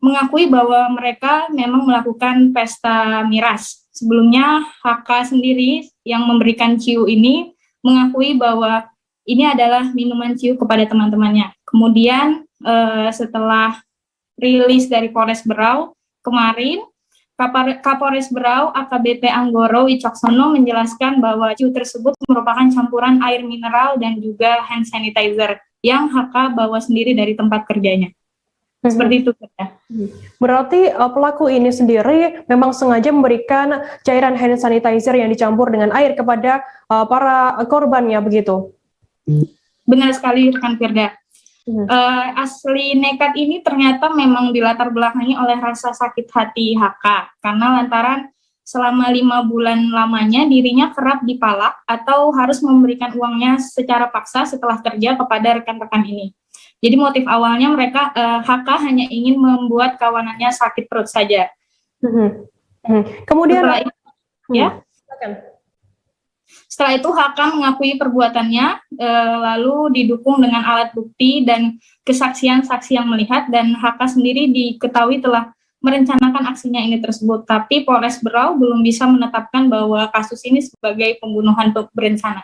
mengakui bahwa mereka memang melakukan pesta miras. Sebelumnya HK sendiri yang memberikan ciu ini mengakui bahwa ini adalah minuman ciu kepada teman-temannya. Kemudian setelah rilis dari Polres Berau kemarin, Kapolres Berau AKBP Anggoro Wicaksono menjelaskan bahwa ciu tersebut merupakan campuran air mineral dan juga hand sanitizer yang HK bawa sendiri dari tempat kerjanya. Seperti itu ya. Berarti pelaku ini sendiri memang sengaja memberikan cairan hand sanitizer yang dicampur dengan air kepada para korbannya begitu? Benar sekali rekan Firda. Asli nekat ini ternyata memang dilatar belakangi oleh rasa sakit hati HK karena lantaran selama 5 bulan lamanya dirinya kerap dipalak atau harus memberikan uangnya secara paksa setelah kerja kepada rekan-rekan ini. Jadi motif awalnya mereka HK hanya ingin membuat kawanannya sakit perut saja. Kemudian ya. Setelah itu HK mengakui perbuatannya, lalu didukung dengan alat bukti dan kesaksian saksi yang melihat, dan HK sendiri diketahui telah merencanakan aksinya ini tersebut. Tapi Polres Berau belum bisa menetapkan bahwa kasus ini sebagai pembunuhan berencana.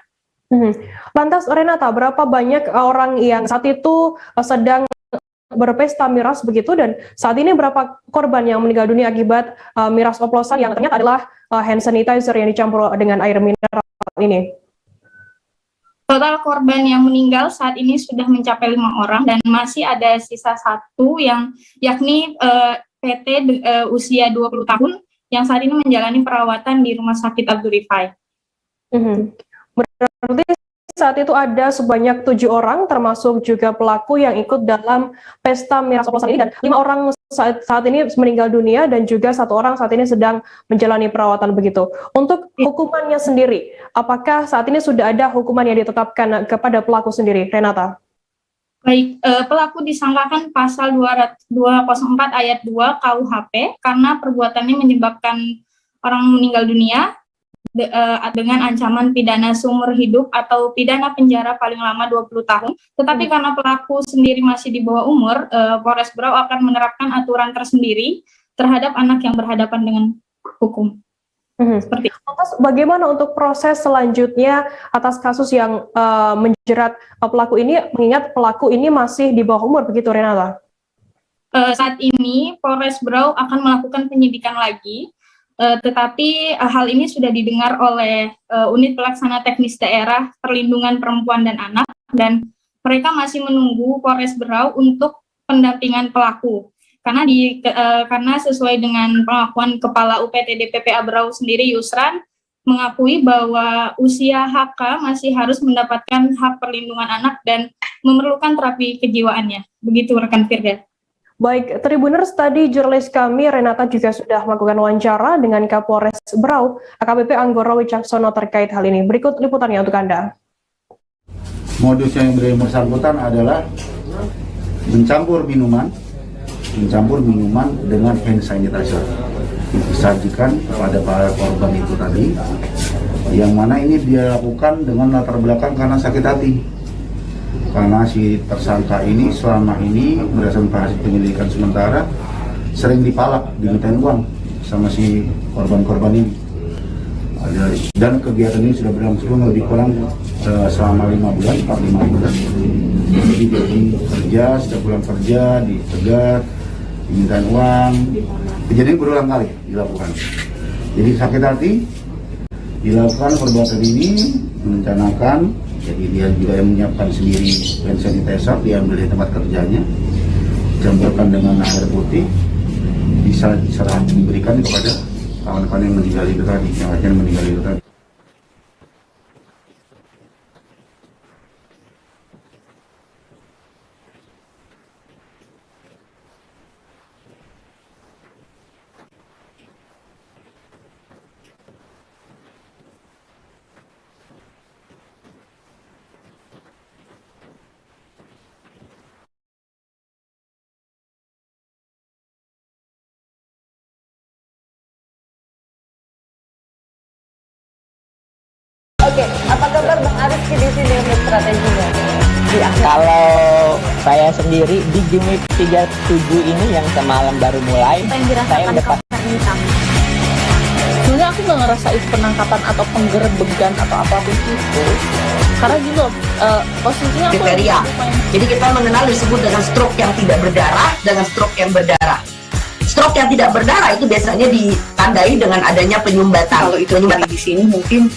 Lantas Renata, berapa banyak orang yang saat itu sedang berpesta miras begitu, dan saat ini berapa korban yang meninggal dunia akibat miras oplosan yang ternyata adalah hand sanitizer yang dicampur dengan air mineral ini? Total korban yang meninggal saat ini sudah mencapai 5 orang dan masih ada sisa 1 yang yakni PT usia 20 tahun yang saat ini menjalani perawatan di Rumah Sakit Abdul Rifai. Berarti saat itu ada sebanyak 7 orang termasuk juga pelaku yang ikut dalam pesta miras oplosan ini, dan 5 orang saat ini meninggal dunia dan juga 1 orang saat ini sedang menjalani perawatan begitu. Untuk hukumannya sendiri, apakah saat ini sudah ada hukuman yang ditetapkan kepada pelaku sendiri, Renata? Baik, pelaku disangkakan pasal 204 ayat 2 KUHP karena perbuatannya menyebabkan orang meninggal dunia dengan ancaman pidana seumur hidup atau pidana penjara paling lama 20 tahun. Tetapi karena pelaku sendiri masih di bawah umur, Polres Berau akan menerapkan aturan tersendiri terhadap anak yang berhadapan dengan hukum. Seperti itu. Lantas bagaimana untuk proses selanjutnya atas kasus yang menjerat pelaku ini, mengingat pelaku ini masih di bawah umur begitu, Renata? Saat ini Polres Berau akan melakukan penyidikan lagi. Tetapi hal ini sudah didengar oleh Unit Pelaksana Teknis Daerah Perlindungan Perempuan dan Anak, dan mereka masih menunggu Polres Berau untuk pendampingan pelaku. Karena sesuai dengan pengakuan Kepala UPTD PPA Berau sendiri, Yusran, mengakui bahwa usia HK masih harus mendapatkan hak perlindungan anak dan memerlukan terapi kejiwaannya. Begitu rekan Firda. Baik, Tribuners, tadi jurnalis kami Renata juga sudah melakukan wawancara dengan Kapolres Berau, AKBP Anggoro Wicaksono terkait hal ini. Berikut liputannya untuk Anda. Modus yang bersangkutan adalah mencampur minuman dengan hand sanitizer. Disajikan kepada para korban itu tadi, yang mana ini dia lakukan dengan latar belakang karena sakit hati. Karena si tersangka ini selama ini berdasarkan hasil penyelidikan sementara sering dipalak, dimintain uang sama si korban-korban ini. Dan kegiatan ini sudah berlangsung lebih kurang selama 5 bulan, 4-5 bulan. Jadi dia kerja, setiap bulan kerja, dicegat, dimintain uang. Kejadian berulang kali dilakukan. Jadi sakit hati, dilakukan perbuatan ini, merencanakan. Jadi dia juga yang menyiapkan sendiri hand sanitizer, diambil di tempat kerjanya, campurkan dengan air putih, bisa diberikan kepada kawan-kawan yang meninggal itu tadi, yang akhirnya meninggal itu tadi. Oke, apa kabar Bang Arif di sini untuk strateginya? Kalau saya sendiri di Gimik 37 ini yang semalam baru mulai, saya udah sebenarnya aku nggak ngerasain penangkapan atau penggerebegan atau apapun itu, karena gitu posisinya aku kriteria. Jadi kita mengenal disebut dengan stroke yang tidak berdarah dengan stroke yang berdarah. Stroke yang tidak berdarah itu biasanya ditandai dengan adanya penyumbatan. Kalau itu di sini mungkin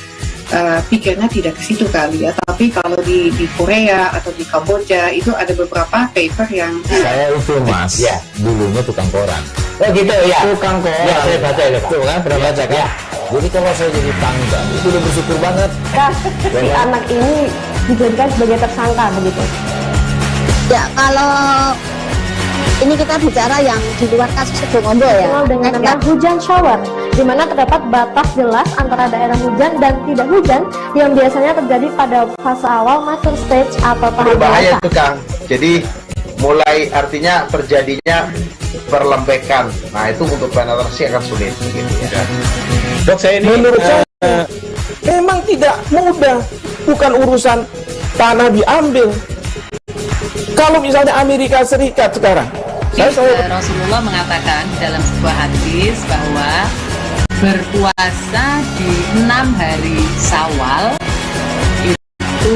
pikirnya tidak ke situ kali ya, tapi kalau di Korea atau di Kamboja itu ada beberapa paper yang saya itu mas, ya dulunya tukang koran. Oh gitu ya, tukang koran. Ya saya baca itu, tuh kan pernah baca kan. Ya. Jadi kalau saya jadi tangga itu udah bersyukur banget. Si anak ini dijadikan sebagai tersangka begitu. Ya kalau ini kita bicara yang di luar kasus Situbondo ya, dengan hujan shower, di mana terdapat batas jelas antara daerah hujan dan tidak hujan yang biasanya terjadi pada fase awal mature stage atau tahap berbahaya itu Kang. Jadi mulai artinya terjadinya perlembekan. Nah itu untuk penetrasi akan sulit gitu ya. Dok, saya ini menurut saya memang tidak mudah, bukan urusan tanah diambil. Kalau misalnya Amerika Serikat sekarang, Rasulullah mengatakan dalam sebuah hadis bahwa berpuasa di 6 hari Syawal itu.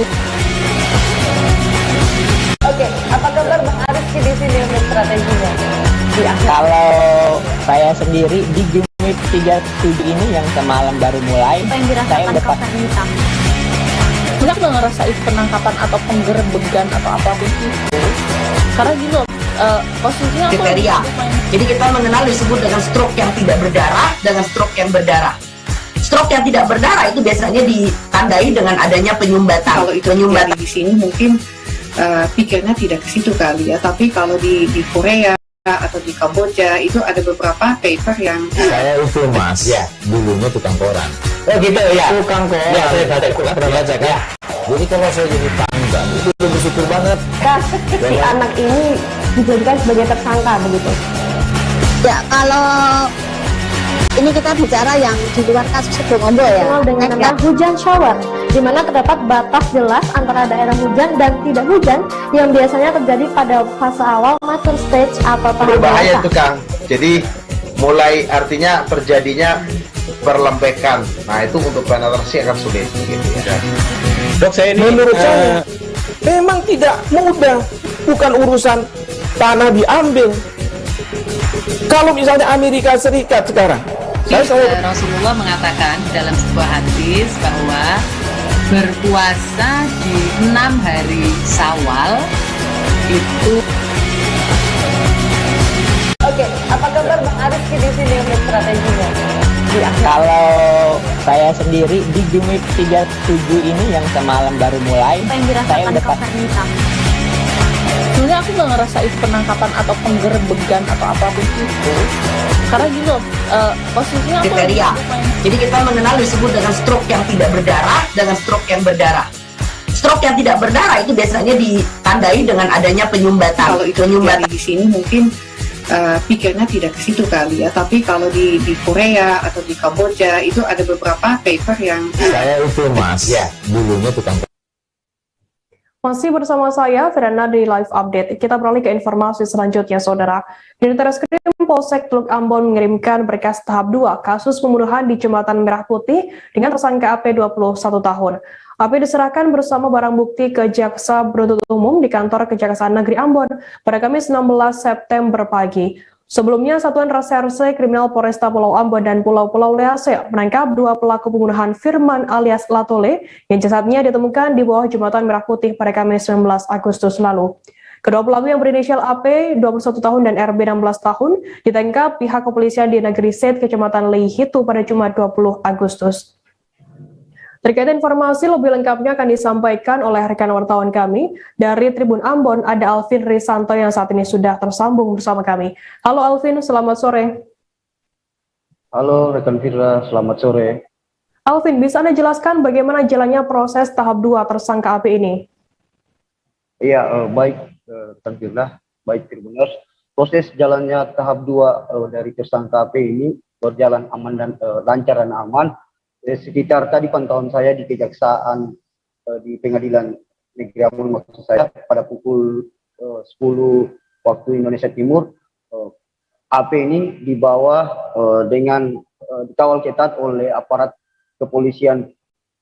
Oke, apa kabar Bang Arif di sini untuk strateginya? Kalau saya sendiri di Jumit 37 ini yang semalam baru mulai, saya udah Sebenarnya aku nggak ngerasain penangkapan atau penggerebekan atau apapun itu. Karena gini loh, posisinya aku kriteria. Jadi kita mengenal disebut dengan stroke yang tidak berdarah dengan stroke yang berdarah. Stroke yang tidak berdarah itu biasanya ditandai dengan adanya penyumbatan. Kalau itu penyumbatan di sini mungkin pikirnya tidak ke situ kali ya. Tapi kalau di Korea atau di Kamboja itu ada beberapa paper yang saya itu mas, ya dulunya tukang koran. Oh gitu ya, tukang koran. Ya saya pernah baca kan. Jadi kalau saya jadi tangga itu udah bersyukur banget. Kasus si anak ini dijadikan sebagai tersangka begitu. Ya kalau ini kita bicara yang di luar kasus Situbondo ya, dengan nama hujan shower, di mana terdapat batas jelas antara daerah hujan dan tidak hujan yang biasanya terjadi pada fase awal mature stage atau tahap Berbahaya dewasa. tuh Kang. Jadi mulai artinya terjadinya perlembekan. Nah itu untuk penetrasi akan sulit gitu ya. Dok, saya ini menurut saya memang tidak mudah, bukan urusan tanah diambil. Kalau misalnya Amerika Serikat sekarang, Rasulullah mengatakan dalam sebuah hadis bahwa berpuasa di 6 hari Syawal itu. Oke, apa kabar Bang Arif di sini untuk strateginya? Kalau saya sendiri di Jumit 37 ini yang semalam baru mulai, saya udah sebenarnya aku nggak ngerasain penangkapan atau penggerebekan atau apapun itu. Karena gini loh, posisinya aku kriteria. Jadi kita mengenal disebut dengan stroke yang tidak berdarah dengan stroke yang berdarah. Stroke yang tidak berdarah itu biasanya ditandai dengan adanya penyumbatan. Kalau itu penyumbatan di sini mungkin pikirnya tidak ke situ kali ya. Tapi kalau di Korea atau di Kamboja itu ada beberapa paper yang saya itu mas, ya dulunya tukang. Masih bersama saya, Firana di Live Update. Kita beralih ke informasi selanjutnya, Saudara. Unit Reskrim Polsek Teluk Ambon mengirimkan berkas tahap 2 kasus pembunuhan di Jembatan Merah Putih dengan tersangka AP 21 tahun. AP diserahkan bersama barang bukti ke Jaksa Penuntut Umum di kantor Kejaksaan Negeri Ambon pada Kamis 16 September pagi. Sebelumnya, Satuan Reserse Kriminal Polresta Pulau Ambon dan Pulau-Pulau Lease menangkap 2 pelaku pembunuhan Firman alias Latole yang jasadnya ditemukan di bawah Jembatan Merah Putih pada Kamis 19 Agustus lalu. Kedua pelaku yang berinisial AP 21 tahun dan RB 16 tahun ditangkap pihak kepolisian di Negeri Set, Kecamatan Leihitu pada Jumat 20 Agustus. Terkait informasi lebih lengkapnya akan disampaikan oleh rekan wartawan kami dari Tribun Ambon, ada Alvin Risanto yang saat ini sudah tersambung bersama kami. Halo Alvin, selamat sore. Halo rekan Fira, selamat sore. Alvin, bisa Anda jelaskan bagaimana jalannya proses tahap 2 tersangka AP ini? Iya, baik rekan Fira, baik Tribuners. Proses jalannya tahap 2 dari tersangka AP ini berjalan aman dan lancar dan aman. Sekitar tadi pantauan saya di Kejaksaan di Pengadilan Negeri Ambon maksud saya pada pukul 10 waktu Indonesia Timur, AP ini dibawa dengan dikawal ketat oleh aparat kepolisian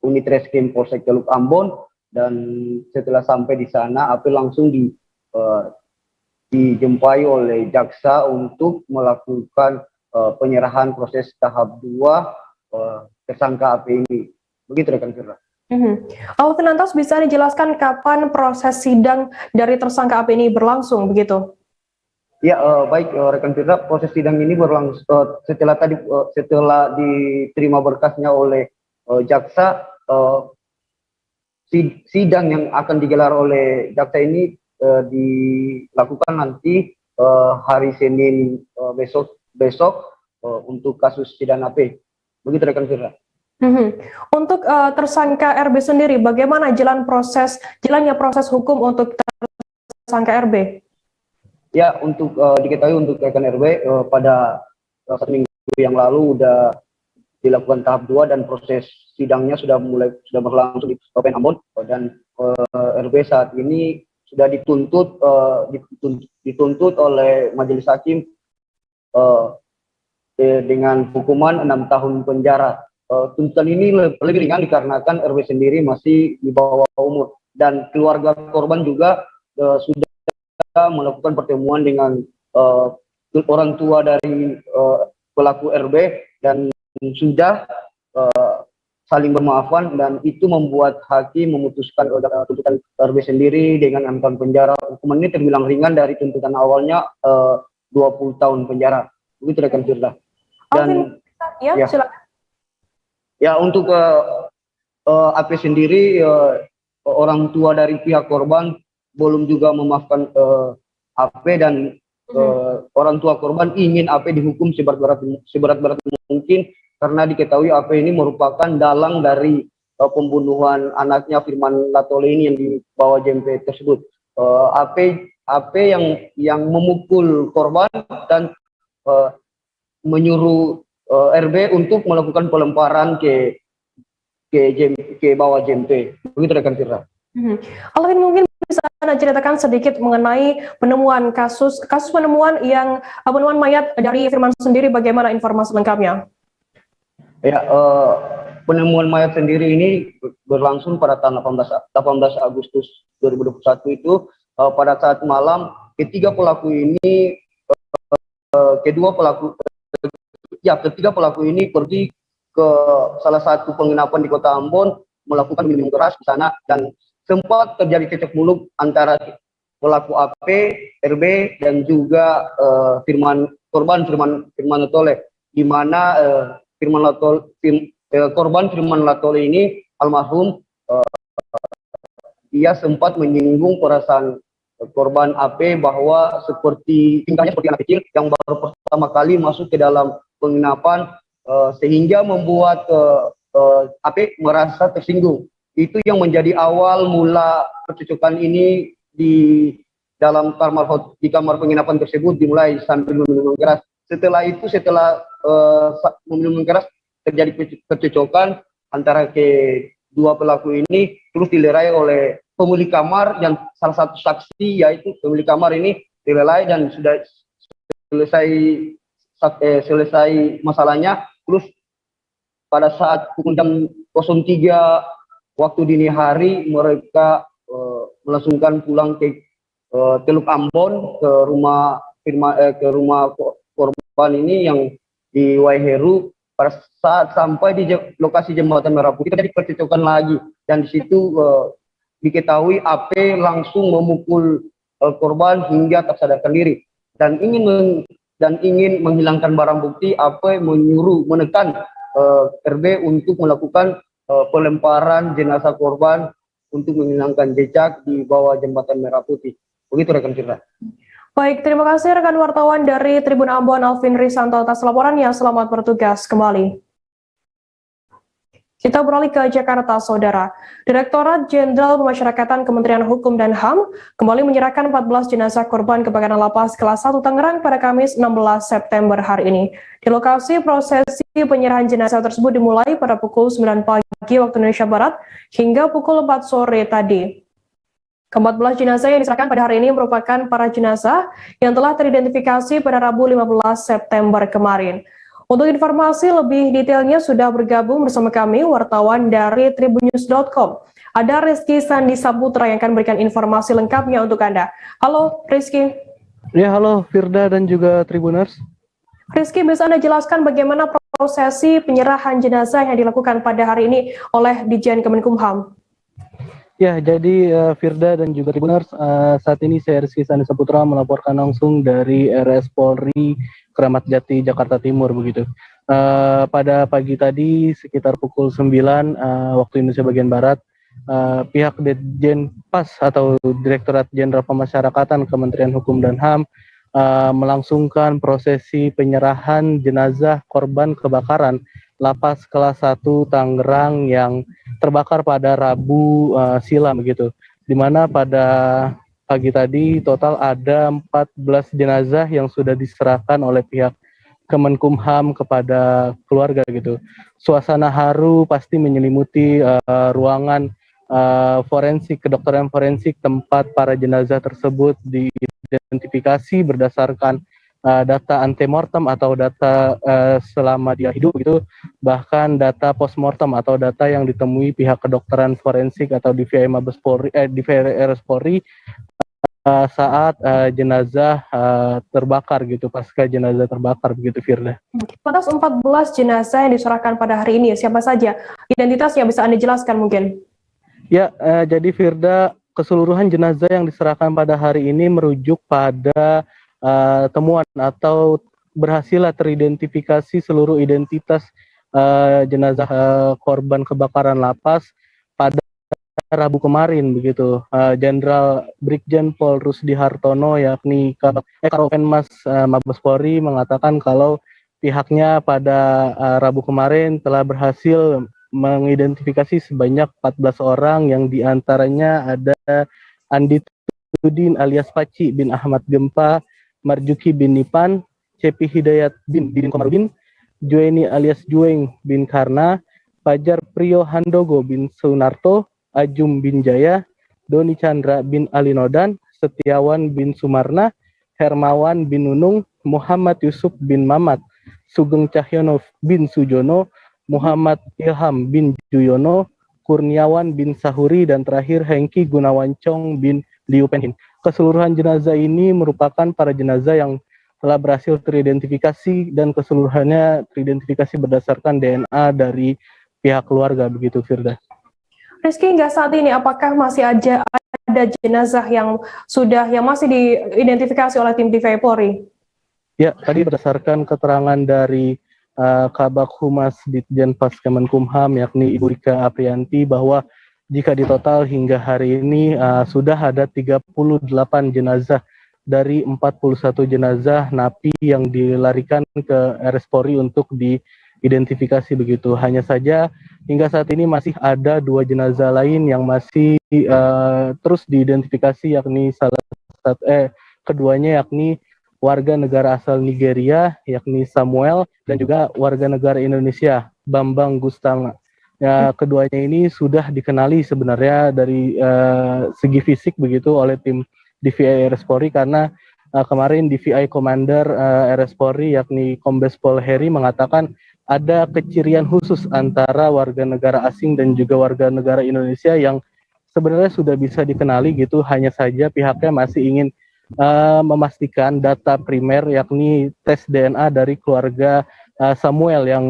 unit reskrim Polsek Teluk Ambon, dan setelah sampai di sana AP langsung dijumpai oleh jaksa untuk melakukan penyerahan proses tahap 2 tersangka AP ini. Begitu rekan Firda. Alvin, lantas bisa dijelaskan kapan proses sidang dari tersangka AP ini berlangsung begitu? Ya, baik rekan Firda, proses sidang ini berlangsung setelah diterima berkasnya oleh jaksa. Sidang yang akan digelar oleh jaksa ini dilakukan nanti hari Senin besok untuk kasus pidana AP. Begitu rekan Firda. Untuk tersangka RB sendiri, bagaimana jalannya proses hukum untuk tersangka RB? Ya, untuk diketahui untuk rekan RB pada 1 minggu yang lalu sudah dilakukan tahap 2 dan proses sidangnya sudah berlangsung di Kabupaten Ambon, dan RB saat ini sudah dituntut oleh majelis hakim dengan hukuman 6 tahun penjara. Tuntutan ini lebih ringan dikarenakan RB sendiri masih di bawah umur, dan keluarga korban juga sudah melakukan pertemuan dengan orang tua dari pelaku RB dan sudah saling bermaafan, dan itu membuat hakim memutuskan tuntutan RB sendiri dengan 6 tahun penjara. Hukuman ini terbilang ringan dari tuntutan awalnya 20 tahun penjara. Begitu rekan Firda. Dan silakan. Ya, untuk AP sendiri, orang tua dari pihak korban belum juga memaafkan AP, dan orang tua korban ingin AP dihukum seberat-berat mungkin, karena diketahui AP ini merupakan dalang dari pembunuhan anaknya Firman Latole ini yang dibawa JMP tersebut. AP yang memukul korban dan menyuruh RB untuk melakukan pelemparan ke bawah JMP. Begitu rekan Firda. Alvin, mungkin bisa Anda ceritakan sedikit mengenai penemuan kasus penemuan mayat dari Firman sendiri, bagaimana informasi lengkapnya? Ya, penemuan mayat sendiri ini berlangsung pada tanggal 18 Agustus 2021 itu, pada saat malam ketiga pelaku ini pergi ke salah satu penginapan di Kota Ambon melakukan minum keras di sana, dan sempat terjadi cekcok mulut antara pelaku AP, RB, dan juga korban Firman Latole, di mana korban Firman Latole ini almarhum, dia sempat menyinggung perasaan korban AP bahwa tingkahnya seperti anak kecil yang baru pertama kali masuk ke dalam penginapan, sehingga membuat AP merasa tersinggung. Itu yang menjadi awal mula percecokan ini di kamar penginapan tersebut, dimulai sambil minum keras. Setelah meminum keras terjadi percecokan antara kedua pelaku ini, terus dilerai oleh pemilik kamar yang salah satu saksi, yaitu pemilik kamar ini dilerai dan sudah selesai masalahnya. Terus pada saat pukul jam 03 waktu dini hari, mereka melangsungkan pulang ke Teluk Ambon, ke rumah korban ini yang di Waiheru. Pada saat sampai di lokasi Jembatan Merah Putih terjadi percecokan lagi, dan di situ diketahui AP langsung memukul korban hingga tak sadarkan diri, dan ingin menghilangkan barang bukti. AP menekan RB untuk melakukan pelemparan jenazah korban untuk menghilangkan jejak di bawah Jembatan Merah Putih. Begitu rekan Firda. Baik, terima kasih rekan wartawan dari Tribun Ambon, Alvin Risanto, atas laporannya. Selamat bertugas kembali. Kita beralih ke Jakarta, Saudara. Direktorat Jenderal Pemasyarakatan Kementerian Hukum dan HAM kembali menyerahkan 14 jenazah korban kebakaran lapas kelas 1 Tangerang pada Kamis 16 September hari ini. Di lokasi, prosesi penyerahan jenazah tersebut dimulai pada pukul 9 pagi waktu Indonesia Barat hingga pukul 4 sore tadi. Ke-14 jenazah yang diserahkan pada hari ini merupakan para jenazah yang telah teridentifikasi pada Rabu 15 September kemarin. Untuk informasi lebih detailnya sudah bergabung bersama kami wartawan dari tribunnews.com. Ada Rizky Sandi Saputra yang akan berikan informasi lengkapnya untuk Anda. Halo Rizky. Ya, halo Firda dan juga Tribuners. Rizky, bisa Anda jelaskan bagaimana prosesi penyerahan jenazah yang dilakukan pada hari ini oleh Ditjen Kemenkumham? Ya, jadi Firda dan juga Tribuners, saat ini saya Rizky Sandi Saputra melaporkan langsung dari RS Polri Kramat Jati, Jakarta Timur begitu. Pada pagi tadi sekitar pukul 9 waktu Indonesia bagian Barat, pihak Ditjen PAS atau Direktorat Jenderal Pemasyarakatan Kementerian Hukum dan HAM melangsungkan prosesi penyerahan jenazah korban kebakaran lapas kelas 1 Tangerang yang terbakar pada Rabu silam begitu. Di mana pada pagi tadi total ada 14 jenazah yang sudah diserahkan oleh pihak Kemenkumham kepada keluarga gitu. Suasana haru pasti menyelimuti ruangan forensik, kedokteran forensik tempat para jenazah tersebut diidentifikasi berdasarkan data antemortem atau data selama dia hidup gitu, bahkan data postmortem atau data yang ditemui pihak kedokteran forensik atau DVI Mabes Polri, DVI RS Polri saat jenazah terbakar gitu, pasca jenazah terbakar begitu, Firda. Lantas 14 jenazah yang diserahkan pada hari ini, siapa saja? Identitasnya bisa Anda jelaskan mungkin? Ya, jadi Firda, keseluruhan jenazah yang diserahkan pada hari ini merujuk pada temuan atau berhasillah teridentifikasi seluruh identitas jenazah korban kebakaran lapas pada Rabu kemarin begitu. Jenderal Brigjen Pol Rusdi Hartono yakni Karopenmas Mabes Polri mengatakan kalau pihaknya pada Rabu kemarin telah berhasil mengidentifikasi sebanyak 14 orang yang diantaranya ada Andi Tudin alias Paci bin Ahmad Gempa, Marjuki bin Nipan, Cepi Hidayat bin Didin Komarudin, Jueni alias Jueng bin Karna, Fajar Priyo Handogo bin Sunarto, Ajum bin Jaya, Doni Chandra bin Alinodan, Setiawan bin Sumarna, Hermawan bin Nunung, Muhammad Yusuf bin Mamat, Sugeng Cahyono bin Sujono, Muhammad Ilham bin Juyono, Kurniawan bin Sahuri, dan terakhir Hengki Gunawan Chong bin Liu Penhin. Keseluruhan jenazah ini merupakan para jenazah yang telah berhasil teridentifikasi dan keseluruhannya teridentifikasi berdasarkan DNA dari pihak keluarga begitu, Firda. Rizky, hingga saat ini apakah masih ada jenazah yang masih diidentifikasi oleh tim DVI Polri? Ya, tadi berdasarkan keterangan dari Kabak Humas Ditjen Pas Kemenkumham yakni Ibu Rika Aprianti bahwa jika ditotal hingga hari ini sudah ada 38 jenazah dari 41 jenazah napi yang dilarikan ke RS Polri untuk diidentifikasi begitu. Hanya saja hingga saat ini masih ada 2 jenazah lain yang masih terus diidentifikasi, yakni keduanya yakni warga negara asal Nigeria yakni Samuel dan juga warga negara Indonesia Bambang Gustang. Ya, keduanya ini sudah dikenali sebenarnya dari segi fisik begitu oleh tim DVI RS Polri karena kemarin DVI Commander RS Polri yakni Kombes Pol Heri mengatakan ada kecirian khusus antara warga negara asing dan juga warga negara Indonesia yang sebenarnya sudah bisa dikenali gitu, hanya saja pihaknya masih ingin memastikan data primer yakni tes DNA dari keluarga Samuel yang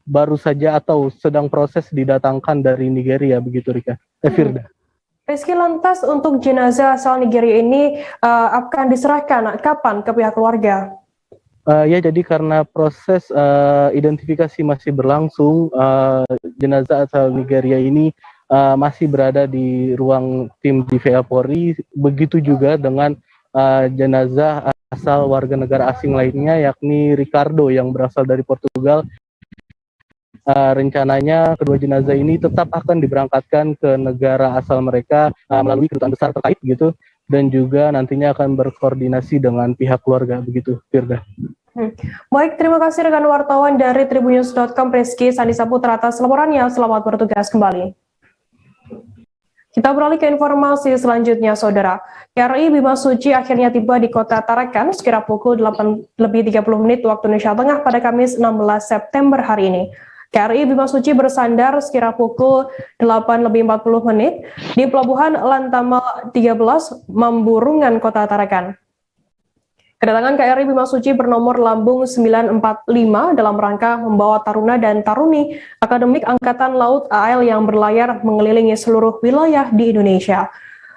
baru saja atau sedang proses didatangkan dari Nigeria begitu, Rika. Firda. Rizky, lantas untuk jenazah asal Nigeria ini akan diserahkan kapan ke pihak keluarga? Ya, jadi karena proses identifikasi masih berlangsung, jenazah asal Nigeria ini masih berada di ruang tim DVI Polri, begitu juga dengan jenazah asal warga negara asing lainnya yakni Ricardo yang berasal dari Portugal. Rencananya kedua jenazah ini tetap akan diberangkatkan ke negara asal mereka melalui kedutaan besar terkait gitu, dan juga nantinya akan berkoordinasi dengan pihak keluarga begitu, Firda. Baik, terima kasih rekan wartawan dari tribunnews.com Rizky Sandi Saputra atas laporannya. Selamat bertugas kembali. Kita beralih ke informasi selanjutnya, Saudara. KRI Bima Suci akhirnya tiba di Kota Tarakan sekira pukul 8:30 waktu Indonesia Tengah pada Kamis 16 September hari ini. KRI Bima Suci bersandar sekira pukul 8:40 di Pelabuhan Lantamal 13, Mamburungan, Kota Tarakan. Kedatangan KRI Bima Suci bernomor lambung 945 dalam rangka membawa taruna dan taruni Akademik Angkatan Laut AL yang berlayar mengelilingi seluruh wilayah di Indonesia.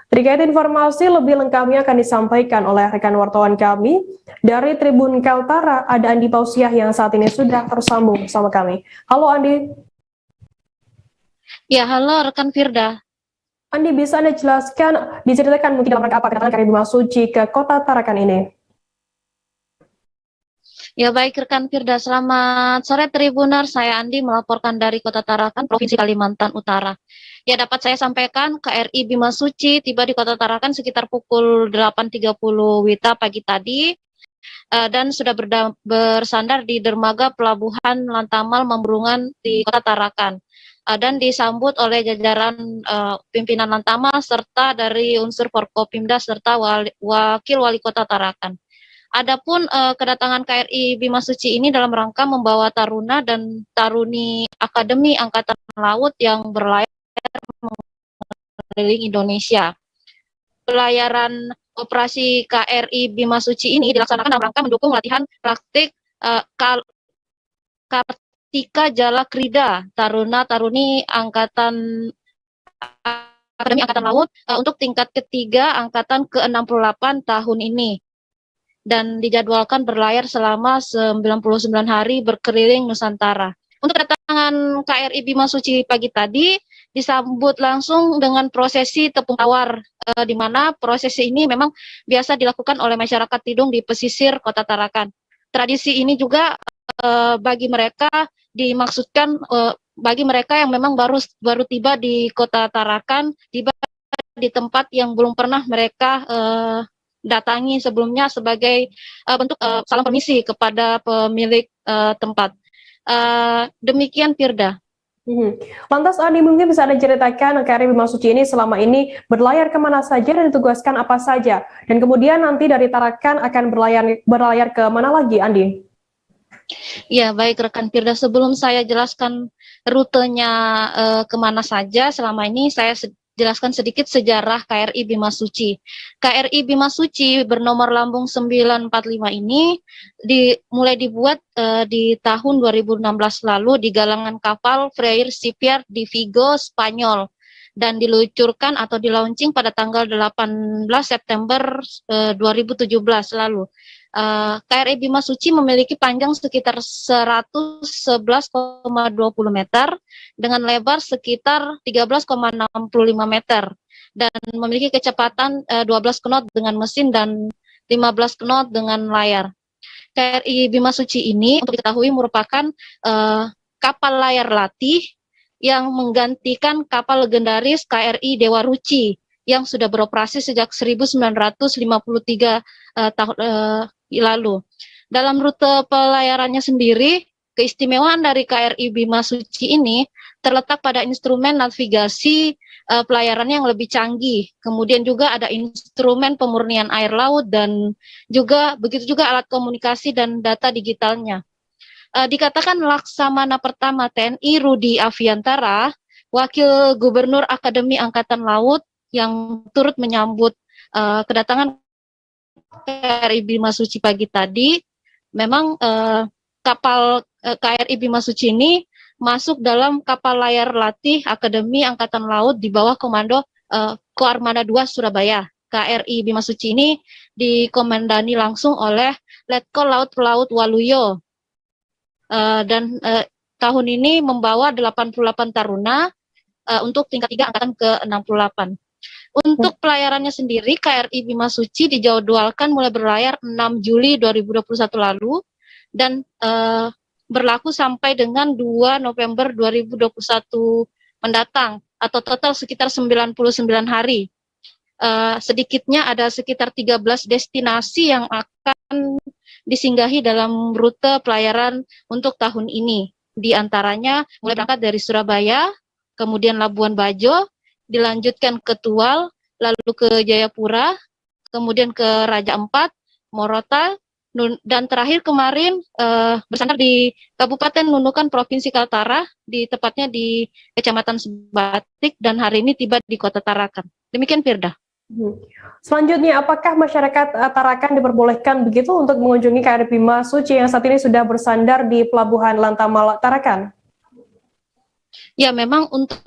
Terkait informasi lebih lengkapnya akan disampaikan oleh rekan wartawan kami dari Tribun Kaltara, ada Andi Pausiah yang saat ini sudah tersambung bersama kami. Halo Andi. Ya, halo rekan Firda. Andi, bisa Anda jelaskan, diceritakan mungkin dalam rangka apa kedatangan KRI Bima Suci ke Kota Tarakan ini? Ya, baik rekan Firda, selamat sore Tribuner, saya Andi melaporkan dari Kota Tarakan, Provinsi Kalimantan Utara. Ya, dapat saya sampaikan KRI Bima Suci tiba di Kota Tarakan sekitar pukul 8.30 WITA pagi tadi dan sudah bersandar di dermaga pelabuhan Lantamal Mambrungan di Kota Tarakan. Dan disambut oleh jajaran pimpinan Lantamal serta dari unsur Forkopimda serta wakil wali kota Tarakan. Adapun kedatangan KRI Bima Suci ini dalam rangka membawa taruna dan taruni Akademi Angkatan Laut yang berlayar mengelilingi Indonesia. Pelayaran operasi KRI Bima Suci ini dilaksanakan dalam rangka mendukung latihan praktik Kartika Jala Krida taruna-taruni Akademi Angkatan Laut untuk tingkat ketiga Angkatan ke-68 tahun ini. Dan dijadwalkan berlayar selama 99 hari berkeliling Nusantara. Untuk kedatangan KRI Bima Suci pagi tadi disambut langsung dengan prosesi tepung tawar, di mana prosesi ini memang biasa dilakukan oleh masyarakat Tidung di pesisir Kota Tarakan. Tradisi ini juga bagi mereka dimaksudkan bagi mereka yang memang baru tiba di Kota Tarakan, tiba di tempat yang belum pernah mereka datangi sebelumnya sebagai bentuk salam permisi kepada pemilik tempat. Demikian Firda. Lantas Andi, mungkin bisa Anda ceritakan KRI Bima Suci ini selama ini berlayar kemana saja dan ditugaskan apa saja? Dan kemudian nanti dari Tarakan akan berlayar ke mana lagi, Andi? Ya, baik rekan Firda, sebelum saya jelaskan rutenya kemana saja, selama ini saya jelaskan sedikit sejarah KRI Bima Suci. KRI Bima Suci bernomor lambung 945 ini mulai dibuat di tahun 2016 lalu di galangan kapal Freyr Shipyard di Vigo, Spanyol, dan diluncurkan atau dilaunching pada tanggal 18 September 2017 lalu. KRI Bima Suci memiliki panjang sekitar 111,20 meter dengan lebar sekitar 13,65 meter dan memiliki kecepatan 12 knot dengan mesin dan 15 knot dengan layar. KRI Bima Suci ini untuk diketahui merupakan kapal layar latih yang menggantikan kapal legendaris KRI Dewa Ruci yang sudah beroperasi sejak 1953 tahun lalu. Dalam rute pelayarannya sendiri, keistimewaan dari KRI Bima Suci ini terletak pada instrumen navigasi pelayaran yang lebih canggih. Kemudian juga ada instrumen pemurnian air laut dan juga begitu juga alat komunikasi dan data digitalnya. Dikatakan Laksamana pertama TNI Rudi Aviantara, Wakil Gubernur Akademi Angkatan Laut yang turut menyambut kedatangan KRI Bima Suci pagi tadi, memang kapal KRI Bima Suci ini masuk dalam kapal layar latih Akademi Angkatan Laut di bawah komando Koarmada 2 Surabaya. KRI Bima Suci ini dikomandani langsung oleh Letkol Laut Pelaut Waluyo dan tahun ini membawa 88 taruna untuk tingkat 3 Angkatan ke-68. Untuk pelayarannya sendiri, KRI Bima Suci dijadwalkan mulai berlayar 6 Juli 2021 lalu dan berlaku sampai dengan 2 November 2021 mendatang atau total sekitar 99 hari. Sedikitnya ada sekitar 13 destinasi yang akan disinggahi dalam rute pelayaran untuk tahun ini. Di antaranya mulai berangkat dari Surabaya, kemudian Labuan Bajo, dilanjutkan ke Tual, lalu ke Jayapura, kemudian ke Raja Ampat, Morotai, dan terakhir kemarin bersandar di Kabupaten Nunukan, Provinsi Kaltara, tepatnya di Kecamatan Sebatik, dan hari ini tiba di Kota Tarakan. Demikian Firda. Selanjutnya, apakah masyarakat Tarakan diperbolehkan begitu untuk mengunjungi KRI Bima Suci yang saat ini sudah bersandar di Pelabuhan Lantamal Tarakan? Ya, memang untuk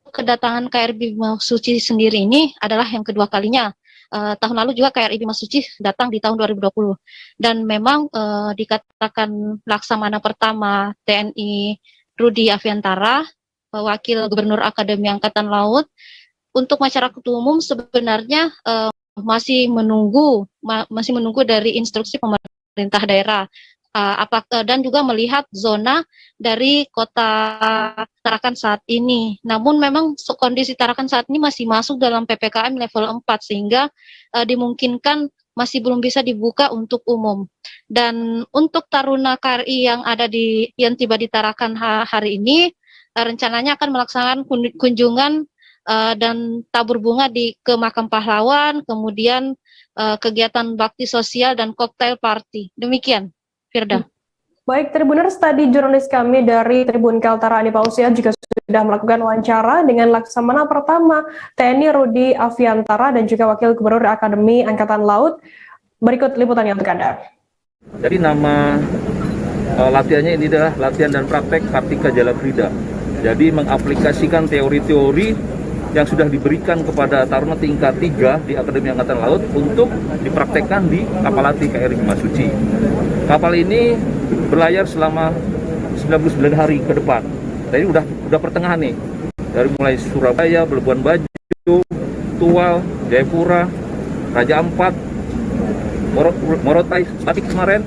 kedatangan KRI Bima Suci sendiri ini adalah yang kedua kalinya. Tahun lalu juga KRI Bima Suci datang di tahun 2020. Dan memang dikatakan Laksamana pertama TNI Rudi Aviantara, Wakil Gubernur Akademi Angkatan Laut. Untuk masyarakat umum sebenarnya masih menunggu dari instruksi pemerintah daerah. Dan juga melihat zona dari Kota Tarakan saat ini. Namun memang kondisi Tarakan saat ini masih masuk dalam PPKM level 4 sehingga dimungkinkan masih belum bisa dibuka untuk umum. Dan untuk Taruna KRI yang tiba di Tarakan hari ini, rencananya akan melaksanakan kunjungan dan tabur bunga ke makam pahlawan, kemudian kegiatan bakti sosial dan koktail party. Demikian, Firda. Baik, Tribuners, tadi jurnalis kami dari Tribun Kaltara Andi Pausia juga sudah melakukan wawancara dengan Laksamana Pertama TNI Rudi Aviantara dan juga Wakil Gubernur Akademi Angkatan Laut. Berikut liputannya untuk Anda. Jadi nama latihannya ini adalah latihan dan praktek Kartika Jalakrida. Jadi mengaplikasikan teori-teori yang sudah diberikan kepada taruna tingkat 3 di Akademi Angkatan Laut untuk dipraktekkan di kapal latih KRI Bimasuci. Kapal ini berlayar selama 99 hari ke depan. Tadi udah pertengahan nih. Dari mulai Surabaya, Labuan Bajo, Tual, Jayapura, Raja Ampat, Morotai, Batik kemarin,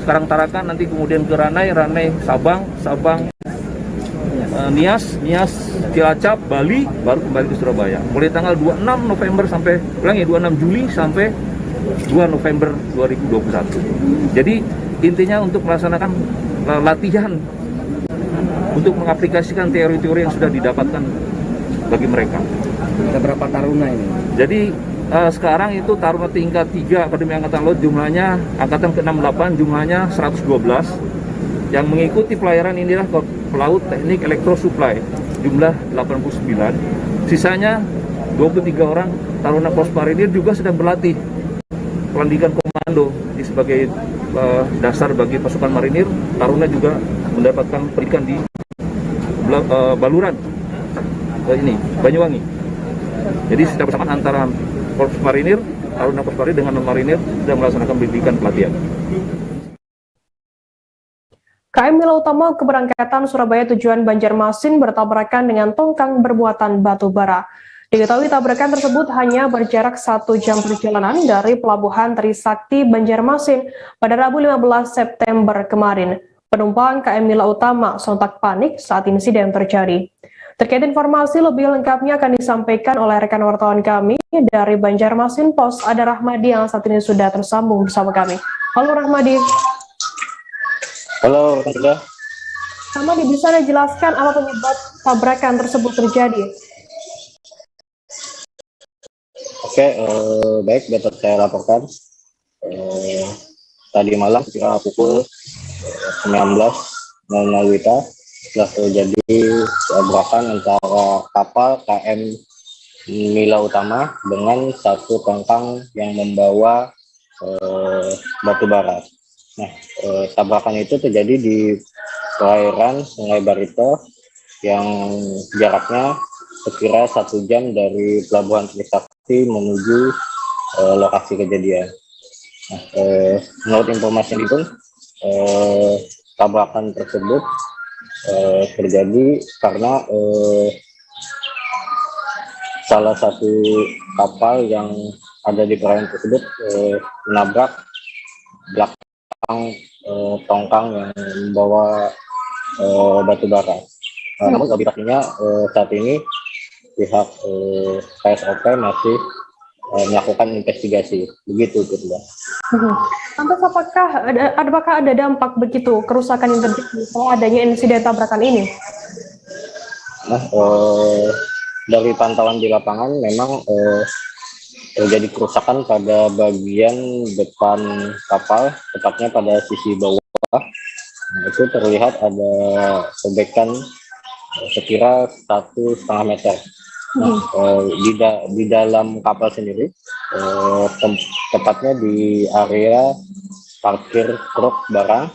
sekarang Tarakan, nanti kemudian ke Ranai, Sabang, Nias, Cilacap, Bali, baru kembali ke Surabaya. Mulai tanggal 26 November sampai 26 Juli sampai 2 November 2021. Jadi intinya untuk melaksanakan latihan untuk mengaplikasikan teori-teori yang sudah didapatkan bagi mereka. Ada berapa taruna ini? Jadi sekarang itu taruna tingkat 3 Akademi Angkatan Laut jumlahnya angkatan ke-68 jumlahnya 112. Yang mengikuti pelayaran inilah pelaut teknik elektro supply jumlah 89. Sisanya 23 orang taruna pos marinir juga sedang berlatih pelantikan komando sebagai dasar bagi pasukan marinir. Taruna juga mendapatkan pendidikan di Baluran ini Banyuwangi. Jadi secara bersamaan antara pos marinir, taruna pos marinir dengan non marinir sedang melaksanakan pendidikan pelatihan. KM Mila Utama keberangkatan Surabaya tujuan Banjarmasin bertabrakan dengan tongkang bermuatan batu bara. Diketahui tabrakan tersebut hanya berjarak 1 jam perjalanan dari Pelabuhan Trisakti Banjarmasin pada Rabu 15 September kemarin. Penumpang KM Mila Utama sontak panik saat insiden terjadi. Terkait informasi lebih lengkapnya akan disampaikan oleh rekan wartawan kami dari Banjarmasin Pos, ada Rahmadi yang saat ini sudah tersambung bersama kami. Halo Rahmadi. Halo, Tanda. Sama bisa Anda jelaskan apa penyebab tabrakan tersebut terjadi? Oke, baik, dapat saya laporkan. Tadi malam kira pukul 19.00 WITA telah terjadi tabrakan antara kapal KM Mila Utama dengan satu tongkang yang membawa batu bara. Nah, tabrakan itu terjadi di perairan Sungai Barito yang jaraknya sekira 1 jam dari Pelabuhan Trisakti menuju lokasi kejadian. Nah, menurut informasi itu, tabrakan tersebut terjadi karena salah satu kapal yang ada di perairan tersebut menabrak belakang tongkang yang membawa batu bara. Namun lebih pastinya saat ini pihak KSOP masih melakukan investigasi. Begitu, Firda. Lantas apakah ada dampak begitu kerusakan yang terjadi setelah adanya insiden tabrakan ini? Nah, dari pantauan di lapangan memang terjadi kerusakan pada bagian depan kapal, tepatnya pada sisi bawah. Nah, itu terlihat ada sobekan sekira 1,5 meter. Nah, di dalam kapal sendiri, tepatnya di area parkir truk barang,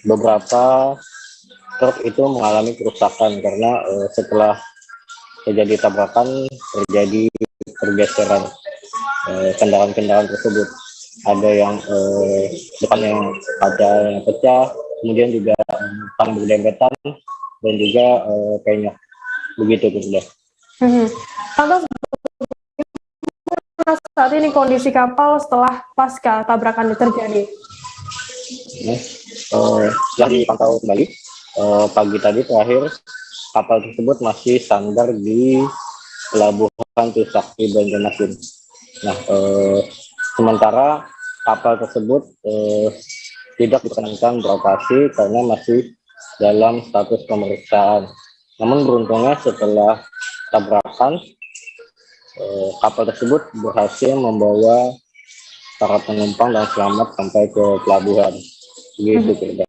beberapa truk itu mengalami kerusakan karena setelah terjadi tabrakan terjadi pergeseran kendaraan-kendaraan tersebut. Ada yang depan yang kaca yang pecah, kemudian juga tang berdempetan dan juga penyok. Begitu, sudah. Lantas saat ini kondisi kapal setelah pasca tabrakan terjadi? Setelah dipantau kembali pagi tadi terakhir, kapal tersebut masih sandar di Pelabuhan Trisakti Banjarmasin. Nah, Sementara kapal tersebut tidak diperkenankan beroperasi karena masih dalam status pemeriksaan. Namun beruntungnya setelah tabrakan, kapal tersebut berhasil membawa para penumpang dan selamat sampai ke pelabuhan. Begitu kira.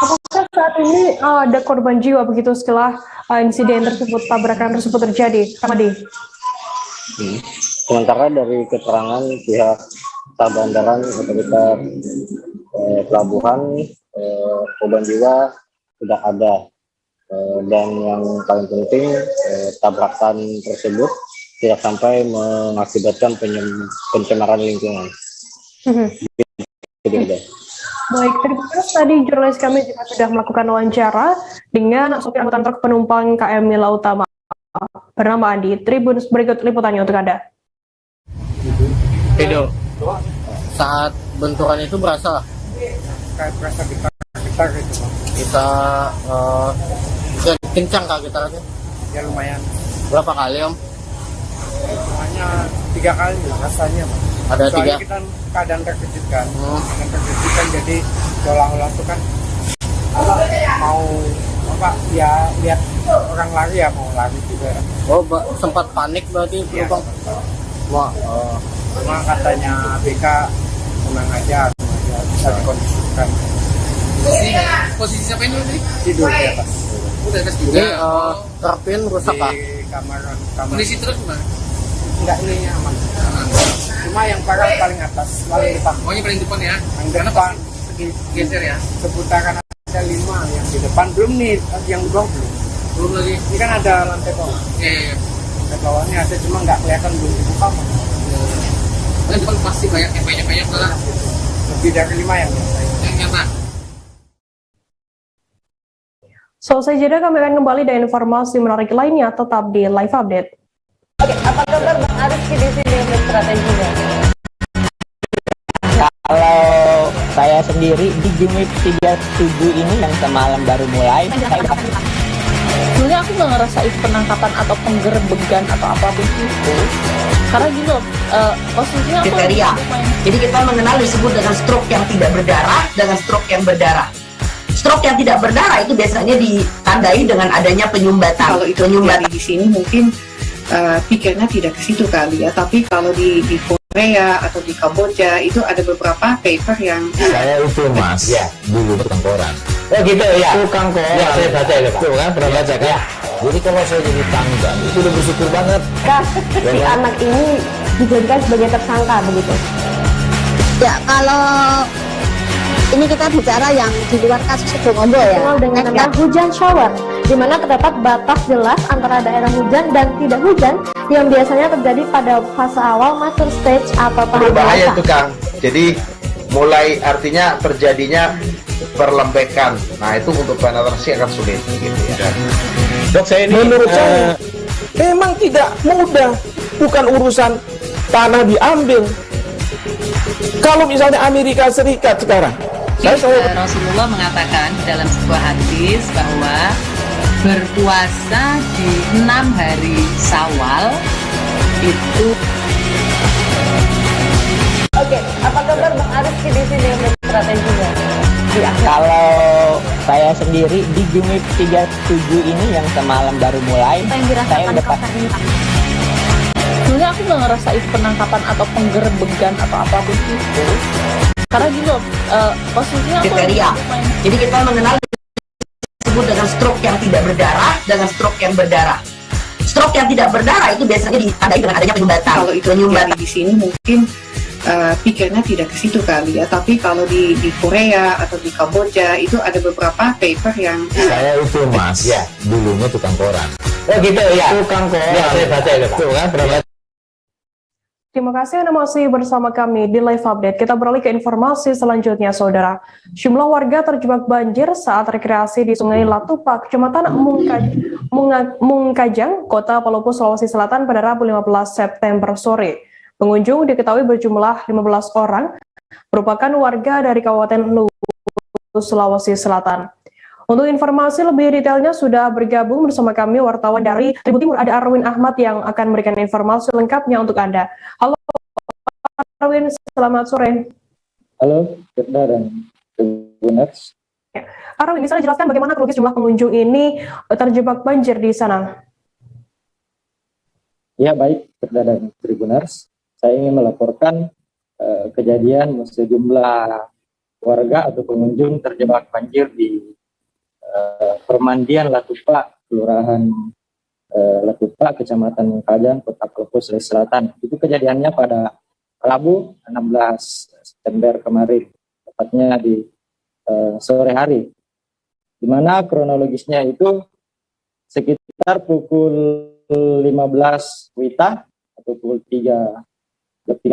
Apakah saat ini ada korban jiwa begitu setelah insiden tersebut, tabrakan tersebut terjadi, Ramadi? Sementara dari keterangan pihak Bandaran otoritas pelabuhan, korban jiwa tidak ada. Dan yang paling penting, tabrakan tersebut tidak sampai mengakibatkan pencemaran lingkungan. Baik, terima kasih. Tadi jurnalis kami juga sudah melakukan wawancara dengan sopir angkutan truk penumpang KM Mila Utama bernama Andi. Tribunus, berikut liputannya untuk Anda. Video saat benturan itu berasa kayak berasa gitar gitu Bang. Kita kencang kah gitarannya? Ya lumayan. Berapa kali Om? Hanya 3 kali rasanya Bang. Ada soalnya 3? kita kadang terkejut kan, jadi seolah-olah tuh kan mau apa ya, lihat orang lari ya mau lari juga. Oh, sempat panik berarti ya, Bang? Wah, memang katanya BK tenang aja bisa dikondisikan. Posisi siapa ini tadi? Tidur di atas. Udah atas juga. Ini terpin rusak kah? Di kamar. Kondisi truk gimana? Enggak, ini aman. Cuma yang parah paling atas, paling depan. Oh, yang paling depan ya? Yang depan geser ya? Seputaran ada 5 yang di depan, belum nih, yang di bawah belum. Belum lagi? Ini kan ada lantai bawah. Iya. Lantai bawahnya ada, cuma nggak kelihatan, belum dibuka. Yang depan pasti banyak yang banyak lah. Lebih dari 5 yang nyata. Selesai jeda, kami akan kembali dengan informasi menarik lainnya, tetap di Live Update. Oke, apa kabar Bang Ariski di sini untuk strateginya? Kalau saya sendiri di Jumit 37 ini yang semalam baru mulai, sebenarnya aku nggak ngerasain penangkapan atau penggerbegan atau apapun itu, karena gini loh, posisinya aku kriteria. Jadi kita mengenal disebut dengan stroke yang tidak berdarah dengan stroke yang berdarah. Stroke yang tidak berdarah itu biasanya ditandai dengan adanya penyumbatan. Kalau itu terjadi di sini mungkin pikirnya tidak ke situ kali ya, tapi kalau di Korea atau di Kamboja itu ada beberapa paper yang saya itu Mas, ya dulu tukang koran. Oh gitu ya, tukang koran. Ya saya baca ya, tuh kan pernah baca kan. Jadi kalau saya jadi tanggal itu udah bersyukur banget. Si anak ini dijadikan sebagai tersangka begitu. Ya, kalau ini kita bicara yang di luar kasus Situbondo ya, dengan nama hujan shower, di mana terdapat batas jelas antara daerah hujan dan tidak hujan yang biasanya terjadi pada fase awal mature stage atau tahap berbahaya dewasa. itu Kang. Jadi mulai artinya terjadinya perlembekan. Nah itu untuk penetrasi akan sulit gitu ya. Dok, saya ini menurut saya memang tidak mudah, bukan urusan tanah diambil. Kalau misalnya Amerika Serikat sekarang, Rasulullah mengatakan dalam sebuah hadis bahwa berpuasa di 6 hari Syawal itu. Oke, apa kabar Bang Ariski di sini untuk strateginya? Kalau saya sendiri di Jumit 37 ini yang semalam baru mulai, saya udah pasti. Sebenarnya aku nggak ngerasain penangkapan atau penggerbegan atau apapun itu, karena gini loh, posisinya aku kriteria. Jadi kita mengenal disebut dengan stroke yang tidak berdarah dengan stroke yang berdarah. Stroke yang tidak berdarah itu biasanya ditandai dengan adanya penyumbatan. Kalau itu terjadi di sini mungkin pikirnya tidak ke situ kali ya, tapi kalau di Korea atau di Kamboja itu ada beberapa paper yang saya itu Mas, ya dulunya tukang koran. Oh gitu ya, tukang koran. Ya saya baca ya, tuh kan pernah baca. Terima kasih Anda masih bersama kami di Live Update. Kita beralih ke informasi selanjutnya, Saudara. Jumlah warga terjebak banjir saat rekreasi di Sungai Latupa, Kecamatan Mungkajang, Kota Palopo, Sulawesi Selatan pada Rabu 15 September sore. Pengunjung diketahui berjumlah 15 orang, merupakan warga dari Kabupaten Luwu, Sulawesi Selatan. Untuk informasi lebih detailnya sudah bergabung bersama kami wartawan dari Tribun Timur, ada Arwin Ahmad yang akan memberikan informasi lengkapnya untuk Anda. Halo Arwin, selamat sore. Halo, Firda dan Tribuners. Arwin, bisa dijelaskan bagaimana kronologis jumlah pengunjung ini terjebak banjir di sana? Ya, baik, Firda dan Tribuners. Saya ingin melaporkan kejadian sejumlah warga atau pengunjung terjebak banjir di Permandian Latupa, Kelurahan Latupa, Kecamatan Kajang, Kota Klopo, Sulawesi Selatan. Itu kejadiannya pada Rabu 16 September kemarin, tepatnya di sore hari, di mana kronologisnya itu sekitar pukul 15 WITA atau pukul 3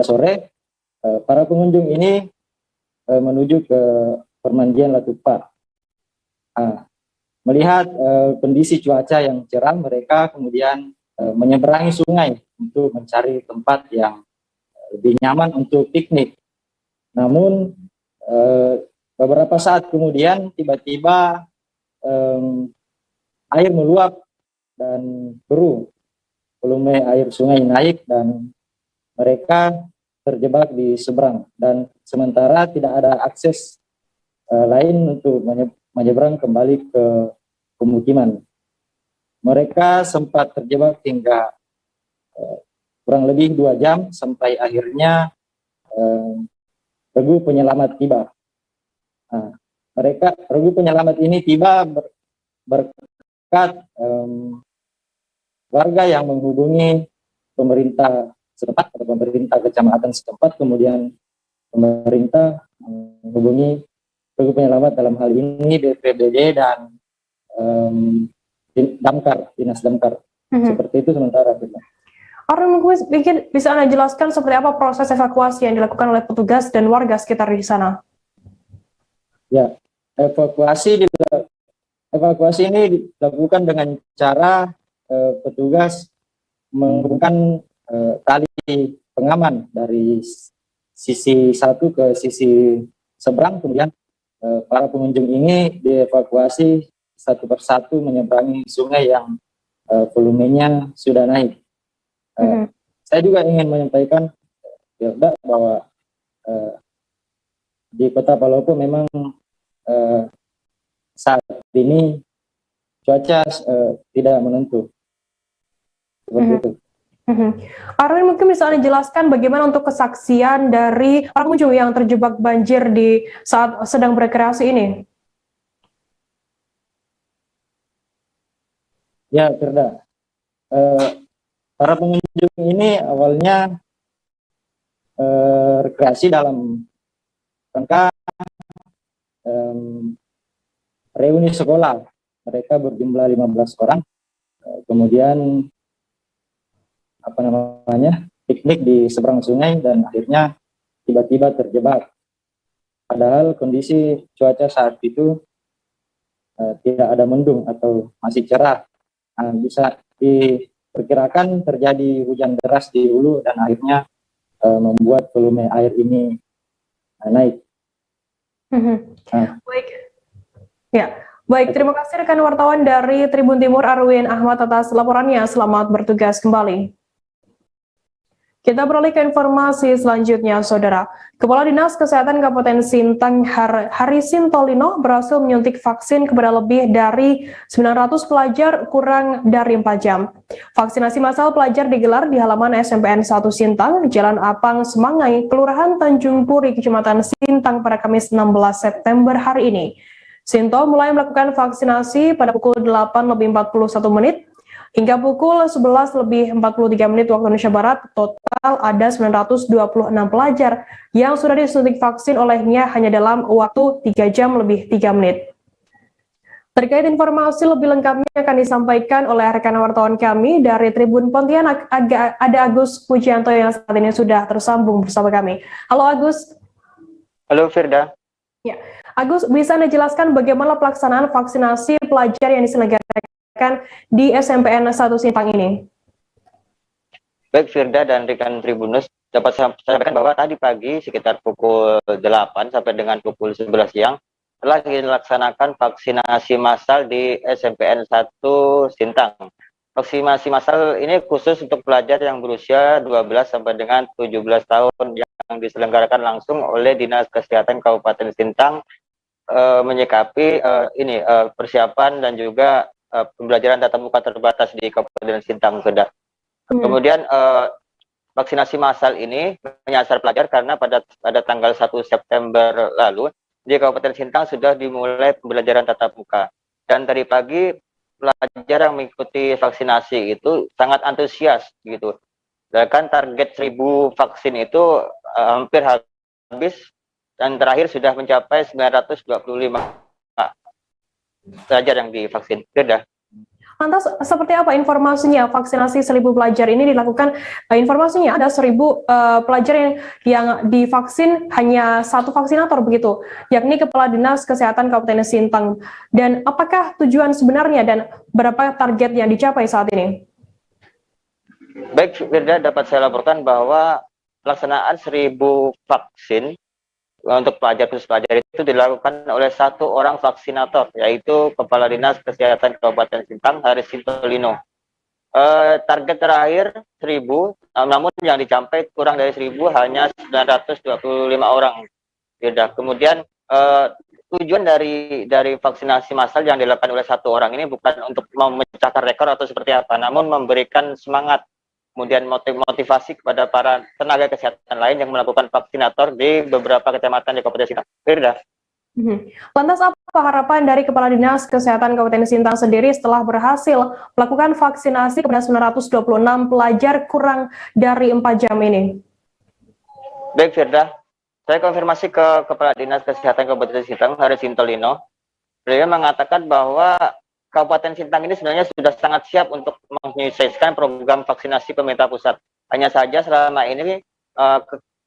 sore, para pengunjung ini menuju ke Permandian Latupa. Melihat kondisi cuaca yang cerah, mereka kemudian menyeberangi sungai untuk mencari tempat yang lebih nyaman untuk piknik. Namun beberapa saat kemudian tiba-tiba air meluap dan keruh, volume air sungai naik dan mereka terjebak di seberang, dan sementara tidak ada akses lain untuk menyeberang kembali ke pemukiman. Mereka sempat terjebak hingga kurang lebih 2 jam sampai akhirnya regu penyelamat tiba. Regu penyelamat ini tiba berkat warga yang menghubungi pemerintah setempat atau pemerintah kecamatan setempat, kemudian pemerintah menghubungi regu penyelamat, dalam hal ini BPBD dan Damkar, Dinas Damkar. Seperti itu sementara. Arwin, mungkin bisa Anda jelaskan seperti apa proses evakuasi yang dilakukan oleh petugas dan warga sekitar di sana? Ya, evakuasi ini dilakukan dengan cara petugas menghubungkan tali pengaman dari sisi satu ke sisi seberang, kemudian para pengunjung ini dievakuasi satu persatu menyeberangi sungai yang volumenya sudah naik. Saya juga ingin menyampaikan bahwa di Kota Palopo memang saat ini cuaca tidak menentu. Seperti itu. Arwin, mungkin bisa Anda jelaskan bagaimana untuk kesaksian dari para pengunjung yang terjebak banjir di saat sedang berrekreasi ini? Ya, Firda. Para pengunjung ini awalnya rekreasi dalam rangka reuni sekolah. Mereka berjumlah 15 orang. Kemudian piknik di seberang sungai dan akhirnya tiba-tiba terjebak. Padahal kondisi cuaca saat itu tidak ada mendung atau masih cerah. Bisa diperkirakan terjadi hujan deras di hulu dan akhirnya membuat volume air ini naik. Baik, terima kasih rekan wartawan dari Tribun Timur Arwin Ahmad atas laporannya. Selamat bertugas kembali. Kita beralih ke informasi selanjutnya, Saudara. Kepala Dinas Kesehatan Kabupaten Sintang Hari Sintolino berhasil menyuntik vaksin kepada lebih dari 900 pelajar kurang dari 4 jam. Vaksinasi massal pelajar digelar di halaman SMPN 1 Sintang, Jalan Apang Semangai, Kelurahan Tanjung Puri, Kecamatan Sintang pada Kamis 16 September hari ini. Sinto mulai melakukan vaksinasi pada pukul 8:41 menit. Hingga pukul 11:43 menit waktu Indonesia Barat, total ada 926 pelajar yang sudah disuntik vaksin olehnya hanya dalam waktu 3 jam lebih 3 menit. Terkait informasi lebih lengkapnya akan disampaikan oleh rekan wartawan kami dari Tribun Pontianak, ada Agus Pujianto yang saat ini sudah tersambung bersama kami. Halo Agus. Halo Firda. Ya, Agus, bisa Anda jelaskan bagaimana pelaksanaan vaksinasi pelajar yang diselenggarakan di SMPN 1 Sintang ini? Baik Firda dan rekan Tribunus, dapat saya sampaikan bahwa tadi pagi sekitar pukul 8 sampai dengan pukul 11 siang telah dilaksanakan vaksinasi massal di SMPN 1 Sintang. Vaksinasi massal ini khusus untuk pelajar yang berusia 12 sampai dengan 17 tahun yang diselenggarakan langsung oleh Dinas Kesehatan Kabupaten Sintang menyikapi persiapan dan juga pembelajaran tatap muka terbatas di Kabupaten Sintang, Firda. Kemudian vaksinasi massal ini menyasar pelajar karena pada tanggal 1 September lalu di Kabupaten Sintang sudah dimulai pembelajaran tatap muka. Dan tadi pagi pelajar yang mengikuti vaksinasi itu sangat antusias gitu. Bahkan target 1000 vaksin itu hampir habis dan terakhir sudah mencapai 925 pelajar yang divaksin. Sudah. Lantas seperti apa informasinya vaksinasi 1000 pelajar ini dilakukan? Informasinya ada 1000 pelajar yang divaksin hanya satu vaksinator begitu, yakni Kepala Dinas Kesehatan Kabupaten Sintang. Dan apakah tujuan sebenarnya dan berapa target yang dicapai saat ini? Baik, Firda, dapat saya laporkan bahwa pelaksanaan 1000 vaksin untuk khusus pelajar itu dilakukan oleh satu orang vaksinator, yaitu Kepala Dinas Kesehatan Kabupaten Sintang, Haris Sintolino. Target terakhir 1000, namun yang dicapai kurang dari 1000 hanya 925 orang. Kemudian tujuan dari vaksinasi massal yang dilakukan oleh satu orang ini bukan untuk memecahkan rekor atau seperti apa, namun memberikan semangat, kemudian motivasi kepada para tenaga kesehatan lain yang melakukan vaksinator di beberapa kecamatan di Kabupaten Sintang. Firda. Lantas apa harapan dari Kepala Dinas Kesehatan Kabupaten Sintang sendiri setelah berhasil melakukan vaksinasi kepada 926 pelajar kurang dari 4 jam ini? Baik, Firda. Saya konfirmasi ke Kepala Dinas Kesehatan Kabupaten Sintang, Haris Sintolino. Beliau mengatakan bahwa Kabupaten Sintang ini sebenarnya sudah sangat siap untuk menyukseskan program vaksinasi pemerintah pusat. Hanya saja selama ini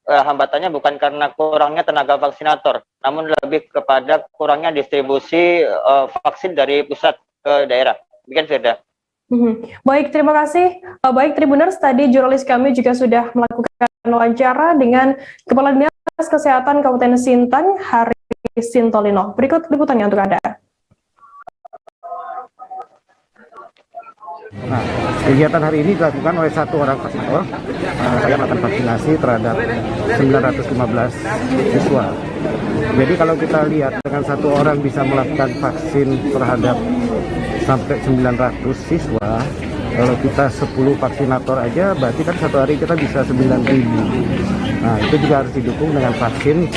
hambatannya bukan karena kurangnya tenaga vaksinator, namun lebih kepada kurangnya distribusi vaksin dari pusat ke daerah. Demikian, Firda. Baik, terima kasih. Baik, Tribuners, tadi jurnalis kami juga sudah melakukan wawancara dengan Kepala Dinas Kesehatan Kabupaten Sintang, Haris Sintolino. Berikut liputannya untuk Anda. Nah, kegiatan hari ini dilakukan oleh satu orang vaksinator. Saya melakukan vaksinasi terhadap 915 siswa. Jadi kalau kita lihat dengan satu orang bisa melakukan vaksin terhadap sampai 900 siswa, kalau kita 10 vaksinator aja berarti kan satu hari kita bisa 9.000. Nah, itu juga harus didukung dengan vaksin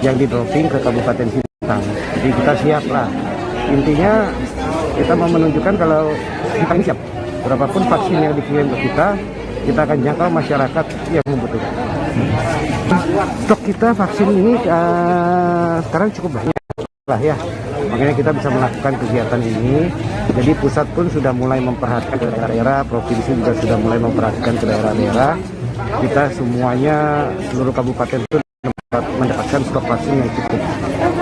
yang di-dropping ke Kabupaten Sintang. Jadi kita siap lah. Intinya kita mau menunjukkan kalau kita ini siap. Berapapun vaksin yang dikirim ke kita akan jangkau masyarakat yang membutuhkan. Stok kita vaksin ini sekarang cukup banyak lah ya. Makanya kita bisa melakukan kegiatan ini. Jadi pusat pun sudah mulai memperhatikan ke daerah-daerah, provinsi juga sudah mulai memperhatikan ke daerah-daerah. Kita semuanya, seluruh kabupaten itu mendapatkan stok vaksin yang cukup.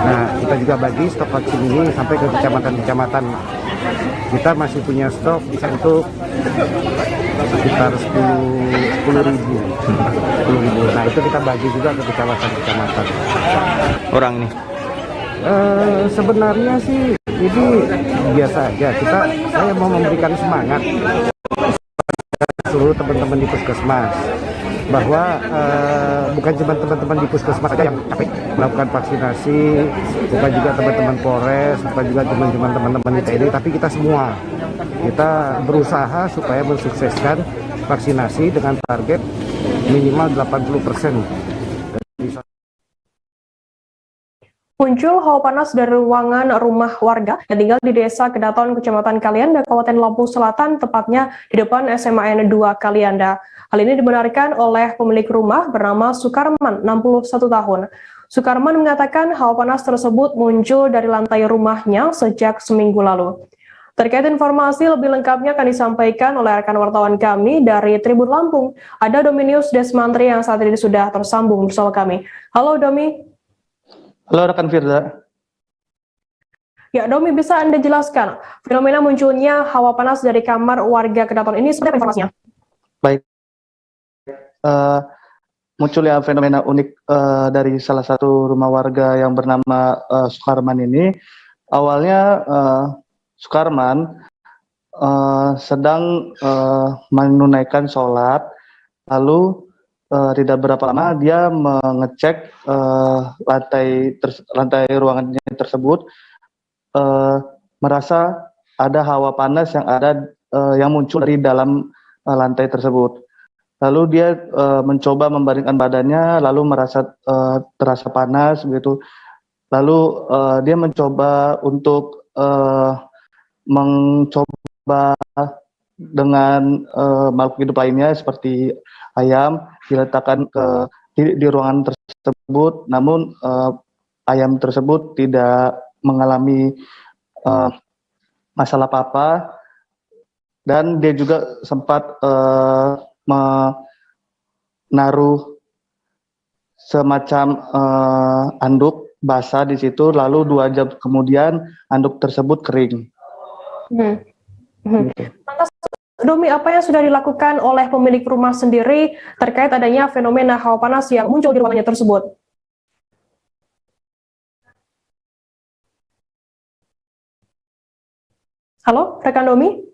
Nah, kita juga bagi stok vaksin ini sampai ke kecamatan-kecamatan. Kita masih punya stok bisa untuk sekitar 10.000. Nah, itu kita bagi juga ke kecamatan-kecamatan. Orang ini? Sebenarnya sih ini biasa aja. Saya mau memberikan semangat seluruh teman-teman di puskesmas bahwa bukan cuma teman-teman di puskesmas saja yang capek melakukan vaksinasi, bukan juga teman-teman Polres, bukan juga teman-teman di TNI, tapi kita semua kita berusaha supaya mensukseskan vaksinasi dengan target minimal 80%. Muncul hawa panas dari ruangan rumah warga yang tinggal di Desa Kedaton, Kecamatan Kalianda, Kabupaten Lampung Selatan, tepatnya di depan SMA N 2 Kalianda. Hal ini dibenarkan oleh pemilik rumah bernama Sukarman, 61 tahun. Sukarman mengatakan hawa panas tersebut muncul dari lantai rumahnya sejak seminggu lalu. Terkait informasi lebih lengkapnya akan disampaikan oleh rekan wartawan kami dari Tribun Lampung. Ada Dominius Desmantri yang saat ini sudah tersambung bersama kami. Halo Domi. Halo rekan Firda. Ya, Domi, bisa Anda jelaskan fenomena munculnya hawa panas dari kamar warga Kedaton ini seperti apa informasinya? Baik. Munculnya fenomena unik dari salah satu rumah warga yang bernama Sukarman ini. Awalnya Sukarman sedang menunaikan sholat, lalu tidak berapa lama dia mengecek lantai ruangannya tersebut, merasa ada hawa panas yang muncul dari dalam lantai tersebut. Lalu dia mencoba membaringkan badannya, lalu merasa terasa panas begitu. Lalu dia mencoba untuk mencoba dengan makhluk hidup lainnya seperti ayam, diletakkan di ruangan tersebut, namun ayam tersebut tidak mengalami masalah apa-apa, dan dia juga sempat menaruh semacam anduk basah di situ, lalu 2 jam kemudian anduk tersebut kering. Lantas, Domi, apa yang sudah dilakukan oleh pemilik rumah sendiri terkait adanya fenomena hawa panas yang muncul di ruangannya tersebut? Halo, rekan Domi?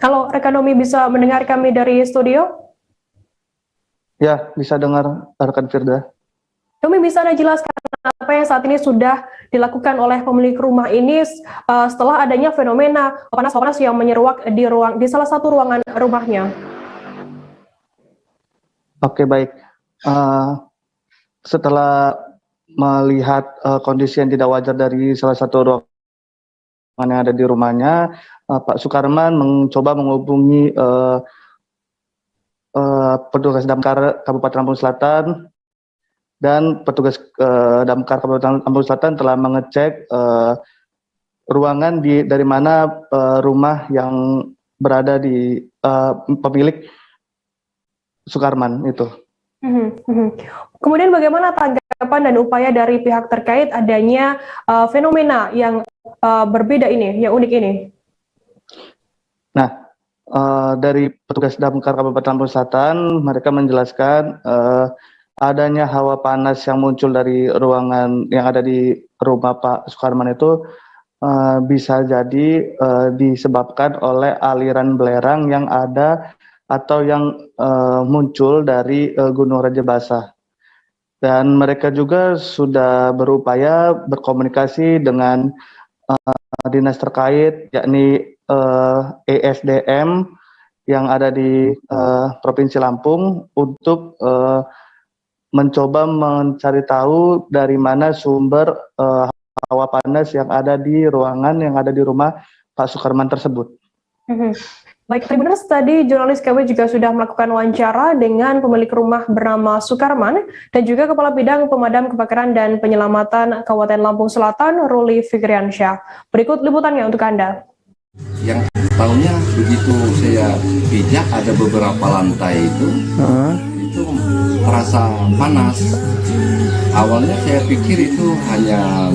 Halo, rekan Domi, bisa mendengar kami dari studio? Ya, bisa dengar rekan Firda. Domi, bisa Anda jelaskan apa yang saat ini sudah dilakukan oleh pemilik rumah ini setelah adanya fenomena panas-panas yang menyeruak di salah satu ruangan rumahnya? Oke, baik. Setelah melihat kondisi yang tidak wajar dari salah satu ruangan yang ada di rumahnya, Pak Sukarman mencoba menghubungi petugas damkar Kabupaten Lampung Selatan, dan petugas damkar Kabupaten Lampung Selatan telah mengecek ruangan dari mana rumah yang berada di pemilik Sukarman itu. Kemudian bagaimana tanggapan dan upaya dari pihak terkait adanya fenomena yang berbeda ini, yang unik ini? Nah, dari petugas damkar Kabupaten Lampung Selatan, mereka menjelaskan adanya hawa panas yang muncul dari ruangan yang ada di rumah Pak Sukarman itu bisa jadi disebabkan oleh aliran belerang yang ada atau yang muncul dari Gunung Raja Basah. Dan mereka juga sudah berupaya berkomunikasi dengan dinas terkait, yakni ESDM yang ada di Provinsi Lampung, untuk mencoba mencari tahu dari mana sumber hawa panas yang ada di ruangan yang ada di rumah Pak Sukarman tersebut. Baik, Tribuners, tadi jurnalis KW juga sudah melakukan wawancara dengan pemilik rumah bernama Sukarman dan juga Kepala Bidang Pemadam Kebakaran dan Penyelamatan Kabupaten Lampung Selatan, Ruli Fikriansyah. Berikut liputannya untuk Anda. Yang tahunya begitu saya pijak ada beberapa lantai itu terasa panas. Awalnya saya pikir itu hanya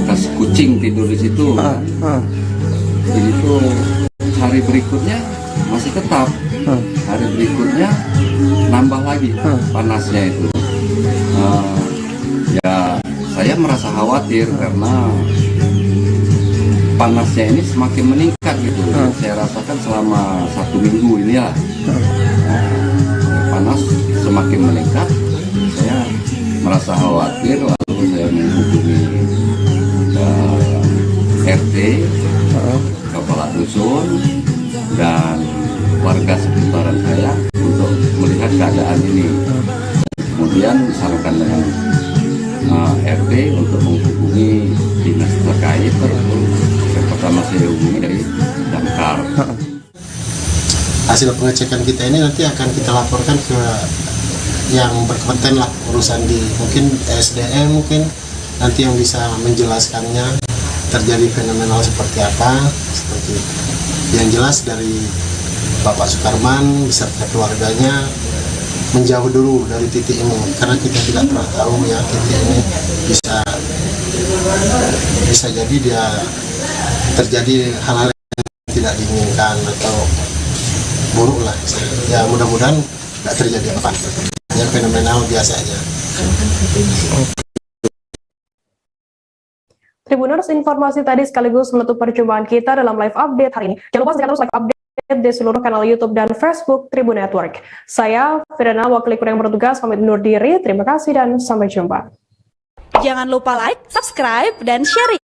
bekas kucing tidur di situ. Jadi itu hari berikutnya masih tetap. Hari berikutnya nambah lagi panasnya itu. Ya saya merasa khawatir karena panasnya ini semakin meningkat gitu. Saya rasakan selama 1 minggu ini ya. Panas semakin meningkat, saya merasa khawatir, lalu saya menghubungi RT, kepala dusun, dan warga sekitaran saya untuk melihat keadaan ini. Kemudian disarankan dengan RT untuk menghubungi dinas terkait. Yang pertama saya hubungi dari damkar. Hasil pengecekan kita ini nanti akan kita laporkan ke yang berkompeten lah urusan di mungkin SDM, mungkin nanti yang bisa menjelaskannya terjadi fenomenal seperti apa. Seperti yang jelas dari Bapak Sukarman beserta keluarganya menjauh dulu dari titik ini karena kita tidak pernah tahu ya titik ini bisa jadi dia terjadi hal-hal yang tidak diinginkan atau buruk lah. Ya mudah-mudahan tidak terjadi apa-apa, hanya fenomenal biasa aja. Tribuners, informasi tadi sekaligus menutup perjumpaan kita dalam live update hari ini. Jangan lupa saksikan terus live update di seluruh kanal YouTube dan Facebook Tribun Network. Saya Firana, wakil yang bertugas, pamit undur diri. Terima kasih dan sampai jumpa. Jangan lupa like, subscribe, dan share.